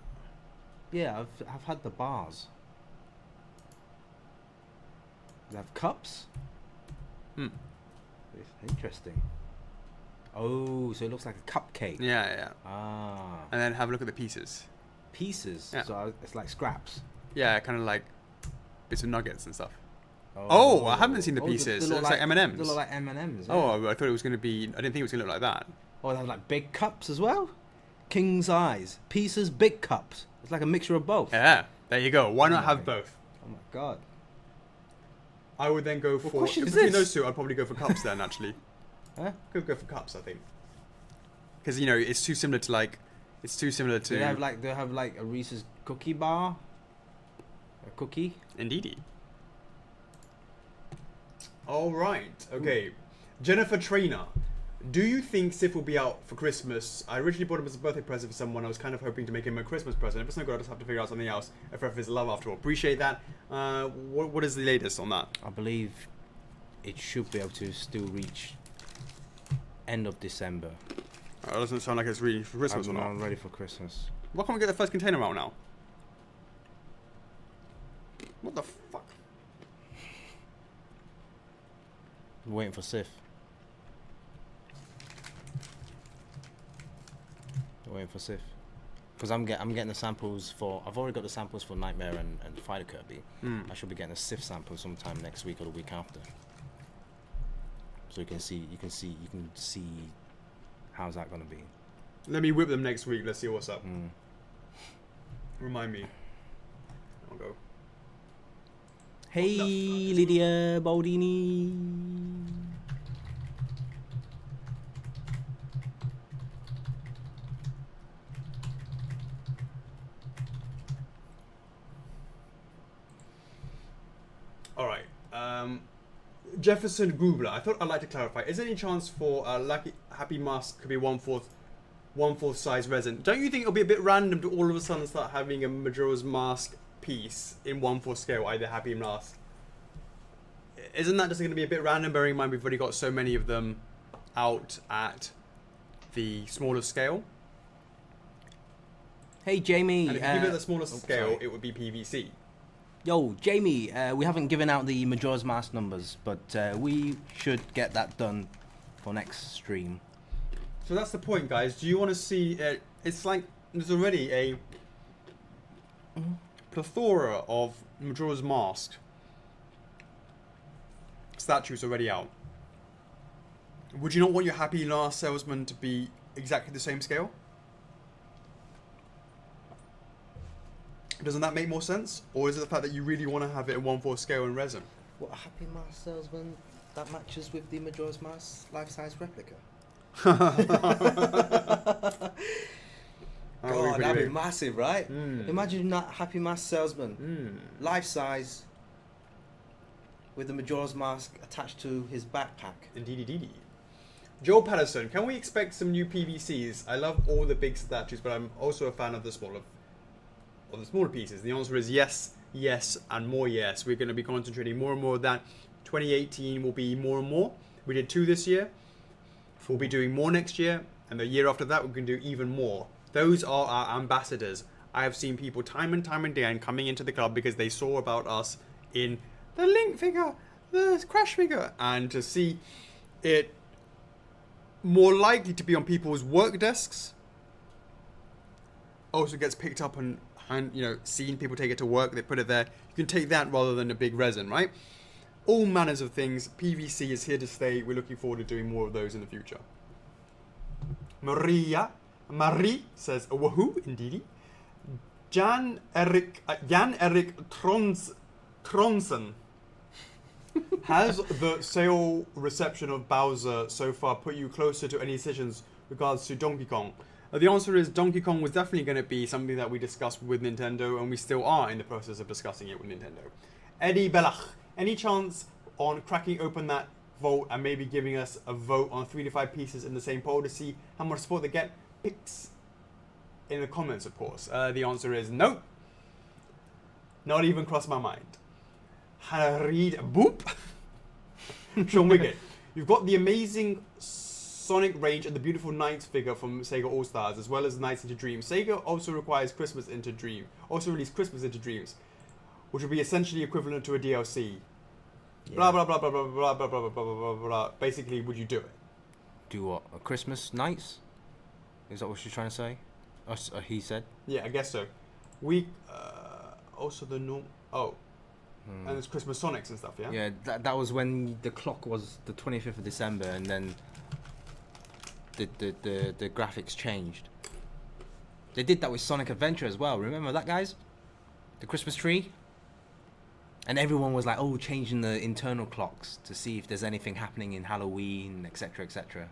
S2: Yeah, I've had the bars. They have cups. Interesting. Oh, so it looks like a cupcake.
S1: Yeah.
S2: Ah.
S1: And then have a look at the pieces.
S2: Pieces.
S1: Yeah.
S2: So it's like scraps.
S1: Yeah, kind of like bits of nuggets and stuff. Oh, I haven't seen the pieces. It looks like M&Ms.
S2: They look like M&Ms. Yeah.
S1: Oh, I thought it was going to be... I didn't think it was going to look like that.
S2: Oh, they have like big cups as well? King size. Pieces, big cups. It's like a mixture of both.
S1: Yeah, there you go. Why not have both?
S2: Oh my god.
S1: I would then go for...
S2: question is
S1: between
S2: this?
S1: those two, I'd probably go for cups then, actually.
S2: Huh?
S1: Go for cups, I think. Because, you know, it's too similar to, like... It's too similar to...
S2: Do they have like a Reese's cookie bar? A cookie?
S1: Indeedy. All right. Okay. Jennifer Trainer. Do you think Sif will be out for Christmas? I originally bought him as a birthday present for someone. I was kind of hoping to make him a Christmas present. If it's not good, I'll just have to figure out something else. F4F is love after all. Appreciate that. What is the latest on that?
S2: I believe it should be able to still reach end of December.
S1: It doesn't sound like it's ready for Christmas or not.
S2: I'm ready for Christmas.
S1: Why can't we get the first container out now? What the fuck?
S2: I'm waiting for Sif. Waiting for Sif. Because I'm getting the samples for... I've already got the samples for Nightmare and Fighter Kirby. I should be getting a Sif sample sometime next week or the week after. So you can see how's that going to be.
S1: Let me whip them next week. Let's see what's up. Remind me. I'll go.
S2: Hey, Lydia Baldini.
S1: All right. Jefferson Googler. I thought I'd like to clarify. Is there any chance for Happy Mask could be 1/4 size resin? Don't you think it'll be a bit random to all of a sudden start having a Majora's Mask piece in 1/4 scale, either Happy Mask? Isn't that just going to be a bit random? Bearing in mind we've already got so many of them out at the smaller scale.
S2: Hey, Jamie.
S1: And if you keep it at the smaller scale, it would be PVC.
S2: Yo, Jamie, we haven't given out the Majora's Mask numbers, but we should get that done for next stream.
S1: So that's the point, guys. Do you want to see... it's like there's already a plethora of Majora's Mask statues already out. Would you not want your Happy Last Salesman to be exactly the same scale? Doesn't that make more sense? Or is it the fact that you really want to have it in 1/4 scale in resin?
S2: What, a Happy Mask Salesman that matches with the Majora's Mask life-size replica? God, that'd be massive, right? Imagine that Happy Mask Salesman, life-size, with the Majora's Mask attached to his backpack.
S1: Indeedy. Joel Patterson, can we expect some new PVCs? I love all the big statues, but I'm also a fan of the smaller pieces. The answer is yes, and more yes. We're going to be concentrating more and more of that. 2018 will be more and more. We did 2 this year. We'll be doing more next year, and the year after that we're going to do even more. Those are our ambassadors. I have seen people time and time again coming into the club because they saw about us in the Link figure, the Crash figure, and to see it more likely to be on people's work desks also gets picked up and seeing people take it to work, they put it there. You can take that rather than a big resin, right? All manners of things. PVC is here to stay. We're looking forward to doing more of those in the future. Marie says, woohoo, indeedy. Jan Erik Tronsen. Has the sale reception of Bowser so far put you closer to any decisions regards to Donkey Kong? The answer is Donkey Kong was definitely going to be something that we discussed with Nintendo, and we still are in the process of discussing it with Nintendo. Eddie Belach, any chance on cracking open that vote and maybe giving us a vote on 3 to 5 pieces in the same poll to see how much support they get? Picks. in the comments, of course. The answer is nope. Not even crossed my mind. Harid Boop. Sean Wiggett. You've got the amazing Sonic range and the beautiful Knights figure from Sega All Stars, as well as Knights into Dreams. Sega also released Christmas into Dreams, which would be essentially equivalent to a DLC.
S2: Yeah.
S1: Blah blah blah blah blah blah blah blah blah blah blah. Basically, would you do it?
S2: Do what? A Christmas Nights? Is that what she's trying to say? He said.
S1: Yeah, I guess so. We also the norm. Oh, and it's Christmas Sonics and stuff. Yeah.
S2: Yeah, that was when the clock was the 25th of December, and then the graphics changed. They did that with Sonic Adventure as well. Remember that, guys? The Christmas tree. And everyone was like, oh, changing the internal clocks to see if there's anything happening in Halloween, etc., etc.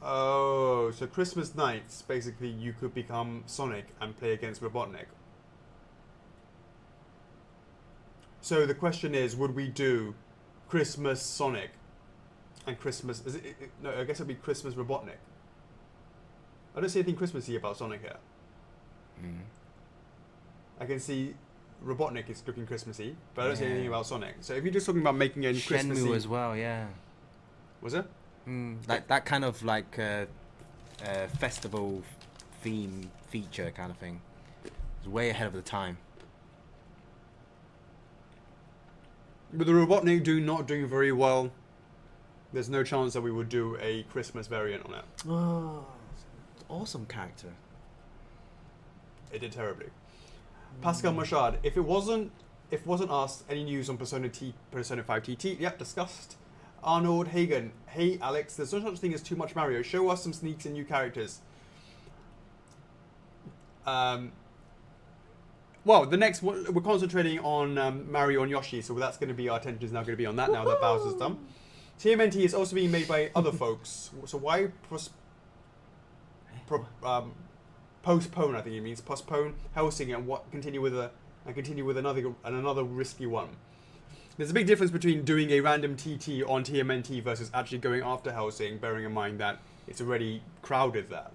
S1: Oh, so Christmas nights, basically you could become Sonic and play against Robotnik. So the question is, would we do Christmas Sonic and Christmas... no, I guess it'd be Christmas Robotnik. I don't see anything Christmassy about Sonic here.
S2: Mm.
S1: I can see Robotnik is looking Christmassy, but I don't see anything about Sonic. So if you're just talking about making a Christmassy...
S2: Shenmue as well, yeah.
S1: Was it?
S2: Like that kind of like festival theme feature kind of thing. It's way ahead of the time.
S1: With the Robotnik not doing very well, there's no chance that we would do a Christmas variant on it.
S2: Oh, awesome character.
S1: It did terribly. Pascal Machad, if wasn't asked any news on Persona 5 TT, yep, discussed. Arnold Hagen, hey Alex, there's no such thing as too much Mario. Show us some sneaks and new characters. Well, the next one, we're concentrating on Mario and Yoshi, so that's going to be, our attention is now going to be on that now that Bowser's done. TMNT is also being made by other folks, so why postpone? I think it means postpone Helsing and continue with another risky one. There's a big difference between doing a random TT on TMNT versus actually going after Helsing, bearing in mind that it's already crowded there.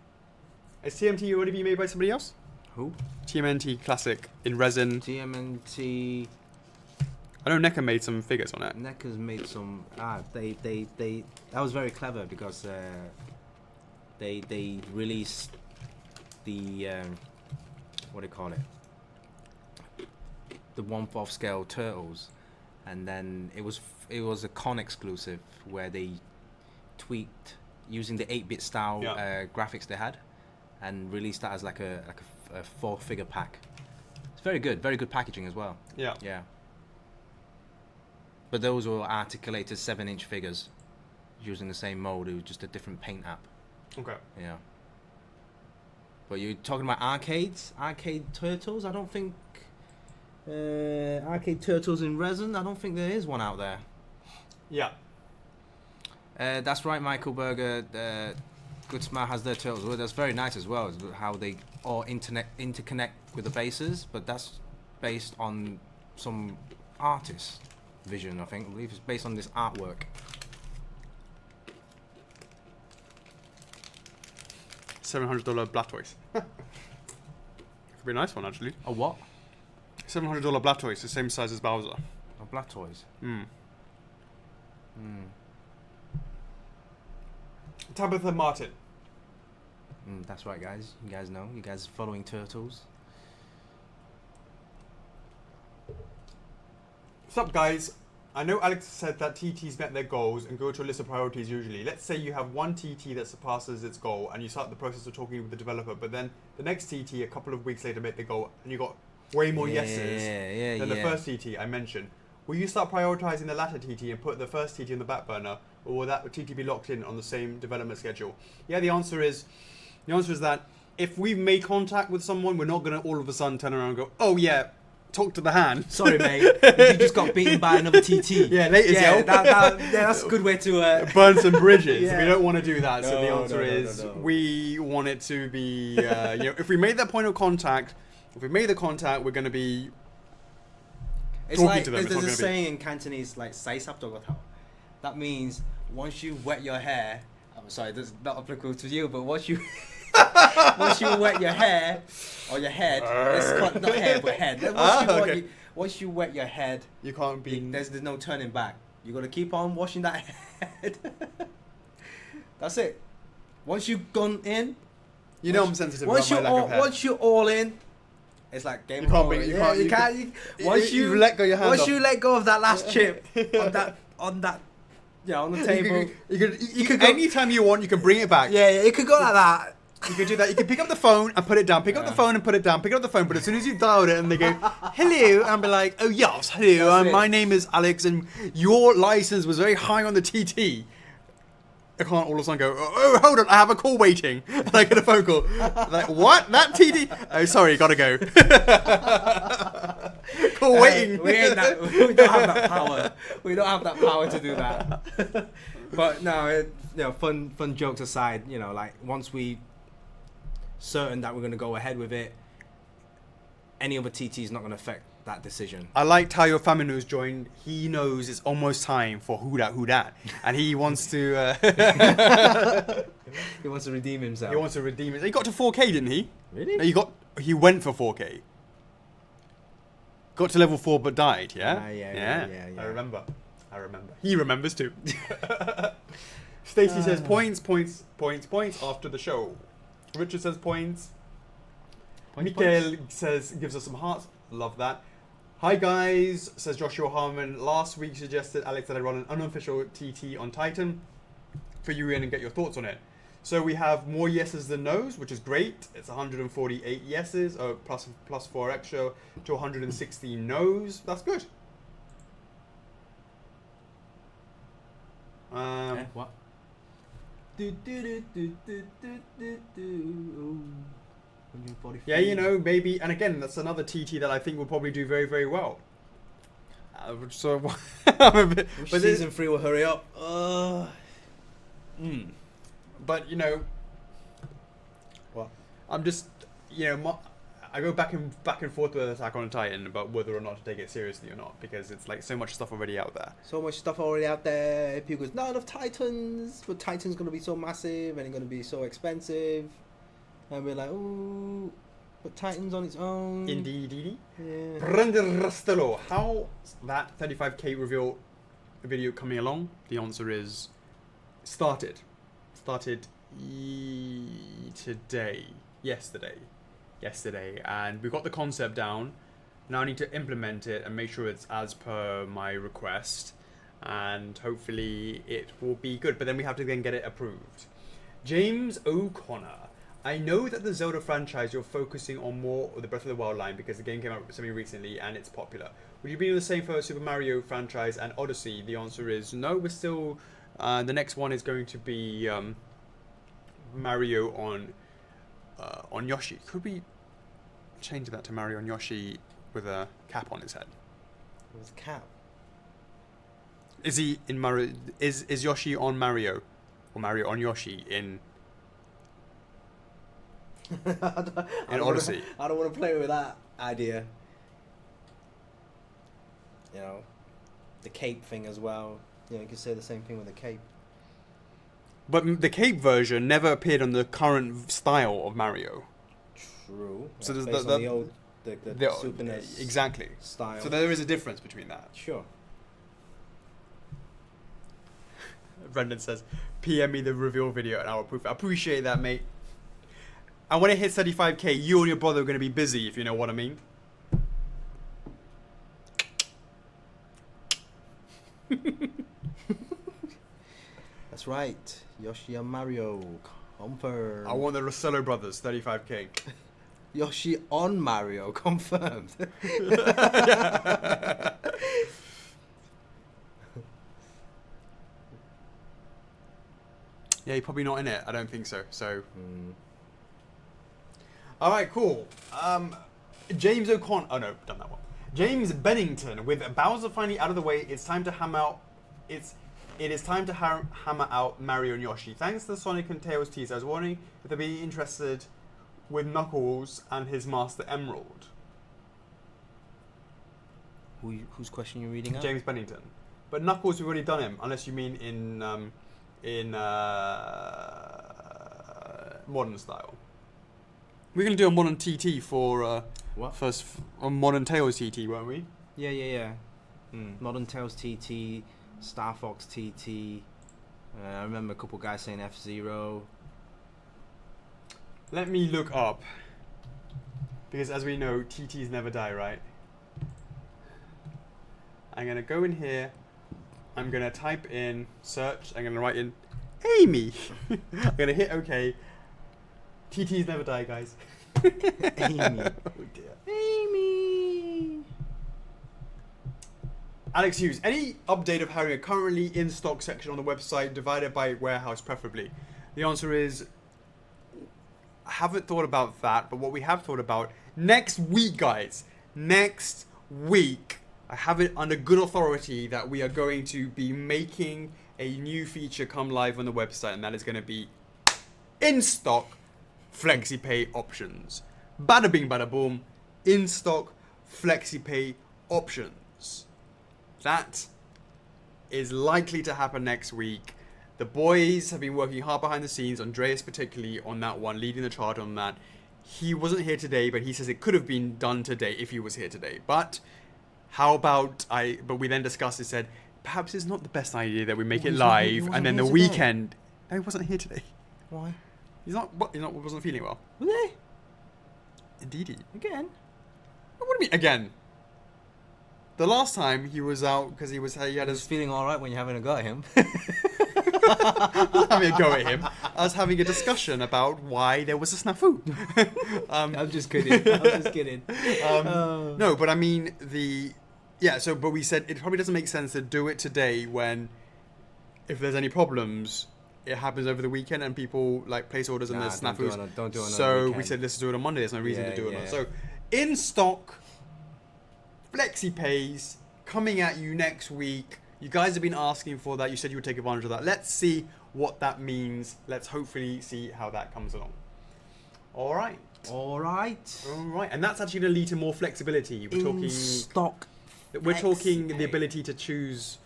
S1: Has TMNT already been made by somebody else?
S2: Who?
S1: TMNT Classic in resin.
S2: TMNT.
S1: I know NECA made some figures on it.
S2: NECA's made some. They that was very clever because they released the what do you call it? The 1/4 scale turtles, and then it was a con exclusive where they tweaked using the 8-bit style graphics they had, and released that as like a 4-figure pack. It's very good packaging as well.
S1: Yeah.
S2: Yeah. But those were articulated 7-inch figures using the same mold. It was just a different paint app.
S1: Okay.
S2: Yeah. But you're talking about arcade turtles? I don't think arcade turtles in resin. I don't think there is one out there.
S1: Yeah.
S2: That's right, Michael Berger. Good Smart has their turtles. Well, that's very nice as well. How they all interconnect with the bases, but that's based on some artist's vision. I believe it's based on this artwork.
S1: $700 Blastoise. Could be a nice one, actually.
S2: A what?
S1: $700 Blastoise, the same size as Bowser.
S2: A Blastoise.
S1: Tabitha Martin.
S2: That's right, guys. You guys know. You guys following Turtles.
S1: What's up, guys? I know Alex said that TTs met their goals and go to a list of priorities usually. Let's say you have one TT that surpasses its goal and you start the process of talking with the developer, but then the next TT a couple of weeks later met the goal and you got way more yeses than the first TT I mentioned. Will you start prioritizing the latter TT and put the first TT in the back burner, or will that TT be locked in on the same development schedule? Yeah, the answer is that if we've made contact with someone, we're not going to all of a sudden turn around and go, oh yeah, talk to the hand.
S2: Sorry, mate. You just got beaten by another TT.
S1: Yeah, later,
S2: that's a good way to
S1: burn some bridges.
S2: Yeah.
S1: We don't want to do that.
S2: No,
S1: so the answer
S2: no,
S1: is
S2: no.
S1: we want it to be, if we made that point of contact, we're going to be
S2: It's
S1: talking
S2: like
S1: to them.
S2: there's a saying in Cantonese like "sai sap to go tao." That means once you wet your hair, I'm sorry, this is not applicable to you, but once you once you wet your hair or your head, not hair but head. Once you wet your head,
S1: You can't be.
S2: there's no turning back. You got to keep on washing that head. That's it. Once you've gone in,
S1: You know I'm sensitive about my lack of hair.
S2: once you're all in, it's like game
S1: You can't
S2: over.
S1: bring- you can't- you
S2: Once
S1: you let go your hand
S2: once
S1: off.
S2: you let go of that last chip on that on the table.
S1: You could anytime you want, you can bring it back.
S2: Yeah, it could go like that.
S1: You could do that. You can pick up the phone and put it down. Pick up the phone and put it down. Pick up the phone, but as soon as you've dialed it and they go, hello, and be like, oh yes, hello,
S2: That's it.
S1: my name is Alex and your license was very high on the TT. I can't all of a sudden go, oh, hold on, I have a call waiting. And I get a phone call. Like, what? That TT? Oh, sorry, gotta go. Call waiting.
S2: We don't have that power. We don't have that power to do that. But no, fun jokes aside, like once we certain that we're going to go ahead with it, any other TT is not going to affect that decision.
S1: I liked how your family news joined. He knows it's almost time for who that, and he wants to.
S2: He wants to redeem himself.
S1: He wants to redeem it. He got to 4K, didn't he?
S2: Really?
S1: No, he went for 4K. Got to level 4 but died. Yeah.
S2: Yeah.
S1: I remember. He remembers too. Stacey says points after the show. Richard says points. Mikael says gives us some hearts. Love that. Hi guys, says Joshua Harmon. Last week suggested Alex that I run an unofficial TT on Titan for you in and get your thoughts on it. So we have more yeses than nos, which is great. It's 148 yeses, plus 4 extra to 116 nos. That's good.
S2: What?
S1: Yeah, maybe, and again, that's another TT that I think will probably do very, very well. So, I'm a bit,
S2: Wish season 3 will hurry up.
S1: But
S2: What?
S1: I'm just, I go back and forth with Attack on Titan about whether or not to take it seriously or not, because it's like so much stuff already out there.
S2: So much stuff already out there. People go, not enough Titans, but Titan's going to be so massive and it's going to be so expensive. And we're like, ooh, but Titan's on its own.
S1: Indeed.
S2: Yeah.
S1: Brendan Rastello, how's that 35k reveal video coming along? The answer is started yesterday, and we got the concept down. Now I need to implement it and make sure it's as per my request, and hopefully it will be good, but then we have to then get it approved. James O'Connor, I know that the Zelda franchise you're focusing on more of the Breath of the Wild line because the game came out semi-recently and it's popular. Would you be doing the same for Super Mario franchise and Odyssey? The answer is no, we're still... the next one is going to be Mario on Yoshi. Could we change that to Mario on Yoshi with a cap on his head?
S2: With a cap?
S1: Is he in Mario? Is Yoshi on Mario? Or Mario on Yoshi in... Odyssey.
S2: I don't want to play with that idea. The cape thing as well. You could say the same thing with the cape.
S1: But the cape version never appeared on the current style of Mario.
S2: True.
S1: So there's
S2: based on the old, the Super NES
S1: exactly
S2: style.
S1: So there is a difference between that.
S2: Sure.
S1: Brendan says, PM me the reveal video and I'll approve it. I appreciate that, mate. And when it hits 35k, you and your brother are going to be busy, if you know what I mean.
S2: That's right. Yoshi and Mario. Confirmed.
S1: I want the Rossello brothers, 35k.
S2: Yoshi on Mario. Confirmed.
S1: Yeah, you're probably not in it. I don't think so. All right, cool. James O'Connor. Oh no, done that one. James Bennington, with Bowser finally out of the way, it's time to hammer out. It is time to hammer out Mario and Yoshi. Thanks to the Sonic and Tails teaser, I was wondering if they'd be interested with Knuckles and his Master Emerald.
S2: Whose question you reading out?
S1: James Bennington. But Knuckles, we've already done him, unless you mean in in modern style. We're gonna do a modern TT for
S2: What?
S1: first a modern Tails TT, weren't we?
S2: Yeah. Modern Tails TT, Star Fox TT. I remember a couple guys saying F-Zero.
S1: Let me look up, because as we know, TTs never die, right? I'm gonna go in here. I'm gonna type in search. I'm gonna write in Amy. I'm gonna hit OK. TTs never die, guys.
S2: Amy.
S1: Oh dear.
S2: Amy.
S1: Alex Hughes, any update of having a currently in stock section on the website divided by warehouse preferably? The answer is, I haven't thought about that, but what we have thought about next week, guys, next week, I have it under good authority that we are going to be making a new feature come live on the website, and that is going to be in stock FlexiPay options. Bada bing, bada boom, in stock FlexiPay options. That is likely to happen next week. The boys have been working hard behind the scenes, Andreas particularly on that one, leading the charge on that. He wasn't here today, but he says it could have been done today if he was here today. But how about but we then discussed and said, perhaps it's not the best idea that we make it live and then the weekend. No, he wasn't here today.
S2: Why?
S1: He wasn't feeling well.
S2: Were they?
S1: Indeedy.
S2: Again?
S1: What do you mean, again? The last time he was out because he had
S2: He's
S1: his
S2: feeling alright when you're having a go at him.
S1: having a go at him. I was having a discussion about why there was a snafu.
S2: I'm just kidding.
S1: No, but I mean but we said it probably doesn't make sense to do it today when, if there's any problems, it happens over the weekend and people like place orders and there's snafus.
S2: Don't do it on
S1: so
S2: weekend.
S1: we said let's do it on Monday. There's no reason to do it on.
S2: Yeah.
S1: So in stock FlexiPays coming at you next week. You guys have been asking for that. You said you would take advantage of that. Let's see what that means. Let's hopefully see how that comes along. All right. And that's actually going to lead to more flexibility. We're talking
S2: stock.
S1: We're talking the ability to choose.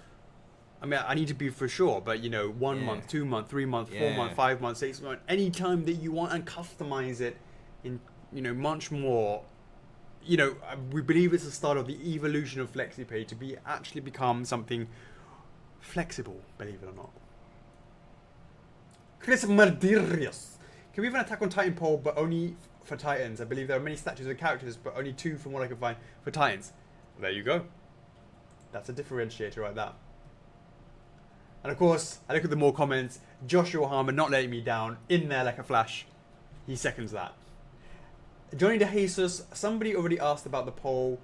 S1: I mean, I need to be for sure, but 1 month, 2 month, 3 month, 4 month, 5 months, 6 months, any time that you want, and customize it in much more. We believe it's the start of the evolution of FlexiPay to actually become something flexible, believe it or not. Chris Mardirius. Can we have an Attack on Titan poll, but only for Titans? I believe there are many statues and characters, but only 2 from what I can find for Titans. Well, there you go. That's a differentiator right there. And of course, I look at the more comments. Joshua Harmer not letting me down, in there like a flash. He seconds that. Johnny DeJesus, somebody already asked about the poll.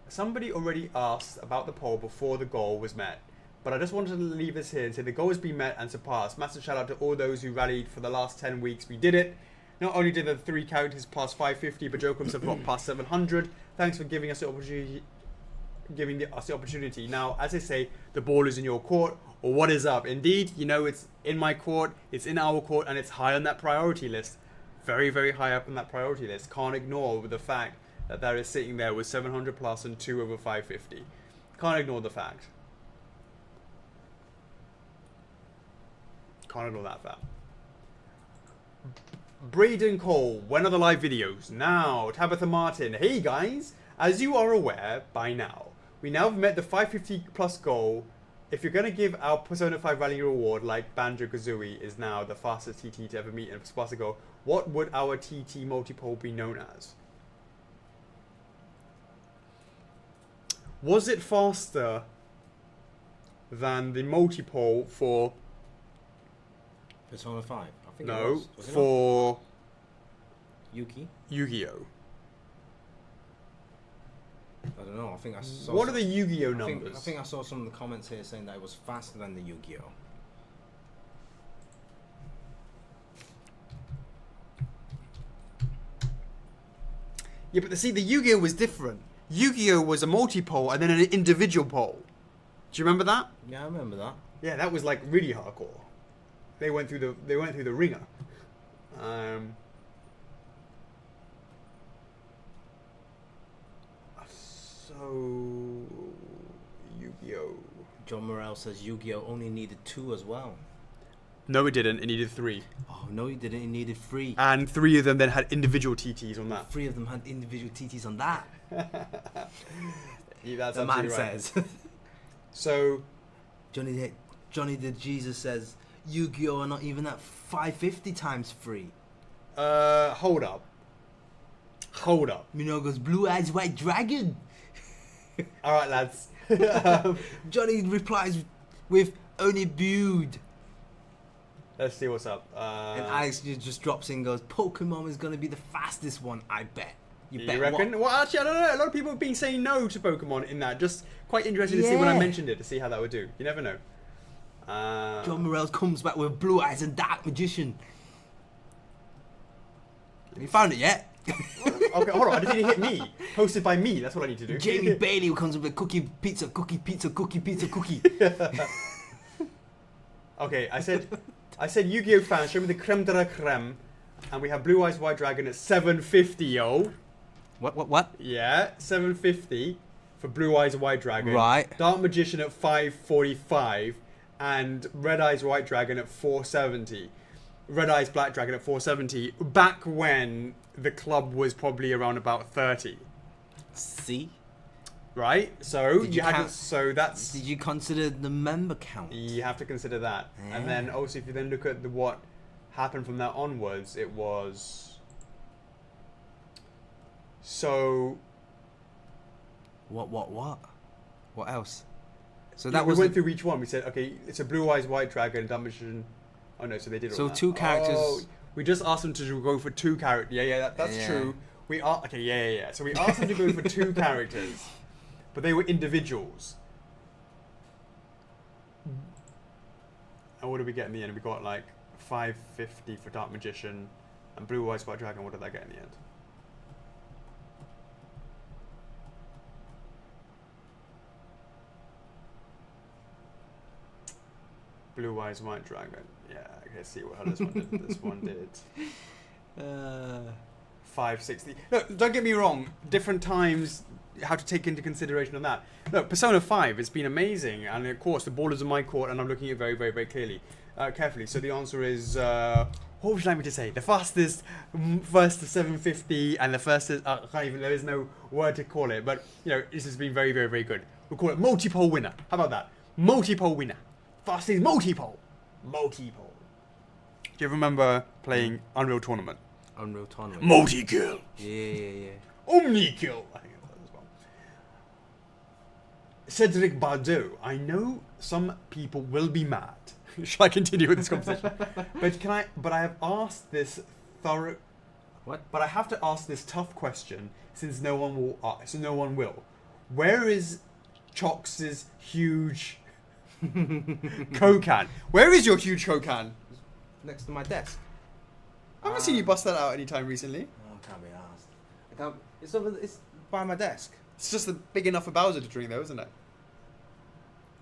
S1: Before the goal was met. But I just wanted to leave this here and say the goal has been met and surpassed. Massive shout out to all those who rallied for the last 10 weeks. We did it. Not only did the 3 characters pass 550, but Jokums have got past 700. Thanks for giving us the opportunity. Now, as I say, the ball is in your court. Or what is up? Indeed, it's in my court, it's in our court, and it's high on that priority list. Very, very high up on that priority list. Can't ignore the fact that is sitting there with 700 plus and 2 over 550. Can't ignore the fact. Can't ignore that fact. Braden Cole, when are the live videos? Now, Tabitha Martin. Hey guys, as you are aware by now, we now have met the 550 plus goal. If you're going to give our Persona 5 Rally reward, like Banjo-Kazooie is now the fastest TT to ever meet in a Sparta goal, what would our TT multipoll be known as? Was it faster than the multipoll for...
S2: Persona 5? I think
S1: no,
S2: it was. Was it
S1: for...
S2: Yuki?
S1: Yu-Gi-Oh!
S2: I don't know. I think I saw.
S1: What are the Yu-Gi-Oh numbers?
S2: I think I saw some of the comments here saying that it was faster than the Yu-Gi-Oh.
S1: Yeah, but see, the Yu-Gi-Oh was different. Yu-Gi-Oh was a multi-poll and then an individual poll. Do you remember that?
S2: Yeah, I remember that.
S1: Yeah, that was like really hardcore. They went through the ringer. So Yu-Gi-Oh.
S2: John Morrell says Yu-Gi-Oh only needed 2 as well.
S1: No, it didn't. It needed 3.
S2: Oh no, he didn't. He needed 3.
S1: And 3 of them then had individual TTs on that.
S2: 3 of them had individual TTs on that.
S1: Yeah, that's
S2: The man
S1: absolutely right.
S2: says.
S1: So,
S2: Johnny the Jesus says, Yu-Gi-Oh are not even at 550 times 3.
S1: hold up.
S2: Minogu's Blue Eyes White Dragon.
S1: All right, lads.
S2: Johnny replies with only build.
S1: Let's see what's up.
S2: And Alex just drops in and goes, Pokemon is going to be the fastest one, I bet.
S1: You
S2: bet
S1: reckon?
S2: what?
S1: Well, actually, I don't know. A lot of people have been saying no to Pokemon in that. Just quite interesting to see when I
S2: Yeah.
S1: mentioned it, to see how that would do. You never know.
S2: John Morel comes back with Blue Eyes and Dark Magician. Have you found it yet?
S1: Okay, hold on. I just need to hit me. Posted by me. That's what I need to do.
S2: Jamie Bailey comes with cookie, pizza, cookie, pizza, cookie, pizza, cookie.
S1: Okay, I said Yu-Gi-Oh fans, show me the creme de la creme, and we have Blue Eyes White Dragon at 750, yo.
S2: What?
S1: Yeah, 750 for Blue Eyes White Dragon.
S2: Right.
S1: Dark Magician at 545, and Red Eyes White Dragon at 470. Red Eyes Black Dragon at 470. Back when the club was probably around about 30.
S2: See?
S1: Right? So
S2: Did you count-
S1: that's
S2: Did you consider the member count?
S1: you have to consider that.
S2: Yeah.
S1: And then also if you then look at what happened from that onwards, it was so
S2: What? What else? So
S1: that
S2: that
S1: we
S2: was
S1: went through each one. We said, okay, it's a Blue Eyes White Dragon, Dark Magician. Oh no, so they did all
S2: So
S1: that.
S2: 2 characters.
S1: Oh, we just asked them to go for 2 characters. Yeah, that's
S2: Yeah.
S1: true. We are okay. Yeah. So we asked them to go for 2 characters, but they were individuals. And what did we get in the end? We got like 550 for Dark Magician, and Blue Eyes White Dragon. What did I get in the end? Blue Eyes White Dragon. Yeah, okay. See how this one did. This one did 560. Look, don't get me wrong. Different times, how to take into consideration on that. Look, Persona 5, it's been amazing, and of course the ball is in my court, and I'm looking at it very, very, very clearly, carefully. So the answer is, what would you like me to say? The fastest, first to 750, and the first is, I can't even. There is no word to call it, but you know, this has been very, very, very good. We'll call it multi-pole winner. How about that? Multi-pole winner. Fastest multi-pole. Multi-pole. Do you ever remember playing Unreal Tournament?
S2: Unreal Tournament.
S1: Multi-kill.
S2: Yeah.
S1: Omni-kill. I think that's as well. Cedric Bardot. I know some people will be mad. Shall I continue with this conversation? But I have asked this thorough.
S2: What?
S1: But I have to ask this tough question since no one will. No one will. Where is Chocks' huge Kokan? Where is your huge Kokan?
S2: Next to my desk.
S1: I haven't seen you bust that out anytime recently.
S2: Oh, I can't be asked. I can't. It's by my desk.
S1: It's just big enough for Bowser to drink, though, isn't it?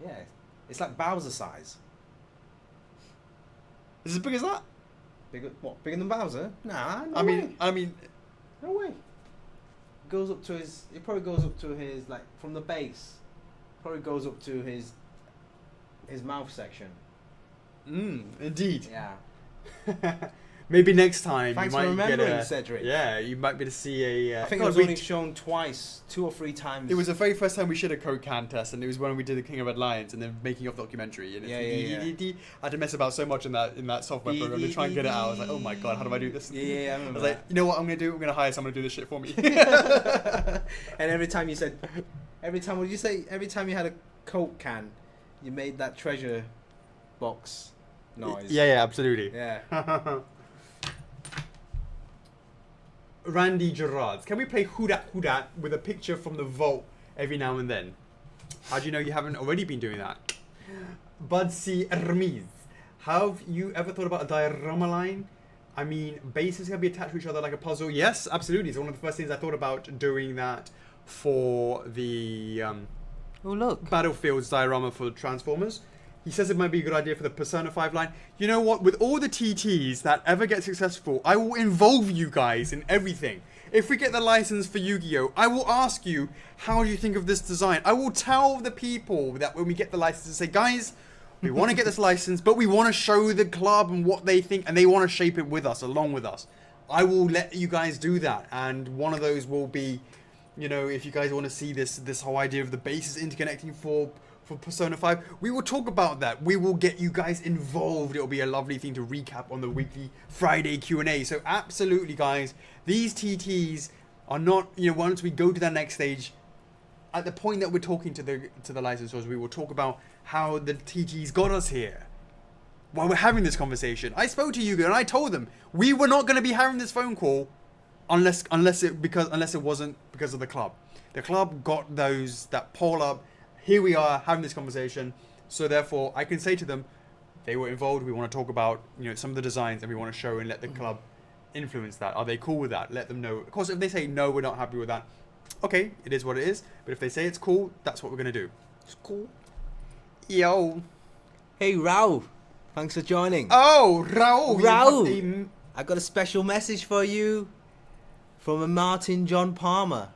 S2: Yeah. It's like Bowser size.
S1: Is it as big as that?
S2: Bigger? What? Bigger than Bowser? Nah. No
S1: I
S2: way.
S1: mean,
S2: No way. Goes up to his. It probably goes up to his like from the base. Probably goes up to his mouth section.
S1: Indeed.
S2: Yeah.
S1: Maybe next time
S2: Thanks
S1: you
S2: for
S1: might get
S2: remembering, Cedric.
S1: Yeah, you might be able to see a.
S2: I think it
S1: God,
S2: was only shown twice, 2 or 3 times.
S1: It was the very first time we did a Kokan test, and it was when we did the King of Red Lions and then making of documentary. And
S2: Yeah.
S1: I had to mess about so much in that software program to try and get it out. I was like, oh my god, how do I do this?
S2: Yeah, I
S1: I
S2: remember.
S1: was like, you know what I'm gonna do? I'm gonna hire someone to do this shit for me.
S2: And every time you said, what did you say? Every time you had a Coke can, you made that treasure box noise.
S1: Yeah, absolutely.
S2: Yeah.
S1: Randy Gerards. Can we play Who Dat with a picture from the vault every now and then? How do you know you haven't already been doing that? Budsy Hermes. Have you ever thought about a diorama line? I mean, bases can be attached to each other like a puzzle. Yes, absolutely. It's one of the first things I thought about doing that for the
S2: Oh look.
S1: Battlefield's diorama for Transformers. He says it might be a good idea for the Persona 5 line. You know what? With all the TTs that ever get successful, I will involve you guys in everything. If we get the license for Yu-Gi-Oh, I will ask you, how do you think of this design? I will tell the people that when we get the license and say, guys, We want to get this license, but we want to show the club and what they think, and they want to shape it with us, along with us. I will let you guys do that, and one of those will be, you know, if you guys want to see this whole idea of the bases interconnecting for Persona 5, we will talk about that. We will get you guys involved. It'll be a lovely thing to recap on the weekly Friday Q&A. So absolutely, guys, these TTs are not, you know, once we go to that next stage, at the point that we're talking to the licensors, we will talk about how the TTs got us here. While we're having this conversation, I spoke to Yuga and I told them we were not going to be having this phone call unless it wasn't because of the club. The club got that poll up. Here we are having this conversation, so therefore I can say to them, they were involved. We want to talk about, you know, some of the designs, and we want to show and let the club influence that. Are they cool with that? Let them know. Of course, if they say no, we're not happy with that. Okay, it is what it is. But if they say it's cool, that's what we're gonna do.
S2: It's cool.
S1: Yo.
S2: Hey, Raul. Thanks for joining.
S1: Oh, Raul.
S2: Raul. I got a special message for you from a Martin John Palmer.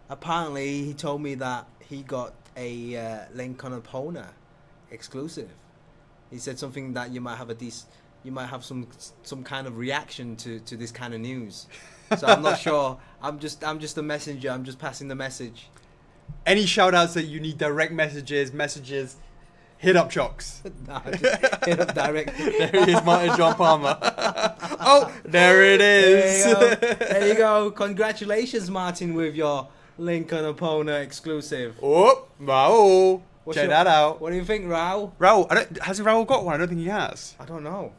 S2: Apparently, he told me that he got a Link on Epona exclusive. He said something that you might have some kind of reaction to this kind of news. So I'm not sure. I'm just a messenger. I'm just passing the message.
S1: Any shout outs that you need, direct messages, hit up Chocks.
S2: No, just hit up direct.
S1: There he is, Martin John Palmer. Oh, there it is.
S2: There you go. Congratulations, Martin, with your Link on Epona exclusive.
S1: Oh, Raul. Check that out.
S2: What do you think, Raul?
S1: Raul, hasn't Raul got one? I don't think he has.
S2: I don't know.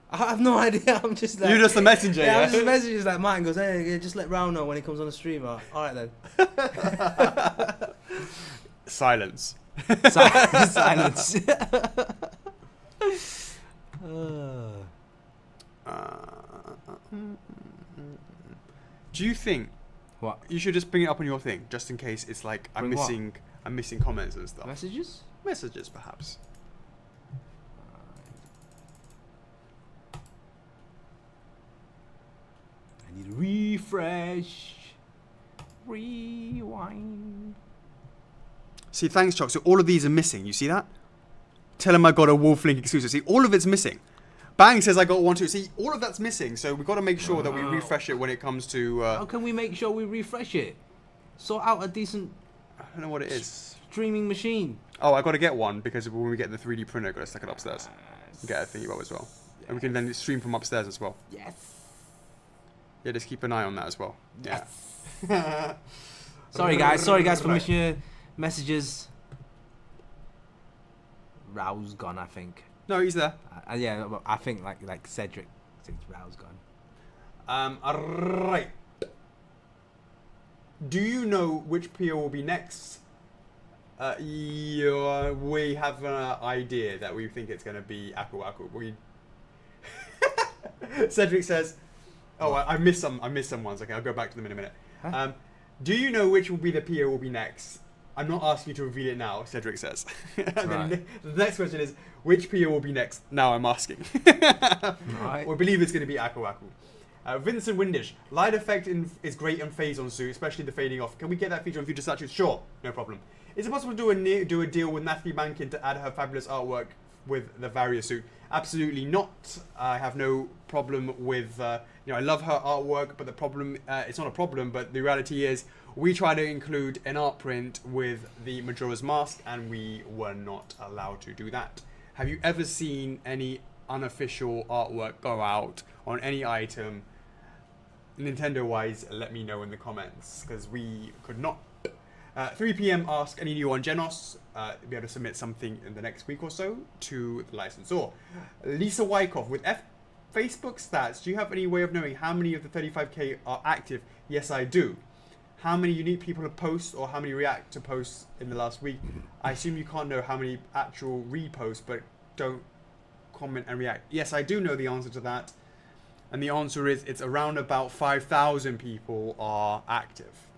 S2: I have no idea. I'm just like...
S1: You're just the messenger, yeah?
S2: I'm just a messenger. Like, Martin goes, hey, just let Raul know when he comes on the stream. All right, then.
S1: Silence.
S2: Silence.
S1: Do you think...
S2: What?
S1: You should just bring it up on your thing, just in case it's like I'm missing comments and stuff.
S2: Messages?
S1: Messages, perhaps.
S2: I need a refresh. Rewind.
S1: See, thanks, Chuck. So all of these are missing. You see that? Tell him I got a Wolf Link exclusive. See, all of it's missing. Bang says I got one too. See, all of that's missing. So we've got to make sure that we refresh it when it comes to...
S3: How can we make sure we refresh it? Sort out a decent...
S1: I don't know what it is.
S3: Streaming machine.
S1: Oh, I got to get one because when we get the 3D printer, I've got to stick it upstairs. Get a thingy bob as well. And we can then stream from upstairs as well.
S2: Yes.
S1: Yeah, just keep an eye on that as well.
S2: Yes.
S1: Yeah.
S3: Sorry guys for missing your messages. Raul's gone, I think.
S1: No, he's there.
S3: Yeah, I think like Cedric thinks Raul's gone.
S1: Right. Do you know which PO will be next? We have an idea that we think it's going to be Aku Aku. Cedric says, "Oh, I missed some ones. Okay, I'll go back to them in a minute."
S2: Huh?
S1: Do you know which will be the PO will be next? I'm not asking you to reveal it now, Cedric says. Then the next question is, which PO will be next? Now I'm asking.
S3: Right.
S1: We believe it's going to be Aku Aku. Vincent Windish, light effect is great on phase on suit, especially the fading off. Can we get that feature on future statues? Sure, no problem. Is it possible to do a deal with Natalie Bankin to add her fabulous artwork with the Varia suit? Absolutely not. I have no problem with, I love her artwork, but the problem, it's not a problem, but the reality is we try to include an art print with the Majora's Mask, and we were not allowed to do that. Have you ever seen any unofficial artwork go out on any item, Nintendo-wise? Let me know in the comments, because we could not. 3 PM, ask any new on Genos. Be able to submit something in the next week or so to the licensor. Lisa Wyckoff, with Facebook stats, do you have any way of knowing how many of the 35k are active? Yes, I do. How many unique people have posted or how many react to posts in the last week? I assume you can't know how many actual reposts, but don't comment and react. Yes, I do know the answer to that. And the answer is it's around about 5,000 people are active,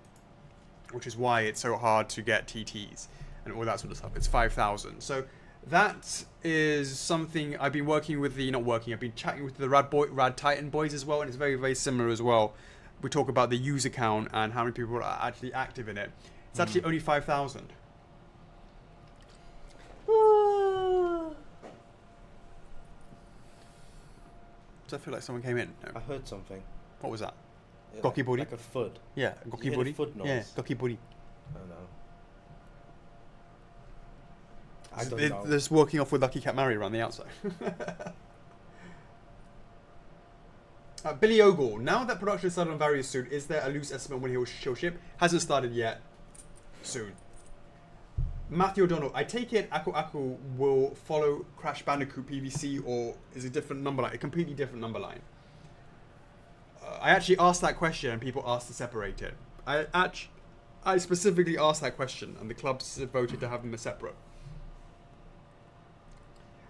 S1: which is why it's so hard to get TTs and all that sort of stuff. It's 5,000. So that is something I've been working with I've been chatting with the Rad Titan boys as well, and it's very, very similar as well. We talk about the user count and how many people are actually active in it. It's actually only 5,000. Does that feel like someone came in? No.
S2: I heard something.
S1: What was that?
S2: Yeah,
S1: Goki body?
S2: Like a foot.
S1: Yeah,
S2: Did
S1: goki
S2: you hear
S1: body.
S2: the foot noise?
S1: Yeah, goki body.
S2: I don't know. I don't know.
S1: They're just walking off with Lucky Cat Mary around the outside. Billy Ogle. Now that production started on Various soon, is there a loose estimate when she'll ship? Hasn't started yet. Soon. Matthew O'Donnell. I take it Aku will follow Crash Bandicoot PVC, or is it a different number line? A completely different number line. I actually asked that question and people asked to separate it. I specifically asked that question and the clubs voted to have them as separate.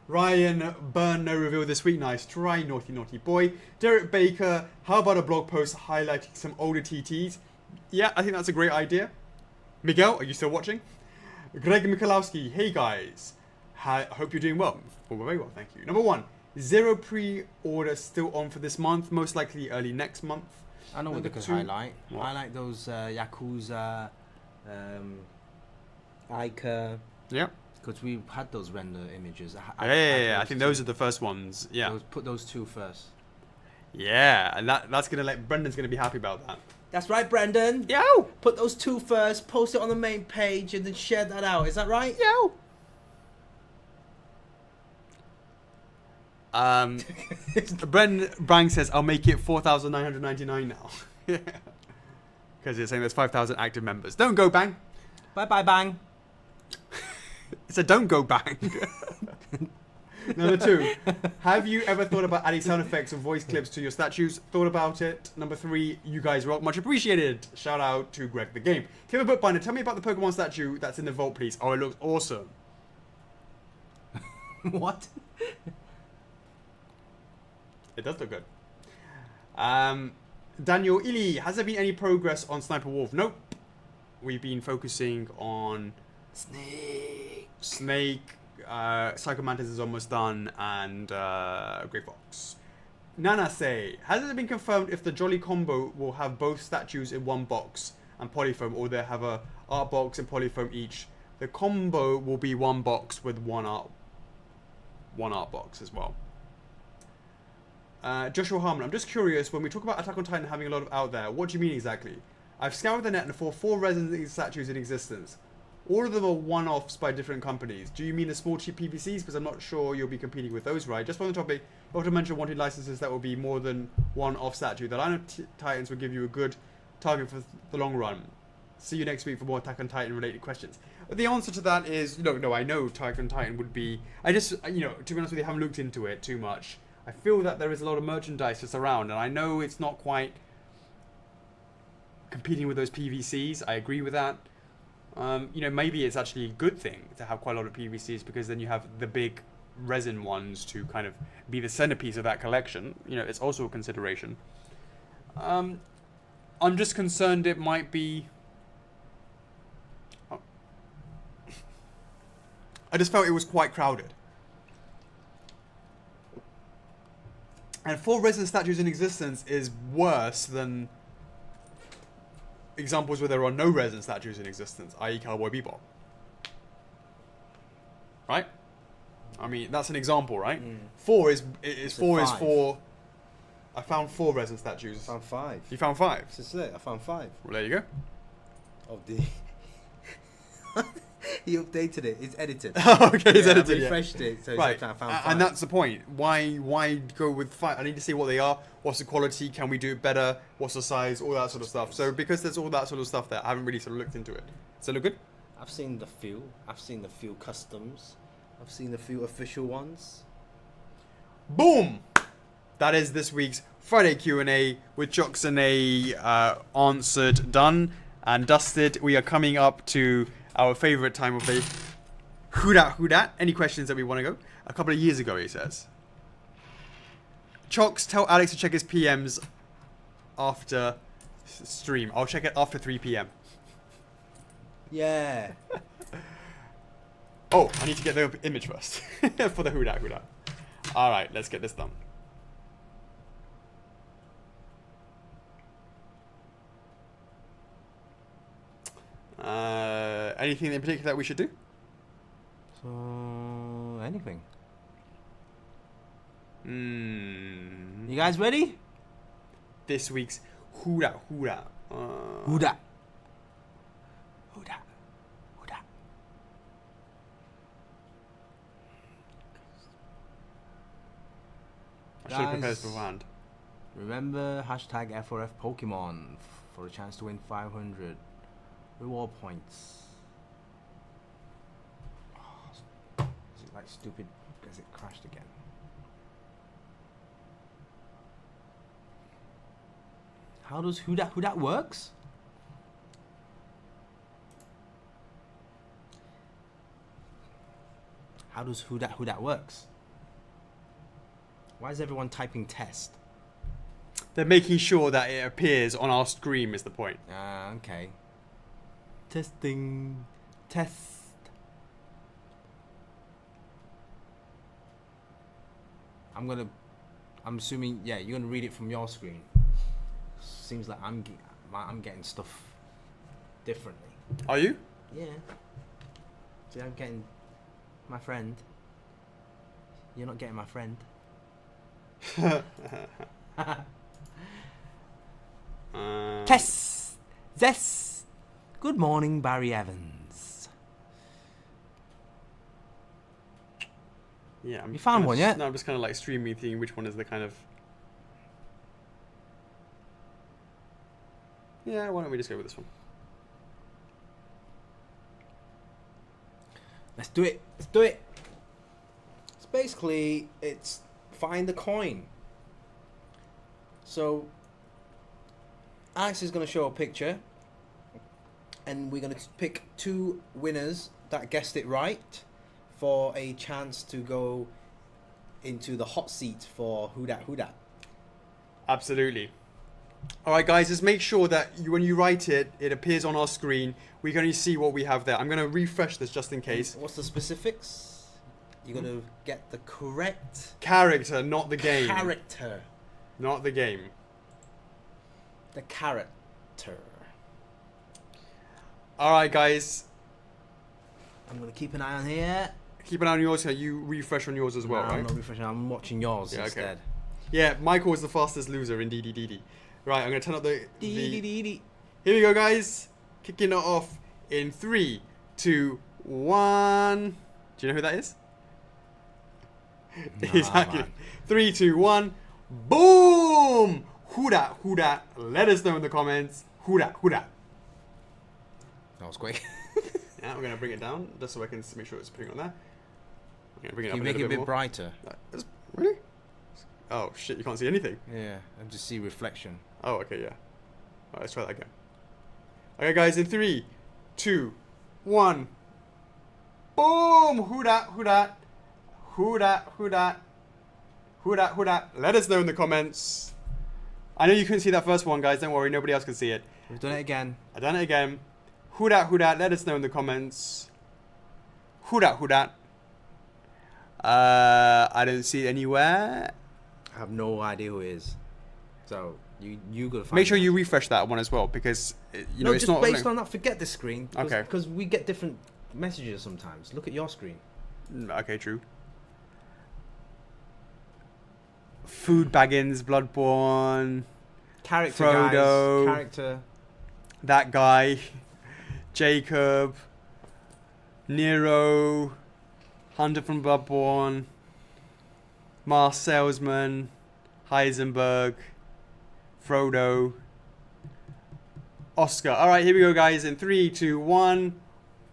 S1: Ryan Byrne, no reveal this week. Nice try, naughty naughty boy. Derek Baker, how about a blog post highlighting some older TTs? Yeah, I think that's a great idea. Miguel, are you still watching? Greg Michalowski, hey guys. I hope you're doing well. Oh, very well, thank you. Number 1, 0 pre-order still on for this month, most likely early next month.
S2: I know what they
S1: Number
S2: could
S1: 2,
S2: highlight.
S1: what?
S2: Highlight those Yakuza, Ica.
S1: Yeah.
S2: Because we've had those render images.
S1: Yeah, I think those are the first ones. Yeah.
S2: Put those 2 first.
S1: Yeah, and that's gonna Brendan's gonna be happy about that.
S2: That's right, Brendan.
S1: Yo!
S2: Put those 2 first, post it on the main page, and then share that out. Is that right?
S1: Yo! Brendan Brang says, I'll make it 4,999 now. Because it's saying there's 5,000 active members. Don't go bang.
S2: Bye-bye, bang.
S1: It's a don't go bang. Number 2, have you ever thought about adding sound effects or voice clips to your statues? Thought about it. Number 3, you guys rock. Much appreciated. Shout out to Greg the Game. Tim the Bookbinder, tell me about the Pokemon statue that's in the vault, please. Oh, it looks awesome.
S2: What?
S1: It does look good. Daniel Illy, has there been any progress on Sniper Wolf? Nope. We've been focusing on Snake, Psycho Mantis is almost done, and Grey Fox. Nana say, has it been confirmed if the Jolly combo will have both statues in one box and polyfoam, or they have a art box and polyfoam each? The combo will be one box with one art box as well. Joshua Harmon, I'm just curious, when we talk about Attack on Titan having a lot of out there, what do you mean exactly? I've scoured the net and for 4 resin statues in existence. All of them are one-offs by different companies. Do you mean the small cheap PVCs? Because I'm not sure you'll be competing with those, right? Just on the topic, you also mentioned wanting licenses that will be more than one off statue. The line of Titans will give you a good target for the long run. See you next week for more Attack on Titan related questions. But the answer to that is, no, I know Attack on Titan would be... I just, to be honest with you, I haven't looked into it too much. I feel that there is a lot of merchandise that's around, and I know it's not quite competing with those PVCs. I agree with that. Maybe it's actually a good thing to have quite a lot of PVCs, because then you have the big resin ones to kind of be the centerpiece of that collection. It's also a consideration. I'm just concerned it might be... I just felt it was quite crowded. And 4 resin statues in existence is worse than examples where there are no resin statues in existence, i.e. Cowboy Bebop. Right? I mean, that's an example, right? 4 is 4. I found 4 resin statues.
S2: I found 5.
S1: You found 5?
S2: This is it. I found 5.
S1: Well, there you go.
S2: Of the... He updated it. It's edited.
S1: Okay, it's edited.
S2: I refreshed it. So
S1: right,
S2: I found 5.
S1: And that's the point. Why go with 5? I need to see what they are. What's the quality? Can we do it better? What's the size? All that sort of stuff. So because there's all that sort of stuff there, I haven't really sort of looked into it. Does it look good?
S2: I've seen the few. I've seen the few customs. I've seen the few official ones.
S1: Boom! That is this week's Friday Q&A with Chocks A answered, done, and dusted. We are coming up to our favourite time of day. Who dat? Any questions that we want to go? A couple of years ago, he says. Chocks, tell Alex to check his PMs after stream. I'll check it after 3 p.m.
S2: Yeah.
S1: Oh, I need to get the image first for the who dat. All right, let's get this done. Anything in particular that we should do?
S2: So anything. You guys ready?
S1: This week's Who Dat.
S2: Who dat? Who dat? Who dat?
S1: I should have prepared
S2: Guys,
S1: this beforehand.
S2: Remember hashtag F4F Pokemon for a chance to win 500 reward points. Oh, is it like stupid because it crashed again? How does who dat works? How does who dat works? Why is everyone typing test?
S1: They're making sure that it appears on our screen is the point.
S2: Ah, okay. Testing. Test. I'm assuming, yeah, you're gonna read it from your screen. Seems like I'm getting stuff differently.
S1: Are you?
S2: Yeah. See, I'm getting my friend. You're not getting my friend. Test. This. Good morning, Barry Evans.
S1: Yeah.
S2: You found one yet?
S1: No, I'm just kind of like streaming, thinking which one is the kind of. Yeah, why don't we just go with this one?
S2: Let's do it. Let's do it. It's basically, it's find the coin. So, Alex is going to show a picture, and we're going to pick 2 winners that guessed it right for a chance to go into the hot seat for Who Dat.
S1: Absolutely. All right, guys, just make sure that when you write it, it appears on our screen. We can only see what we have there. I'm going to refresh this just in case.
S2: What's the specifics? You're going to get the correct
S1: Character, not the game.
S2: character.
S1: Not the game.
S2: The character.
S1: All right, guys.
S2: I'm going to keep an eye on here.
S1: Keep an eye on yours here. You refresh on yours as well,
S2: No,
S1: right?
S2: I'm not refreshing. I'm watching yours
S1: Yeah, okay.
S2: instead.
S1: Yeah, Michael was the fastest loser in DDDD. Right, I'm going to turn up the...
S2: Dee-dee-dee-dee.
S1: Here we go, guys. Kicking it off in 3, 2, 1. Do you know who that is?
S2: Nah,
S1: Exactly.
S2: man.
S1: 3, 2, 1. Boom! Who dat? Let us know in the comments. Who dat?
S2: That was quick.
S1: Yeah, we're going to bring it down just so I can make sure it's putting on there. I'm going to bring it
S2: Can
S1: up
S2: you
S1: a
S2: make it a
S1: little
S2: bit
S1: more.
S2: brighter?
S1: Really? Oh, shit, you can't see anything.
S2: Yeah, I just see reflection.
S1: Oh, okay, yeah. Alright, let's try that again. Okay, guys, in 3, 2, 1. Boom! Who dat? Let us know in the comments. I know you couldn't see that first one, guys. Don't worry, nobody else can see it.
S2: We've done it again.
S1: I've done it again. Who dat? Let us know in the comments. Who dat? I don't see it anywhere.
S2: I have no idea who it is. So you gotta find.
S1: Make sure
S2: out.
S1: you refresh that one as well, because you know it's
S2: just
S1: not
S2: based on that. Forget the screen.
S1: Okay.
S2: Because we get different messages sometimes. Look at your screen.
S1: Okay, true. Food Baggins, Bloodborne,
S2: Character,
S1: Frodo.
S2: guys. Character.
S1: that guy, Jacob, Nero, Hunter from Bloodborne, Mars Salesman, Heisenberg, Frodo, Oscar. All right, here we go, guys. In 3, 2, 1,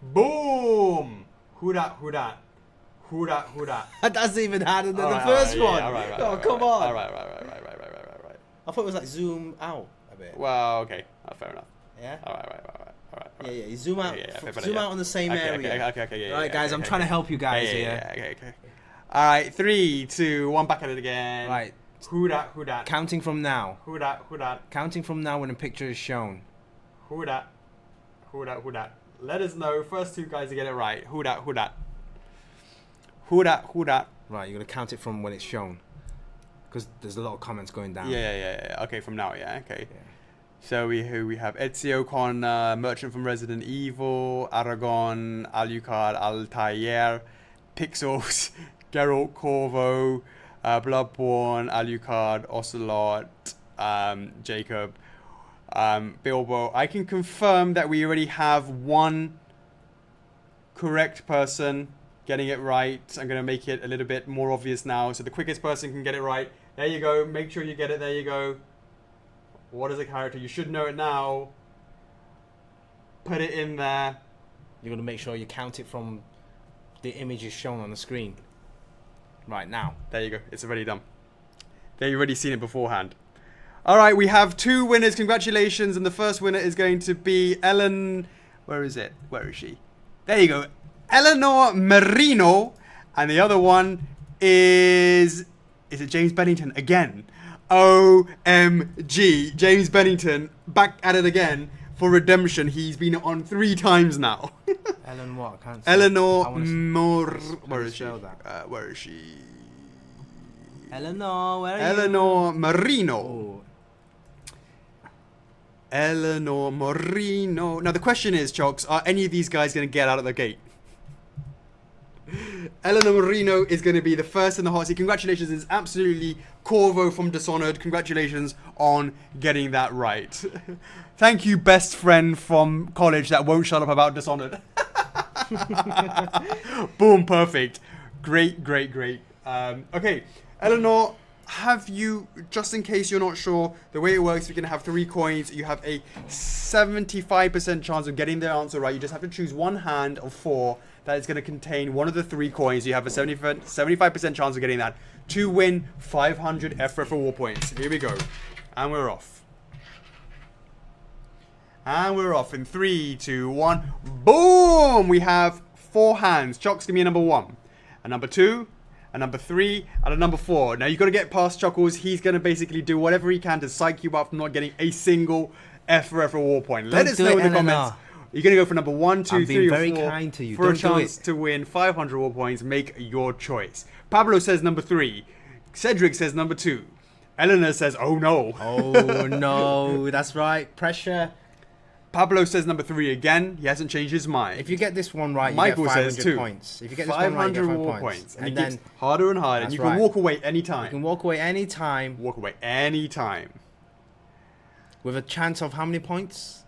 S1: boom! Who dat?
S2: That's even harder than the
S1: Alright,
S2: first
S1: alright,
S2: one.
S1: yeah, alright,
S2: Oh,
S1: right,
S2: come
S1: right,
S2: on.
S1: Alright.
S2: I thought it was like zoom out a bit.
S1: Well, okay. Fair enough.
S2: Yeah?
S1: Alright.
S2: Yeah, you zoom out.
S1: fair,
S2: Zoom
S1: yeah.
S2: out on the same area.
S1: Okay, yeah.
S2: Alright, guys, I'm trying to help you guys here.
S1: Okay. Alright, 3, 2, 1, back at it again.
S2: Right.
S1: Who dat?
S2: Counting from now.
S1: Who dat?
S2: Counting from now when a picture is shown.
S1: Who dat? Let us know. First 2 guys to get it right. Who dat?
S2: Right, you're going to count it from when it's shown. Because there's a lot of comments going down.
S1: Yeah. Okay, from now, yeah. Okay.
S2: Yeah.
S1: So we have Ezio Con, Merchant from Resident Evil, Aragon, Alucard, Altair, Pixels, Geralt Corvo, Bloodborne, Alucard, Ocelot, Jacob, Bilbo. I can confirm that we already have one correct person getting it right. I'm going to make it a little bit more obvious now. So the quickest person can get it right. There you go. Make sure you get it. There you go. What is a character? You should know it now. Put it in there.
S2: You're going to make sure you count it from the images shown on the screen right now.
S1: There you go. It's already done. They've already seen it beforehand. All right, we have 2 winners. Congratulations. And the first winner is going to be Ellen. Where is it? Where is she? There you go. Eleanor Marino. And the other one is it James Bennington again? OMG. James Bennington back at it again for redemption. He's been on 3 times now.
S2: Ellen what? I can't see.
S1: Eleanor
S2: Where is she?
S1: Where is she?
S2: Eleanor, where are you?
S1: Eleanor Marino.
S2: Oh.
S1: Eleanor Marino. Now the question is, Chocks, are any of these guys going to get out of the gate? Eleanor Marino is going to be the first in the hot seat. Congratulations, it's absolutely Corvo from Dishonored. Congratulations on getting that right. Thank you, best friend from college that won't shut up about Dishonored. Boom, perfect. Great, great, great. Okay, Eleanor, have you, just in case you're not sure, the way it works, we're going to have 3 coins. You have a 75% chance of getting the answer right. You just have to choose one hand of 4 that is going to contain one of the 3 coins. You have a 75% chance of getting that to win 500 F4F War points. Here we go. And we're off. And we're off in 3, 2, 1. Boom! We have 4 hands. Chocks, give me a number 1. A number 2. A number 3. And a number 4. Now, you've got to get past Chuckles. He's going to basically do whatever he can to psych you up from not getting a single F4F War point. Let us know in the comments. You're going to go for number 1, 2, 3, or 4
S2: very kind to you.
S1: for a chance to win 500 war points. Make your choice. Pablo says number 3. Cedric says number 2. Eleanor says, oh no.
S2: Oh no, that's right. Pressure.
S1: Pablo says number 3 again. He hasn't changed his mind.
S2: If you get this one right,
S1: Michael
S2: you get 500
S1: says 2
S2: points. If you get this one right, you get 500
S1: war points. And
S2: And
S1: it
S2: then
S1: gets harder and harder. And you can walk away
S2: you
S1: anytime.
S2: can walk away anytime
S1: Walk away anytime.
S2: with a chance of how many points?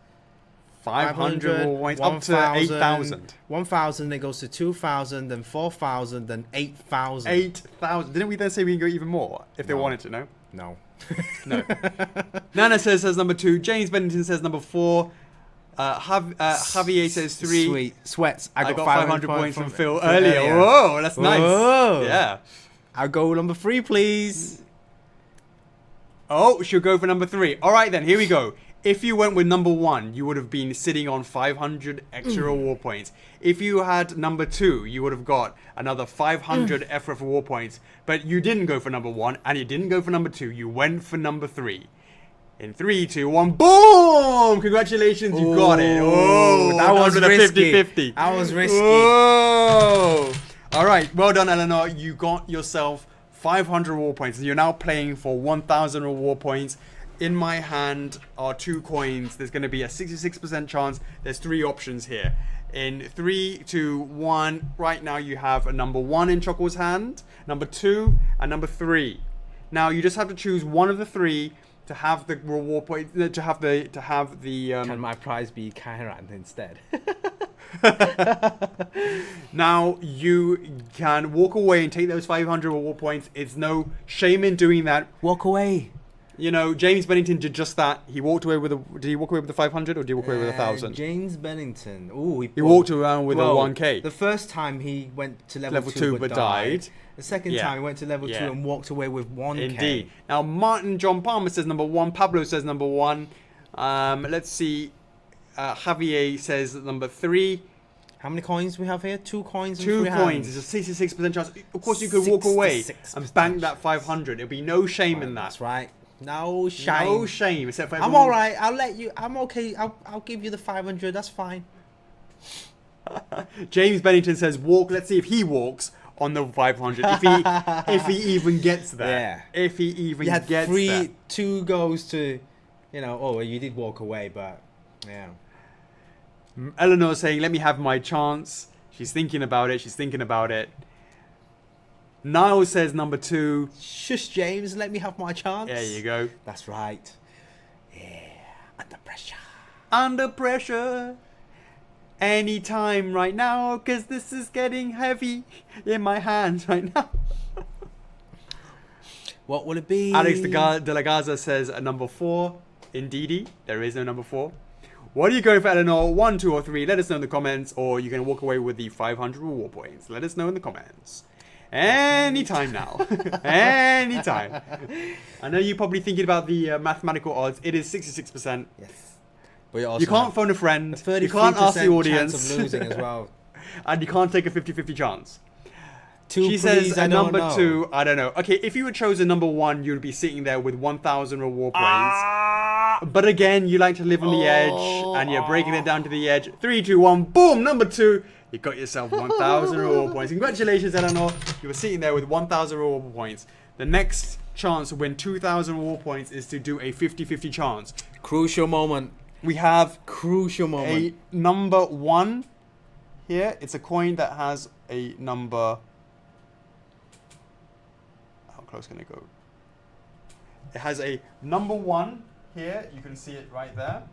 S1: 500 war points. Up to 8,000.
S2: 1,000, then goes to 2,000, then 4,000, then 8,000.
S1: 8,000. Didn't we then say we can go even more if they
S2: No.
S1: wanted to, no?
S2: No.
S1: No. Nana says number 2. James Bennington says number 4. Javier says 3.
S2: Sweet. Sweats.
S1: I got 500 points from Phil
S2: earlier.
S1: earlier. Whoa, that's nice.
S2: Whoa.
S1: Yeah.
S2: I'll go number 3, please.
S1: Oh, she'll go for number 3. All right, then. Here we go. If you went with number 1, you would have been sitting on 500 extra war points. If you had number 2, you would have got another 500 F4F war points. But you didn't go for number 1, and you didn't go for number 2. You went for number 3. In 3, 2, 1, boom! Congratulations, you got it. Oh,
S2: that was risky.
S1: 50-50.
S2: That was risky.
S1: Whoa! All right, well done, Eleanor. You got yourself 500 war points. You're now playing for 1,000 reward points. In my hand are 2 coins. There's going to be a 66% chance. There's 3 options here. In 3, 2, 1, right now you have a number 1 in Choco's hand, number 2, and number 3. Now you just have to choose one of the 3 to have the reward point. To have the.
S2: Can my prize be Kairan instead?
S1: Now you can walk away and take those 500 reward points. It's no shame in doing that.
S2: Walk away.
S1: You know, James Bennington did just that. He walked away with a. Did he walk away with the 500 or did he walk away with 1,000?
S2: James Bennington. Ooh,
S1: He walked around with a 1k.
S2: The first time he went to level 2
S1: 2
S2: but
S1: but
S2: died.
S1: died.
S2: The second
S1: Yeah.
S2: time he went to level 2
S1: Yeah.
S2: and walked away with 1k.
S1: Indeed. Now Martin John Palmer says number 1. Pablo says number 1. Let's see. Javier says number 3.
S2: How many coins we have here? 2 coins and
S1: 2
S2: 3
S1: coins.
S2: hands.
S1: It's a 66% chance. Of course, you could walk away
S2: 66%
S1: and bank that 500. There'll be no shame in that.
S2: That's right. No shame.
S1: No shame, except for
S2: I'm
S1: everyone-
S2: alright. I'll let you. I'm okay. I'll give you the 500. That's fine.
S1: James Bennington says walk. Let's see if he walks on the 500. If he even gets there.
S2: Yeah.
S1: If he even
S2: You had
S1: gets there.
S2: 2 goes to, oh, you did walk away, but yeah.
S1: Eleanor saying, "Let me have my chance." She's thinking about it. She's thinking about it. Niall says number 2.
S2: Shush, James. Let me have my chance.
S1: There you go.
S2: That's right. Yeah. Under pressure.
S1: Under pressure. Anytime right now, because this is getting heavy in my hands right now.
S2: What will it be?
S1: Alex de la Gaza says number 4. Indeedy, there is no number 4. What are you going for, Eleanor? 1, 2, or 3? Let us know in the comments, or you can walk away with the 500 reward points. Let us know in the comments. Anytime now. Anytime. I know you're probably thinking about the mathematical odds. It is 66%.
S2: Yes. But you, also
S1: You can't phone a friend.
S2: a
S1: You can't ask the
S2: 33%
S1: audience.
S2: chance of losing as well.
S1: And you can't take a 50-50 chance.
S2: Two,
S1: She
S2: please,
S1: says
S2: I
S1: a
S2: don't
S1: number
S2: know.
S1: 2. I don't know. Okay, if you had chosen number 1, you'd be sitting there with 1,000 reward points. But again, you like to live on the edge, and you're breaking it down to the edge. 3, 2, 1, boom! Number 2. You got yourself 1,000 reward points. Congratulations, Eleanor. You were sitting there with 1,000 reward points. The next chance to win 2,000 reward points is to do a 50-50 chance.
S2: Crucial moment.
S1: We have
S2: Crucial moment.
S1: a number 1 here. It's a coin that has a number. How close can it go? It has a number 1 here. You can see it right there.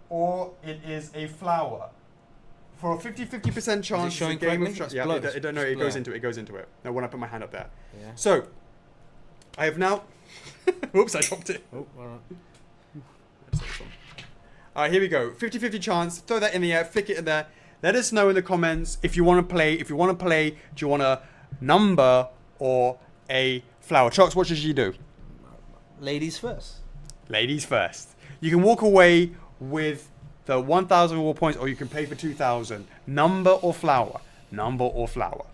S1: Or it is a flower. For a 50-50% chance.
S2: showing
S1: it's a game of
S2: correctly? It's
S1: yeah,
S2: blurred.
S1: it don't know.
S2: It's
S1: It goes
S2: blurred.
S1: into it. It goes into it. No, when I put my hand up there.
S2: Yeah.
S1: So, I have now. Oops, I dropped it.
S2: Oh, all right.
S1: Alright, here we go. 50-50 chance. Throw that in the air. Flick it in there. Let us know in the comments if you want to play. If you want to play, do you want a number or a flower? Chocks, what should you do?
S2: Ladies first.
S1: Ladies first. You can walk away with the 1,000 reward points, or you can pay for 2,000. Number or flower? Number or flower?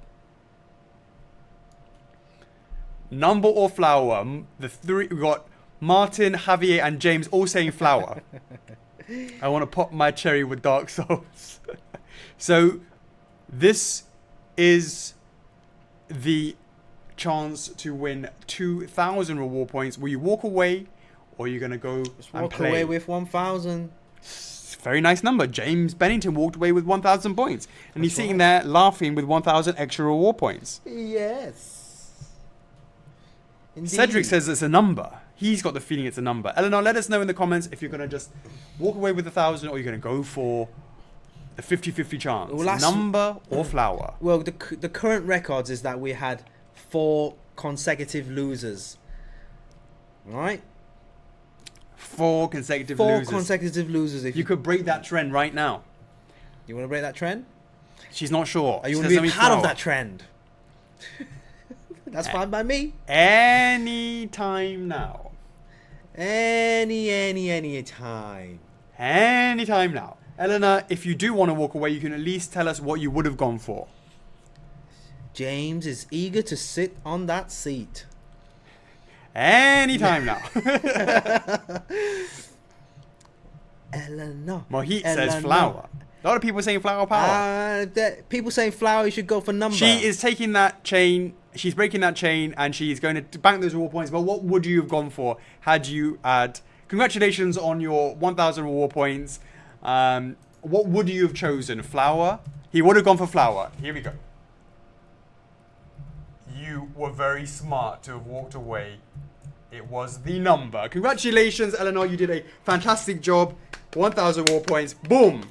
S1: Number or flower? The 3 we got Martin, Javier, and James all saying flower. I want to pop my cherry with Dark Souls. So, this is the chance to win 2,000 reward points. Will you walk away, or are you going to go
S2: Just
S1: and
S2: walk
S1: play?
S2: away with 1,000.
S1: Very nice number. James Bennington walked away with 1,000 points. And he's
S2: That's
S1: sitting
S2: right.
S1: there laughing with 1,000 extra reward points.
S2: Yes. Indeed.
S1: Cedric says it's a number. He's got the feeling it's a number. Eleanor, let us know in the comments if you're going to just walk away with 1,000, or you're going to go for the 50-50 chance.
S2: Well, that's-
S1: Number or flower.
S2: Well, the current records is that we had 4 consecutive losers. All right?
S1: 4 consecutive
S2: 4
S1: losers.
S2: consecutive losers. If
S1: You could break that trend right now.
S2: you want to break that trend?
S1: She's not sure.
S2: Are you
S1: She
S2: going to
S1: says
S2: be
S1: only
S2: part of
S1: flower.
S2: that trend? That's fine by me.
S1: Any time now.
S2: Any time.
S1: Any time now. Eleanor, if you do want to walk away, you can at least tell us what you would have gone for.
S2: James is eager to sit on that seat.
S1: Anytime now.
S2: Eleanor.
S1: Mohit says
S2: Eleanor.
S1: flower. A lot of people saying flower power.
S2: People saying flower, you should go for number.
S1: She is taking that chain. She's breaking that chain, and she's going to bank those reward points. But what would you have gone for had you had? Congratulations on your 1,000 reward points. What would you have chosen? Flower? He would have gone for flower. Here we go. You were very smart to have walked away. It was the number. Congratulations, Eleanor. You did a fantastic job. 1,000 reward points. Boom.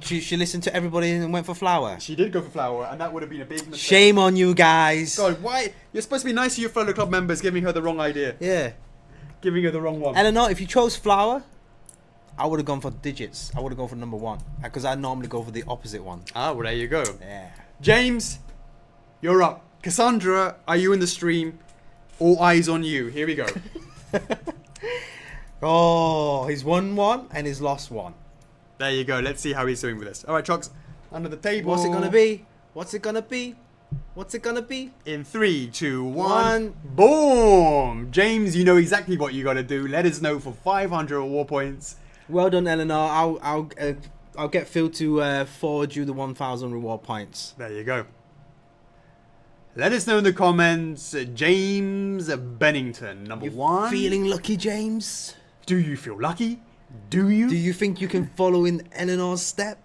S2: She listened to everybody and went for flower.
S1: She did go for flower, and that would have been a big mistake.
S2: Shame on you guys.
S1: God, why? You're supposed to be nice to your fellow club members, giving her the wrong idea.
S2: Yeah.
S1: Giving her the wrong one.
S2: Eleanor, if you chose flower, I would have gone for digits. I would have gone for number 1. Because I normally go for the opposite one.
S1: Ah, well, there you go.
S2: Yeah.
S1: James, you're up. Cassandra, are you in the stream? All eyes on you. Here we go.
S2: Oh, he's won 1 and he's lost 1.
S1: There you go. Let's see how he's doing with this. All right, Chocks, under the table.
S2: What's it gonna be? What's it gonna be? What's it gonna be?
S1: In 3, 2, 1.
S2: One.
S1: Boom! James, you know exactly what you got to do. Let us know for 500 reward points.
S2: Well done, Eleanor. I'll get Phil to forward you the 1,000 reward points.
S1: There you go. Let us know in the comments. James Bennington, number 1.
S2: Feeling lucky, James?
S1: Do you feel lucky? Do you?
S2: Do you think you can follow in Eleanor's step?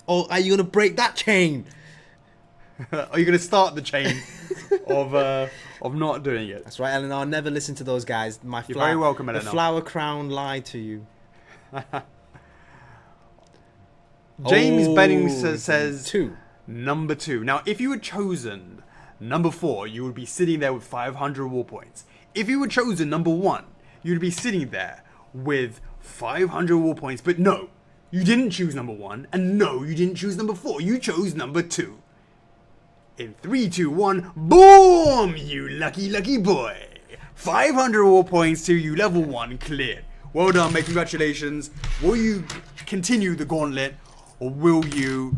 S2: Or are you gonna break that chain?
S1: Are you going to start the chain of not doing it?
S2: That's right, Eleanor. Never listen to those guys.
S1: You're very welcome,
S2: The
S1: Eleanor.
S2: flower crown lied to you.
S1: James Benning
S2: Oh,
S1: says
S2: 2.
S1: number 2. Now, if you had chosen number 4, you would be sitting there with 500 reward points. If you had chosen number 1, you'd be sitting there with 500 reward points. But no, you didn't choose number 1, and no, you didn't choose number 4. You chose number 2. In 3, 2, 1, boom! You lucky boy. 500 reward points to you, level 1 cleared. Well done, mate. Congratulations. Will you continue the gauntlet, or will you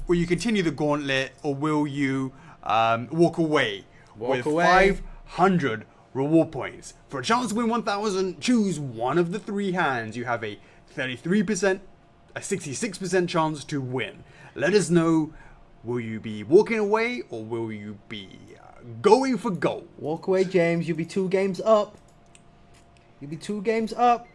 S1: continue the gauntlet, or will you walk away with 500 reward points? For a chance to win 1,000, choose one of the 3 hands. You have a 33%, a 66% chance to win. Let us know. Will you be walking away, or will you be going for gold?
S2: Walk away, James. You'll be 2 games up. You'll be 2 games up.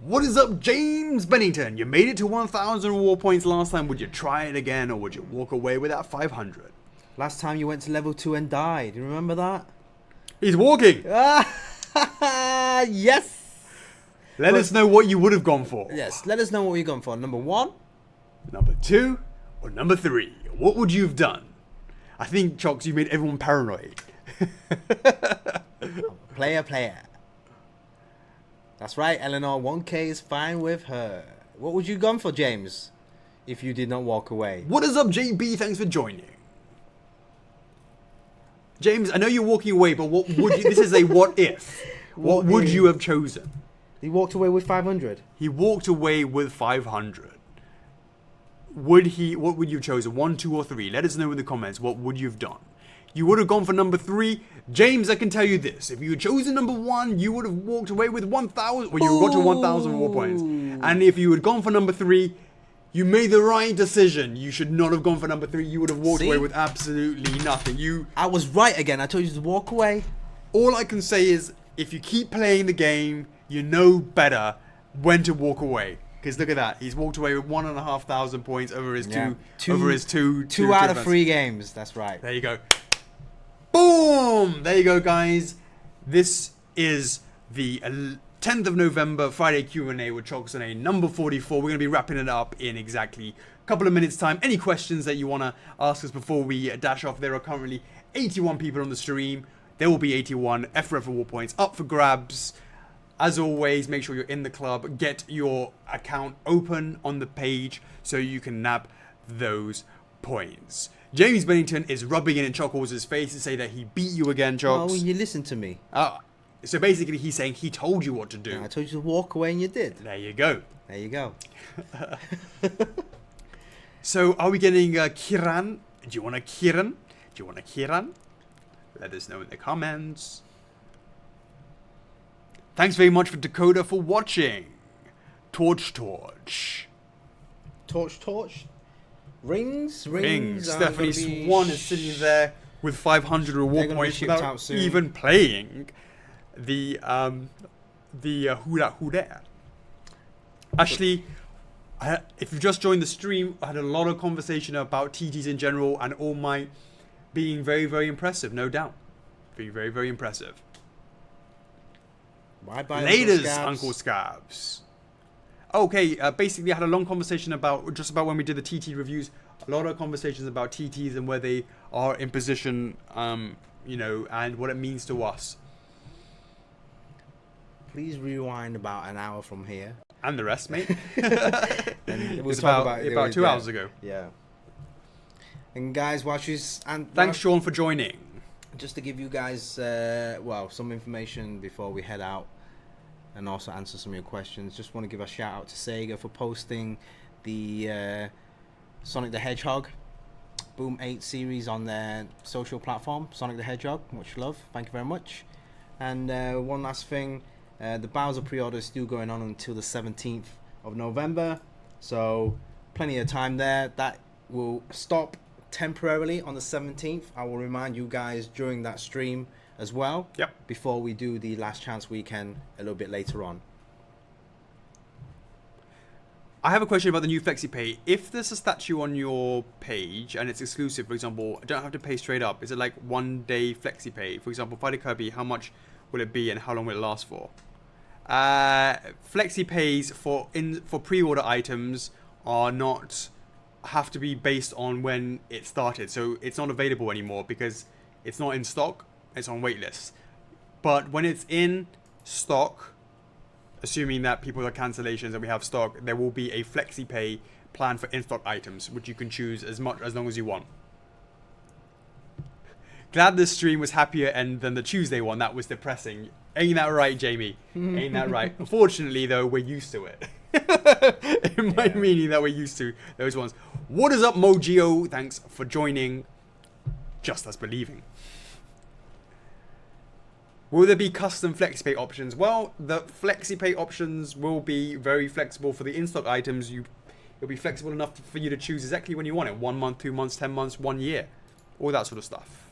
S1: What is up, James Bennington? You made it to 1,000 reward points last time. Would you try it again, or would you walk away with that 500?
S2: Last time you went to level 2 and died. You remember that?
S1: He's walking.
S2: Yes.
S1: Let us know what you would have gone for.
S2: Yes. Let us know what you're going for. Number 1.
S1: Number 2 or number 3? What would you have done? I think, Chocks, you made everyone paranoid.
S2: Player. That's right, Eleanor. 1K is fine with her. What would you gone for, James, if you did not walk away?
S1: What is up, JB? Thanks for joining. James, I know you're walking away, but what would you... This is a what if. What would you have chosen?
S2: He walked away with 500.
S1: He walked away with 500. What would you have chosen? 1, 2, or 3? Let us know in the comments. What would you have done? You would have gone for number 3. James, I can tell you this. If you had chosen number 1, you would have walked away with 1,000... Well, you got to 1,000 reward points. And if you had gone for number 3, you made the right decision. You should not have gone for number 3. You would have walked away with absolutely nothing.
S2: I was right again. I told you to walk away.
S1: All I can say is, if you keep playing the game, you know better when to walk away. Because look at that, he's walked away with 1,500 points over his two
S2: out of 3 games. That's right.
S1: There you go. Boom! There you go, guys. This is the 10th of November Friday Q&A with Chocks A, number 44. We're going to be wrapping it up in exactly a couple of minutes' time. Any questions that you want to ask us before we dash off? There are currently 81 people on the stream. There will be 81 F4F reward points up for grabs. As always, make sure you're in the club. Get your account open on the page so you can nab those points. James Bennington is rubbing it in Chocks' face to say that he beat you again, Chocks.
S2: Oh, you listen to me.
S1: So basically, he's saying he told you what to do.
S2: I told you to walk away and you did.
S1: There you go.
S2: There you go.
S1: So, are we getting Kiran? Do you want a Kiran? Let us know in the comments. Thanks very much for Dakota for watching. Torch.
S2: Torch. Rings.
S1: Stephanie Swan is sitting there with 500 reward points without even playing the Hula. Actually, if you've just joined the stream, I had a lot of conversation about TTs in general and All Might being very, very impressive, no doubt. Being very, very impressive.
S2: Bye-bye,
S1: Laters, Uncle Scabs. Okay, basically I had a long conversation about when we did the TT reviews. A lot of conversations about TTs and where they are in position, and what it means to us.
S2: Please rewind about an hour from here.
S1: And the rest, mate.
S2: And
S1: we'll talk about 2 hours ago.
S2: Yeah. And guys,
S1: thanks, Sean, for joining.
S2: Just to give you guys, some information before we head out, and also answer some of your questions. Just want to give a shout out to Sega for posting the Sonic the Hedgehog Boom 8 series on their social platform, Sonic the Hedgehog. Much love. Thank you very much. And one last thing, the Bowser pre-order is still going on until the 17th of November. So plenty of time there. That will stop temporarily on the 17th. I will remind you guys during that stream as well.
S1: Yep.
S2: Before we do the last chance weekend a little bit later on.
S1: I have a question about the new FlexiPay. If there's a statue on your page and it's exclusive, for example, I don't have to pay straight up. Is it like 1 day FlexiPay? For example, Fighter Kirby, how much will it be and how long will it last for? FlexiPays for pre-order items are not have to be based on when it started. So it's not available anymore because it's not in stock. It's on waitlist. But when it's in stock, assuming that people are cancellations and we have stock, there will be a FlexiPay plan for in-stock items, which you can choose as long as you want. Glad this stream was happier than the Tuesday one. That was depressing. Ain't that right, Jamie? Ain't that right? Unfortunately, though, we're used to it. Meaning that we're used to those ones. What is up, Mojio? Thanks for joining. Just Us Believing. Will there be custom FlexiPay options? Well, the FlexiPay options will be very flexible for the in-stock items. It'll be flexible enough for you to choose exactly when you want it. 1 month, 2 months, 10 months, 1 year. All that sort of stuff.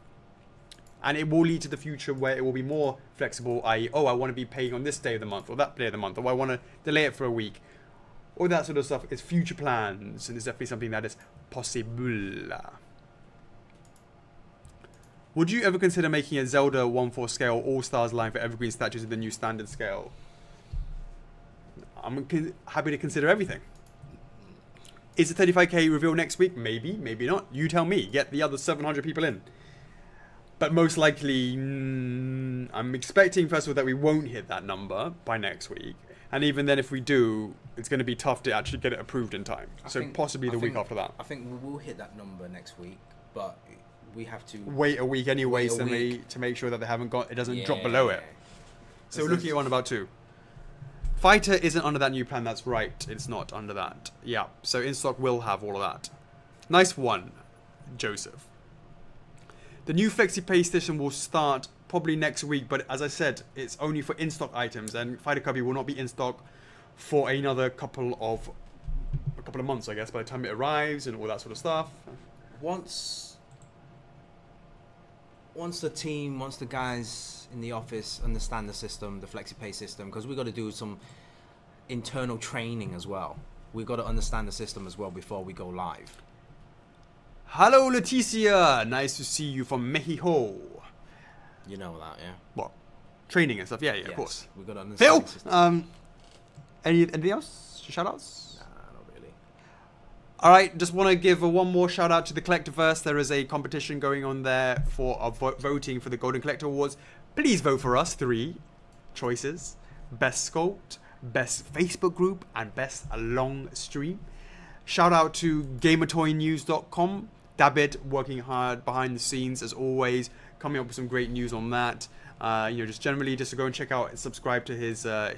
S1: And it will lead to the future where it will be more flexible, i.e., I want to be paying on this day of the month or that day of the month, or I want to delay it for a week. All that sort of stuff is future plans, and it's definitely something that is possible. Would you ever consider making a Zelda 1/4 scale All-Stars line for Evergreen statues in the new standard scale? I'm happy to consider everything. Is the 35k reveal next week? Maybe, maybe not. You tell me. Get the other 700 people in. But most likely, I'm expecting, first of all, that we won't hit that number by next week. And even then, if we do, it's going to be tough to actually get it approved in time. Possibly the week after that.
S2: I think we will hit that number next week, but we have to
S1: wait a week anyway to make sure that it doesn't drop below it. So we're looking at one about 2. Fighter isn't under that new plan. That's right. It's not under that. Yeah. So in stock will have all of that. Nice one, Joseph. The new FlexiPay station will start probably next week, but as I said, it's only for in-stock items, and Fighter Kirby will not be in stock for another couple of months, I guess, by the time it arrives and all that sort of stuff.
S2: Once the guys in the office understand the system, the FlexiPay system, because we've got to do some internal training as well. We've got to understand the system as well before we go live.
S1: Hello, Leticia. Nice to see you from Mexico.
S2: You know that, yeah?
S1: What? Training and stuff? Yeah, yes, of course.
S2: We've got to understand the system.
S1: Anything else? Shout-outs?
S2: Nah, not really.
S1: All right, just want to give one more shout-out to the Collectorverse. There is a competition going on there for voting for the Golden Collector Awards. Please vote for us. 3 choices. Best Sculpt, Best Facebook Group, and Best Long Stream. Shout-out to GamerToyNews.com. David working hard behind the scenes as always, coming up with some great news on that. Just generally just to go and check out and subscribe to his go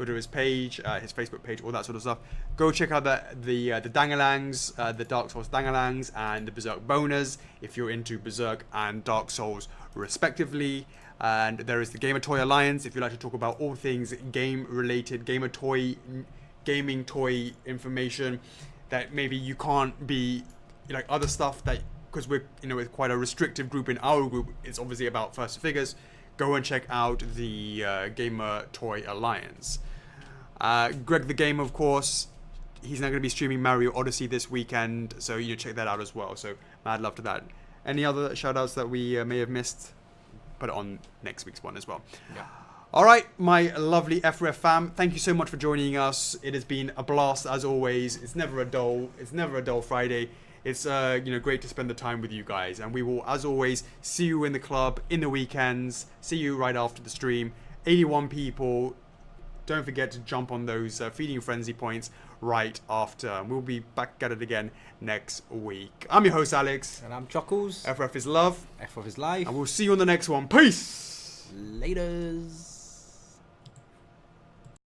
S1: to his page, his Facebook page, all that sort of stuff. Go check out the Dangalangs, the Dark Souls Dangalangs, and the Berserk Boners if you're into Berserk and Dark Souls respectively. And there is the Gamer Toy Alliance if you like to talk about all things game related, gaming toy information that maybe you can't be like other stuff that, because we're with quite a restrictive group in our group, it's obviously about first figures. Go and check out the Gamer Toy Alliance. Greg the Gamer, of course, he's now going to be streaming Mario Odyssey this weekend, so check that out as well. So mad love to that. Any other shout outs that we may have missed? Put it on next week's one as well.
S2: Yeah.
S1: All right, my lovely F4F fam, thank you so much for joining us. It has been a blast as always. It's never a dull Friday. It's great to spend the time with you guys, and we will, as always, see you in the club in the weekends. See you right after the stream. 81 people. Don't forget to jump on those feeding frenzy points right after. We'll be back at it again next week. I'm your host Alex,
S2: And I'm Chuckles.
S1: F4F is love.
S2: F4F is life.
S1: And we'll see you on the next one. Peace.
S2: Laters.